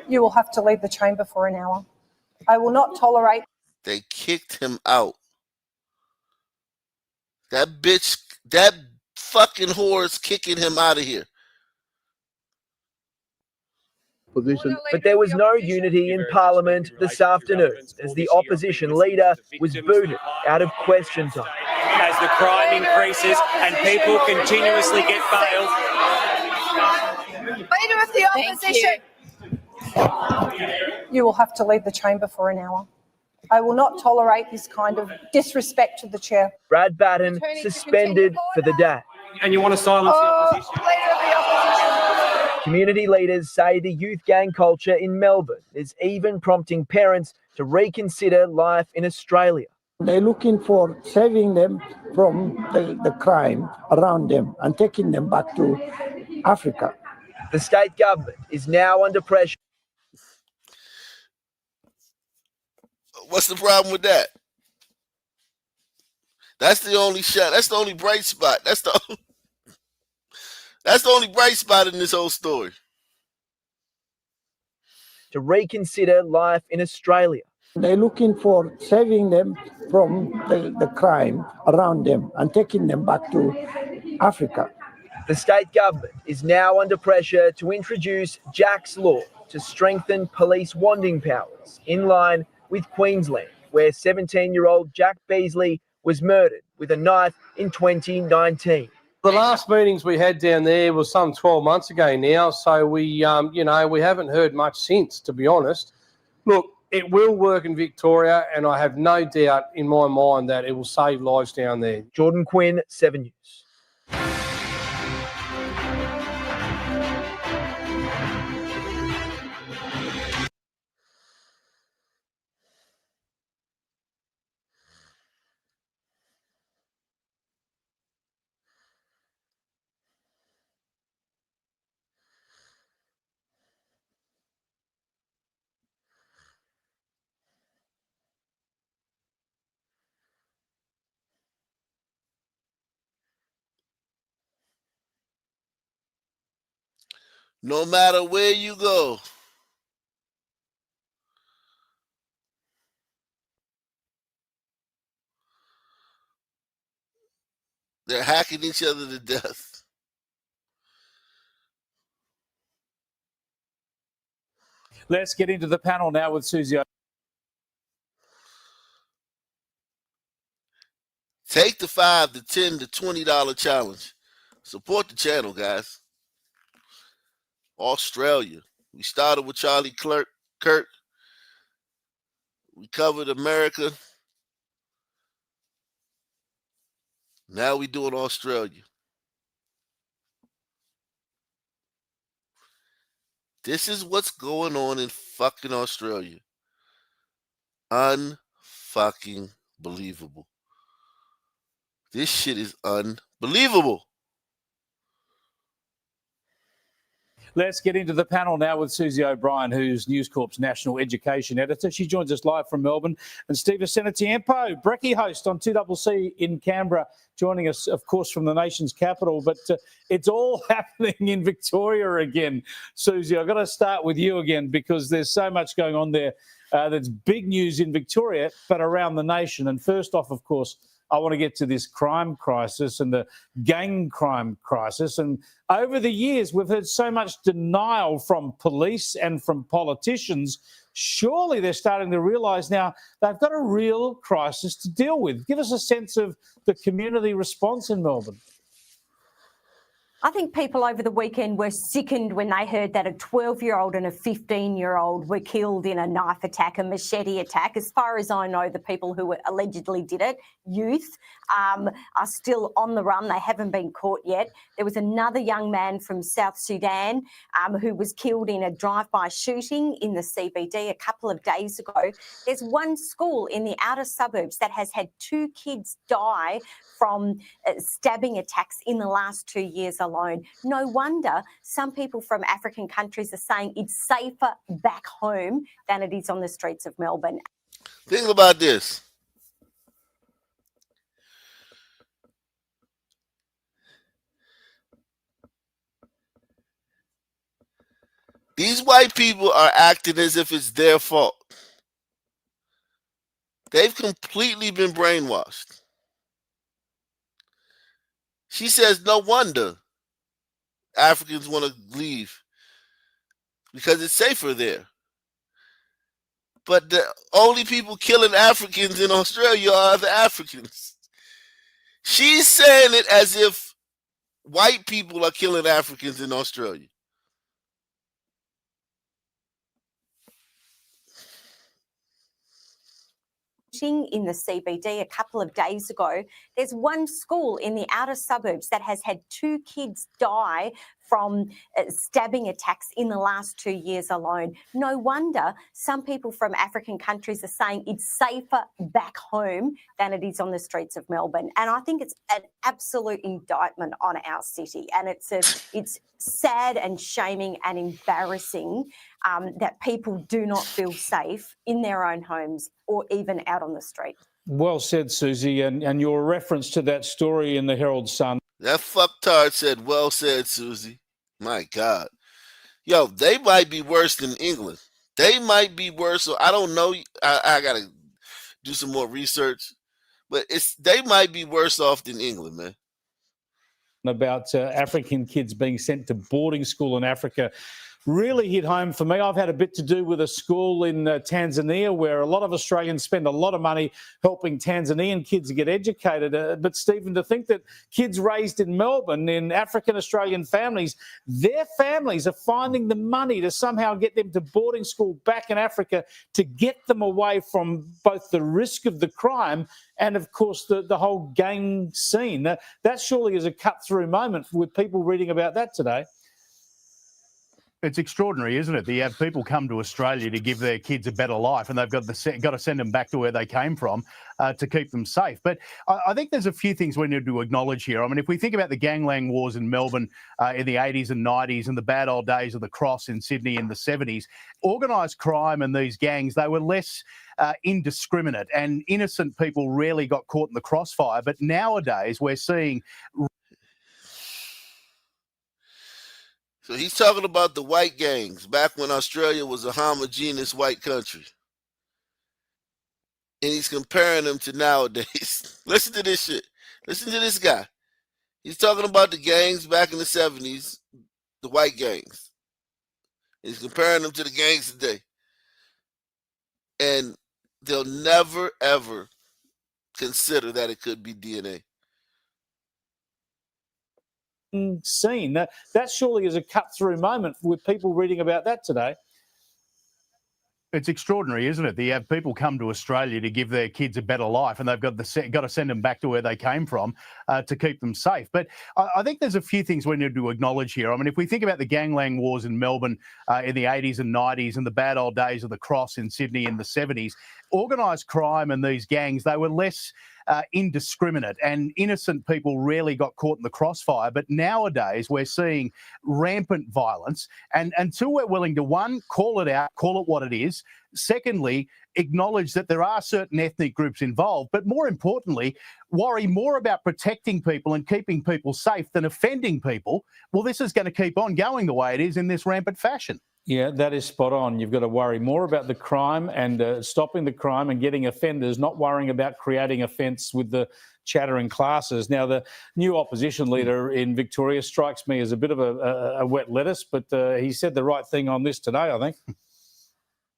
You will have to leave the chamber for an hour. I will not tolerate. They kicked him out. That bitch, that fucking whore is kicking him out of here. Position. But there was no unity in Parliament this afternoon as the opposition leader was booted out of question time. As the crime increases and people continuously get bailed. Leader of the opposition. You will have to leave the chamber for an hour. I will not tolerate this kind of disrespect to the chair. Brad Batten suspended for the day. And you want to silence the opposition? Leader of the opposition. Community leaders say the youth gang culture in Melbourne is even prompting parents to reconsider life in Australia. They're looking for saving them from the crime around them and taking them back to Africa. The state government is now under pressure. What's the problem with that? That's the only shot. That's the only bright spot. That's the only bright spot in this whole story. To reconsider life in Australia. They're looking for saving them from the crime around them and taking them back to Africa. The state government is now under pressure to introduce Jack's Law to strengthen police wanding powers, in line with Queensland, where 17-year-old Jack Beasley was murdered with a knife in 2019. The last meetings we had down there was some 12 months ago now, so we haven't heard much since, to be honest. Look, it will work in Victoria, and I have no doubt in my mind that it will save lives down there. Jordan Quinn, 7 News. No matter where you go, they're hacking each other to death. Let's get into the panel now with Susie. Take the $5, the $10, the $20 challenge. Support the channel, guys. Australia. We started with Charlie Kirk. We covered America. Now we doing Australia. This is what's going on in fucking Australia. Unfucking believable. This shit is unbelievable. Let's get into the panel now with Susie O'Brien, who's News Corp's National Education Editor. She joins us live from Melbourne. And Steve Senatiempo, Brekkie host on 2CC in Canberra, joining us, of course, from the nation's capital. But it's all happening in Victoria again. Susie, I've got to start with you again because there's so much going on there that's big news in Victoria, but around the nation. And first off, of course, I want to get to this crime crisis and the gang crime crisis. And over the years, we've heard so much denial from police and from politicians. Surely they're starting to realise now they've got a real crisis to deal with. Give us a sense of the community response in Melbourne. I think people over the weekend were sickened when they heard that a 12-year-old and a 15-year-old were killed in a knife attack, a machete attack. As far as I know, the people who allegedly did it, youth, are still on the run. They haven't been caught yet. There was another young man from South Sudan who was killed in a drive-by shooting in the CBD a couple of days ago. There's one school in the outer suburbs that has had 2 kids die from stabbing attacks in the last 2 years alone. No wonder some people from African countries are saying it's safer back home than it is on the streets of Melbourne. Think about this. These white people are acting as if it's their fault. They've completely been brainwashed. She says no wonder Africans want to leave because it's safer there. But the only people killing Africans in Australia are the Africans. She's saying it as if white people are killing Africans in Australia. shooting in the CBD a couple of days ago. There's one school in the outer suburbs that has had 2 kids die from stabbing attacks in the last 2 years alone. No wonder some people from African countries are saying it's safer back home than it is on the streets of Melbourne. And I think it's an absolute indictment on our city. And it's sad and shaming and embarrassing that people do not feel safe in their own homes or even out on the street. Well said, Susie. And your reference to that story in the Herald Sun. That fucktard said, well said, Susie. My God. Yo, they might be worse than England. They might be worse. So I don't know. I got to do some more research. But they might be worse off than England, man. About African kids being sent to boarding school in Africa really hit home for me. I've had a bit to do with a school in Tanzania where a lot of Australians spend a lot of money helping Tanzanian kids get educated. But, Stephen, to think that kids raised in Melbourne in African-Australian families, their families are finding the money to somehow get them to boarding school back in Africa to get them away from both the risk of the crime and, of course, the whole gang scene. That surely is a cut-through moment with people reading about that today. It's extraordinary, isn't it? That you have people come to Australia to give their kids a better life, and they've got to send them back to where they came from to keep them safe. But I think there's a few things we need to acknowledge here. I mean, if we think about the gangland wars in Melbourne in the 80s and 90s and the bad old days of the Cross in Sydney in the 70s, organised crime and these gangs, they were less indiscriminate, and innocent people rarely got caught in the crossfire. But nowadays we're seeing... So he's talking about the white gangs back when Australia was a homogeneous white country. And he's comparing them to nowadays. Listen to this shit. Listen to this guy. He's talking about the gangs back in the 70s, the white gangs. He's comparing them to the gangs today. And they'll never, ever consider that it could be DNA. Scene. That surely is a cut-through moment with people reading about that today. It's extraordinary, isn't it? That you have people come to Australia to give their kids a better life, and they've got to send them back to where they came from to keep them safe. But I think there's a few things we need to acknowledge here. I mean, if we think about the gangland wars in Melbourne in the 80s and 90s and the bad old days of the Cross in Sydney in the 70s, organised crime and these gangs, they were less indiscriminate, and innocent people rarely got caught in the crossfire. But nowadays we're seeing rampant violence, and until we're willing to, one, call it out, call it what it is, secondly, acknowledge that there are certain ethnic groups involved, but more importantly, worry more about protecting people and keeping people safe than offending people, well, this is going to keep on going the way it is in this rampant fashion. Yeah, that is spot on. You've got to worry more about the crime and stopping the crime and getting offenders, not worrying about creating offence with the chattering classes. Now, the new opposition leader in Victoria strikes me as a bit of a wet lettuce, but he said the right thing on this today, I think.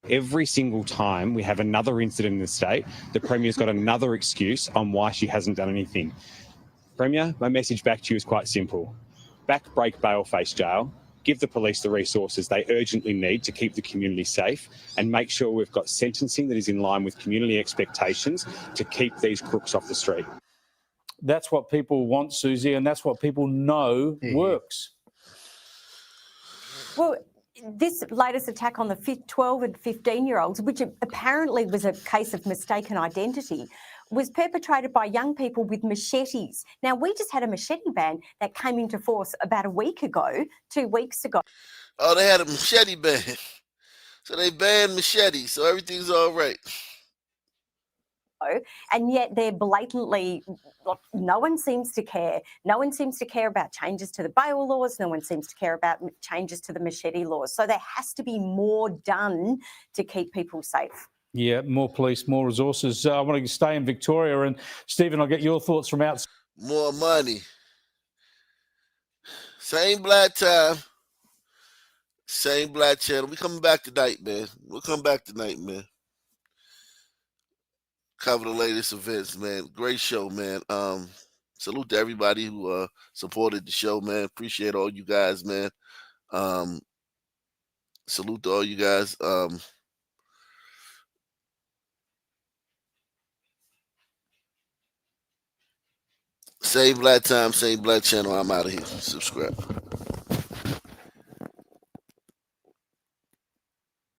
Every single time we have another incident in the state, the Premier's got another excuse on why she hasn't done anything. Premier, my message back to you is quite simple. Break bail-face jail. Give the police the resources they urgently need to keep the community safe, and make sure we've got sentencing that is in line with community expectations to keep these crooks off the street. That's what people want, Susie, and that's what people know works. Well, this latest attack on the 12 and 15-year-olds, which apparently was a case of mistaken identity, was perpetrated by young people with machetes. Now, we just had a machete ban that came into force about 2 weeks ago. Oh, they had a machete ban. So they banned machetes, so everything's all right. And yet they're blatantly, no one seems to care. No one seems to care about changes to the bail laws. No one seems to care about changes to the machete laws. So there has to be more done to keep people safe. Yeah, more police, more resources. I want to stay in Victoria, and Stephen, I'll get your thoughts from outside. More money. Same black time. Same black channel. We coming back tonight, man. We'll come back tonight, man. Cover the latest events, man. Great show, man. Salute to everybody who supported the show, man. Appreciate all you guys, man. Salute to all you guys. Same black time, same black channel. I'm out of here. Subscribe.